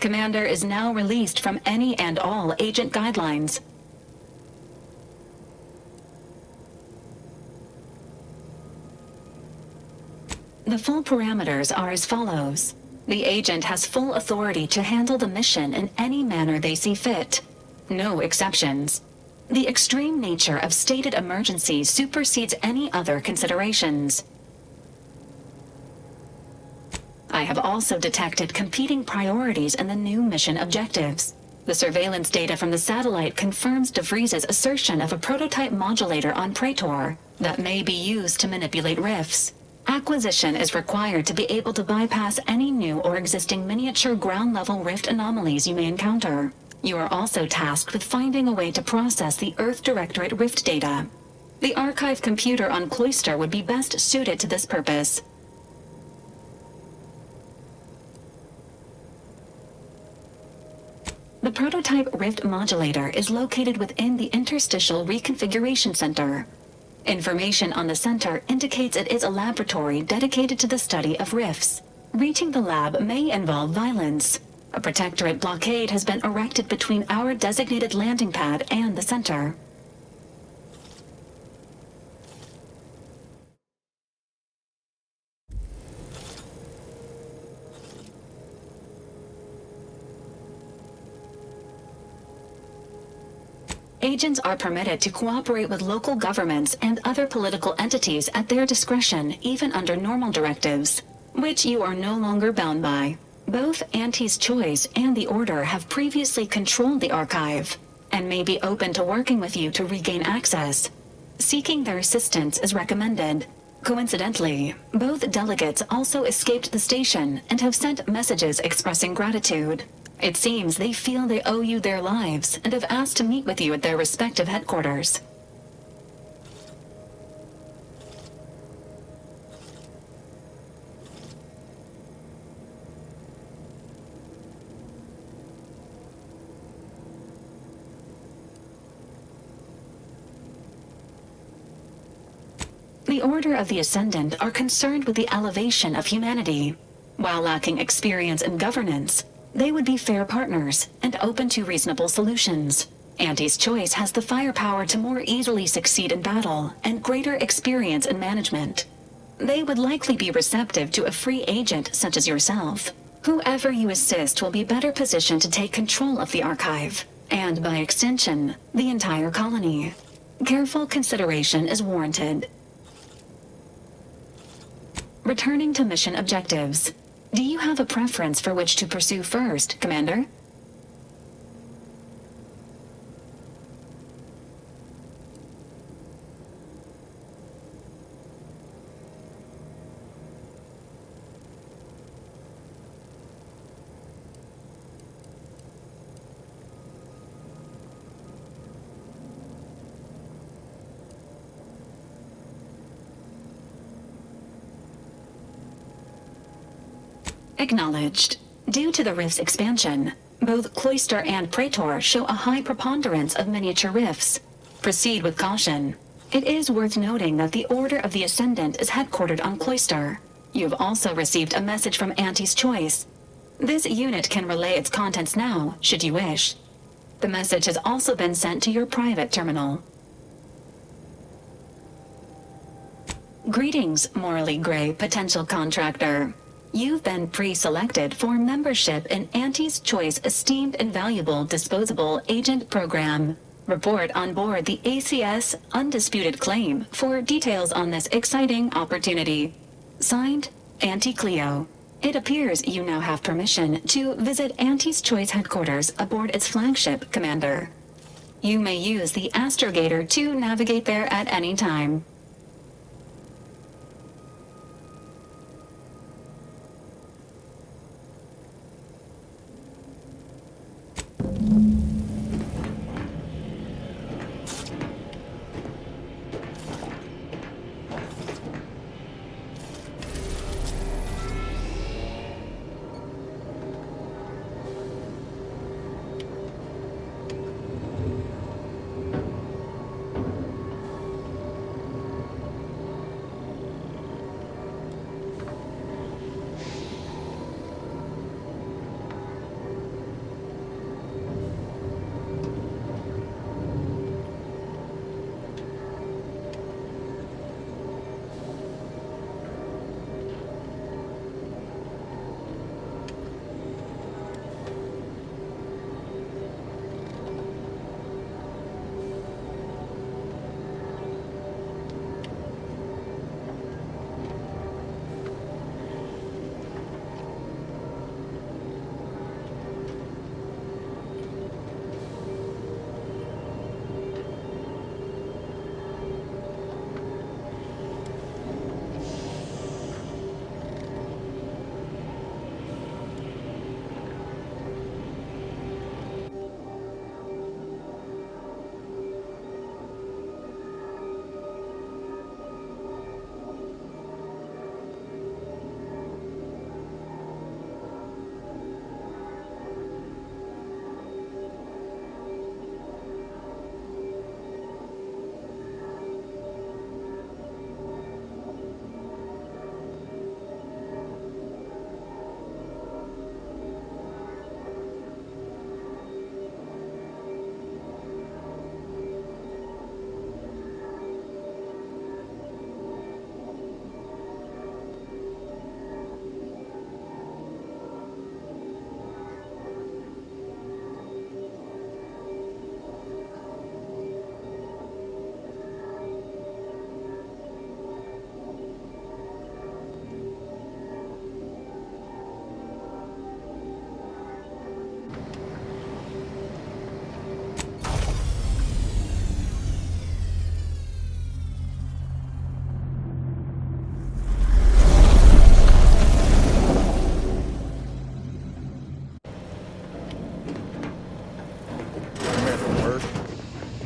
Commander is now released from any and all agent guidelines. The full parameters are as follows. The agent has full authority to handle the mission in any manner they see fit. No exceptions. The extreme nature of stated emergencies supersedes any other considerations. I have also detected competing priorities in the new mission objectives. The surveillance data from the satellite confirms DeVries's assertion of a prototype modulator on Praetor that may be used to manipulate rifts. Acquisition is required to be able to bypass any new or existing miniature ground-level rift anomalies you may encounter. You are also tasked with finding a way to process the Earth Directorate rift data. The archive computer on Cloister would be best suited to this purpose. The prototype rift modulator is located within the Interstitial Reconfiguration Center. Information on the center indicates it is a laboratory dedicated to the study of rifts. Reaching the lab may involve violence. A protectorate blockade has been erected between our designated landing pad and the center. Agents are permitted to cooperate with local governments and other political entities at their discretion, even under normal directives, which you are no longer bound by. Both Auntie's Choice and the Order have previously controlled the archive, and may be open to working with you to regain access. Seeking their assistance is recommended. Coincidentally, both delegates also escaped the station and have sent messages expressing gratitude. It seems they feel they owe you their lives and have asked to meet with you at their respective headquarters. The Order of the Ascendant are concerned with the elevation of humanity. While lacking experience in governance, they would be fair partners and open to reasonable solutions. Auntie's Choice has the firepower to more easily succeed in battle and greater experience in management. They would likely be receptive to a free agent such as yourself. Whoever you assist will be better positioned to take control of the archive, and by extension, the entire colony. Careful consideration is warranted. Returning to mission objectives. Do you have a preference for which to pursue first, Commander? Acknowledged. Due to the rift's expansion, both Cloister and Praetor show a high preponderance of miniature rifts. Proceed with caution. It is worth noting that the Order of the Ascendant is headquartered on Cloister. You've also received a message from Auntie's Choice. This unit can relay its contents now, should you wish. The message has also been sent to your private terminal. Greetings, morally gray potential contractor. You've been pre-selected for membership in Auntie's Choice Esteemed and Valuable Disposable Agent Program. Report on board the ACS Undisputed Claim for details on this exciting opportunity. Signed, Auntie Cleo. It appears you now have permission to visit Auntie's Choice headquarters aboard its flagship, Commander. You may use the astrogator to navigate there at any time.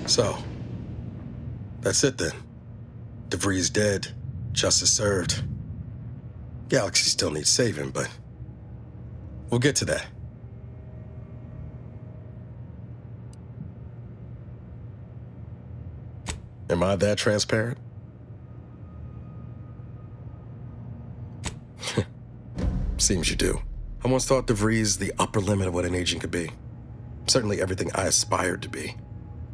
So, that's it then. DeVries dead, justice served. Galaxy still needs saving, but we'll get to that. Am I that transparent? Seems you do. I once thought DeVries the upper limit of what an agent could be. Certainly everything I aspired to be.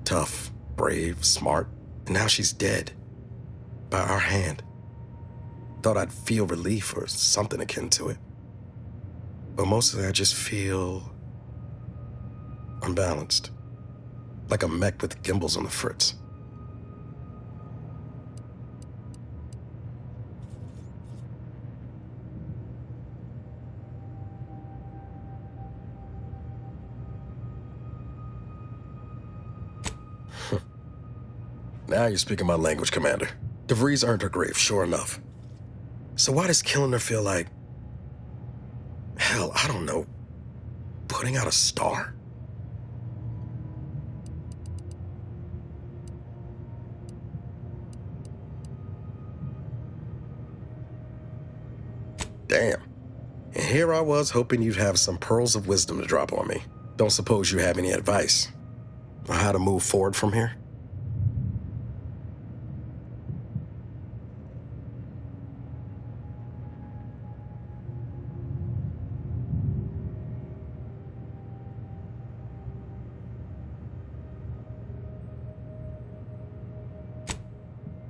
Tough, brave, smart, and now she's dead. By our hand. Thought I'd feel relief or something akin to it. But mostly I just feel unbalanced. Like a mech with gimbals on the fritz. Now you're speaking my language, Commander. DeVries earned her grave, sure enough. So why does killing her feel like... hell, I don't know. Putting out a star? Damn. And here I was hoping you'd have some pearls of wisdom to drop on me. Don't suppose you have any advice on how to move forward from here?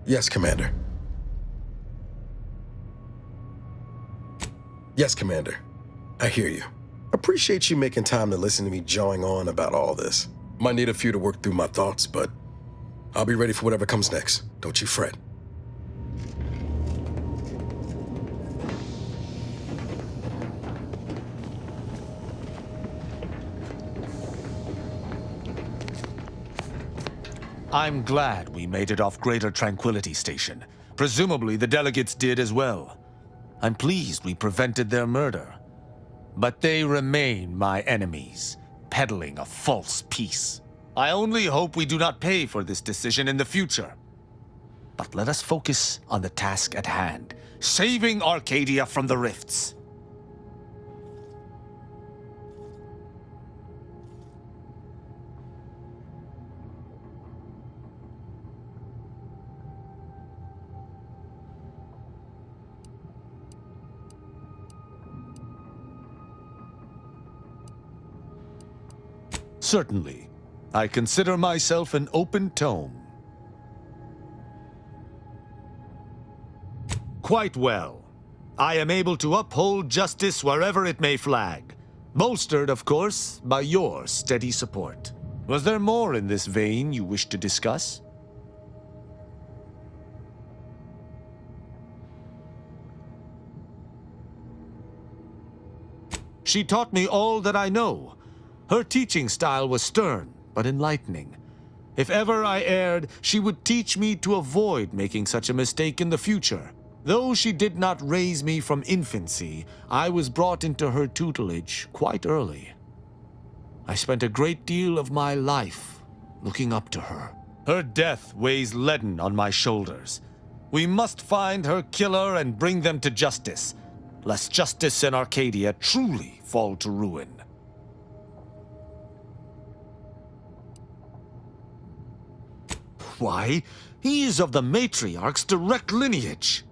Yes, Commander. Yes, Commander. I hear you. Appreciate you making time to listen to me jawing on about all this. Might need a few to work through my thoughts, but I'll be ready for whatever comes next. Don't you fret. I'm glad we made it off Greater Tranquility Station. Presumably the delegates did as well. I'm pleased we prevented their murder. But they remain my enemies, peddling a false peace. I only hope we do not pay for this decision in the future. But let us focus on the task at hand, saving Arcadia from the rifts. Certainly. I consider myself an open tome. Quite well. I am able to uphold justice wherever it may flag. Bolstered, of course, by your steady support. Was there more in this vein you wish to discuss? She taught me all that I know. Her teaching style was stern, but enlightening. If ever I erred, she would teach me to avoid making such a mistake in the future. Though she did not raise me from infancy, I was brought into her tutelage quite early. I spent a great deal of my life looking up to her. Her death weighs leaden on my shoulders. We must find her killer and bring them to justice, lest justice in Arcadia truly fall to ruin. Why, he is of the Matriarch's direct lineage.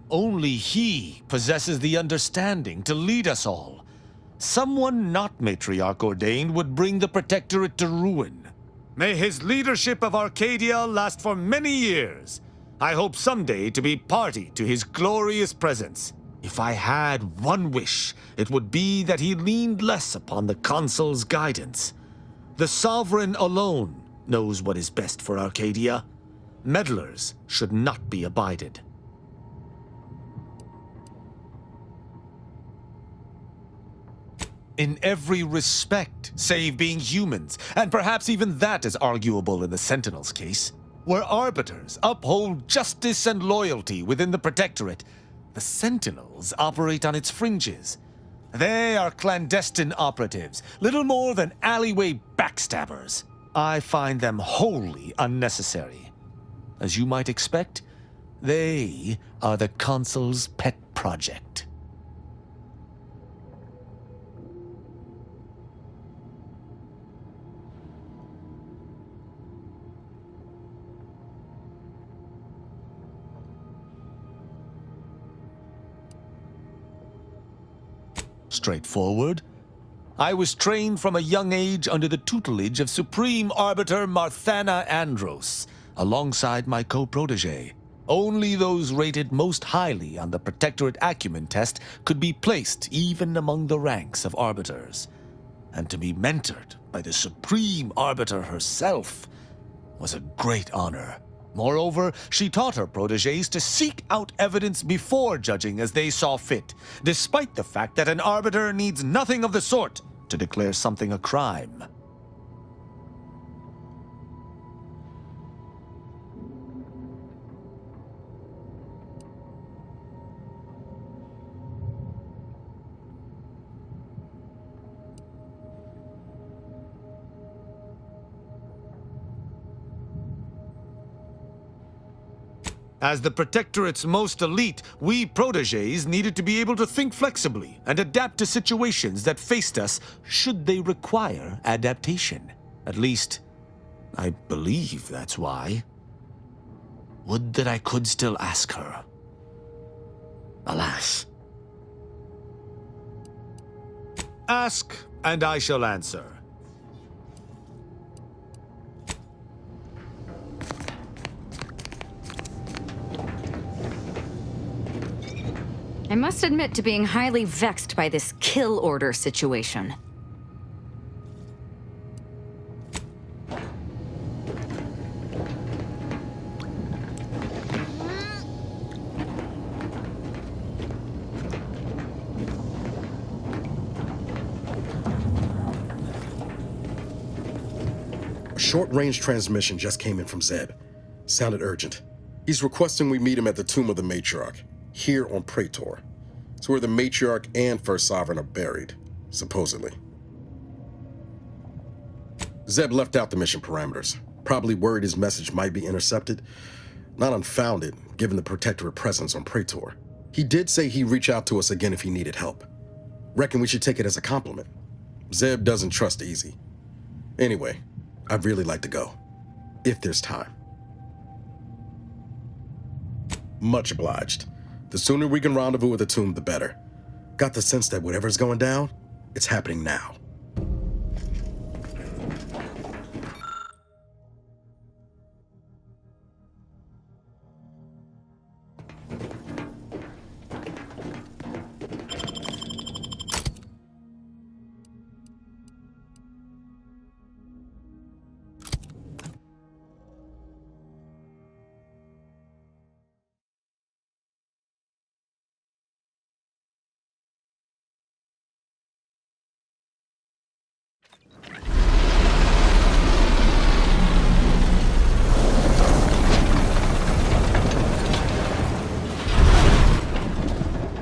Only he possesses the understanding to lead us all. Someone not Matriarch ordained would bring the Protectorate to ruin. May his leadership of Arcadia last for many years. I hope someday to be party to his glorious presence. If I had one wish, it would be that he leaned less upon the Consul's guidance. The Sovereign alone knows what is best for Arcadia. Meddlers should not be abided. In every respect, save being humans, and perhaps even that is arguable in the Sentinel's case. Where arbiters uphold justice and loyalty within the Protectorate, the Sentinels operate on its fringes. They are clandestine operatives, little more than alleyway backstabbers. I find them wholly unnecessary. As you might expect, they are the Consul's pet project. Straightforward. I was trained from a young age under the tutelage of Supreme Arbiter Marthana Andros, alongside my co-protege. Only those rated most highly on the Protectorate Acumen test could be placed even among the ranks of arbiters. And to be mentored by the Supreme Arbiter herself was a great honor. Moreover, she taught her protégés to seek out evidence before judging as they saw fit, despite the fact that an arbiter needs nothing of the sort. to declare something a crime. As the Protectorate's most elite, we protégés needed to be able to think flexibly and adapt to situations that faced us should they require adaptation. At least, I believe that's why. Would that I could still ask her. Alas. Ask, and I shall answer. I must admit to being highly vexed by this kill order situation. A short-range transmission just came in from Zeb. Sounded urgent. He's requesting we meet him at the Tomb of the Matriarch, here on Praetor. It's where the Matriarch and First Sovereign are buried, supposedly. Zeb left out the mission parameters, probably worried his message might be intercepted. Not unfounded, given the Protectorate presence on Praetor. He did say he'd reach out to us again if he needed help. Reckon we should take it as a compliment. Zeb doesn't trust easy. Anyway, I'd really like to go, if there's time. Much obliged. The sooner we can rendezvous at the tomb, the better. Got the sense that whatever's going down, it's happening now.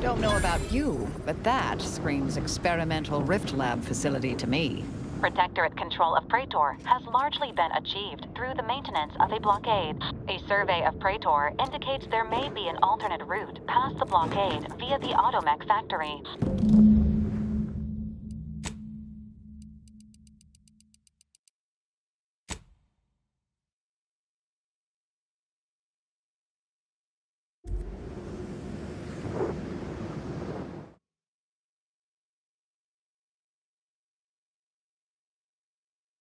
Don't know about you, but that screams experimental Rift Lab facility to me. Protectorate control of Praetor has largely been achieved through the maintenance of a blockade. A survey of Praetor indicates there may be an alternate route past the blockade via the Automech factory.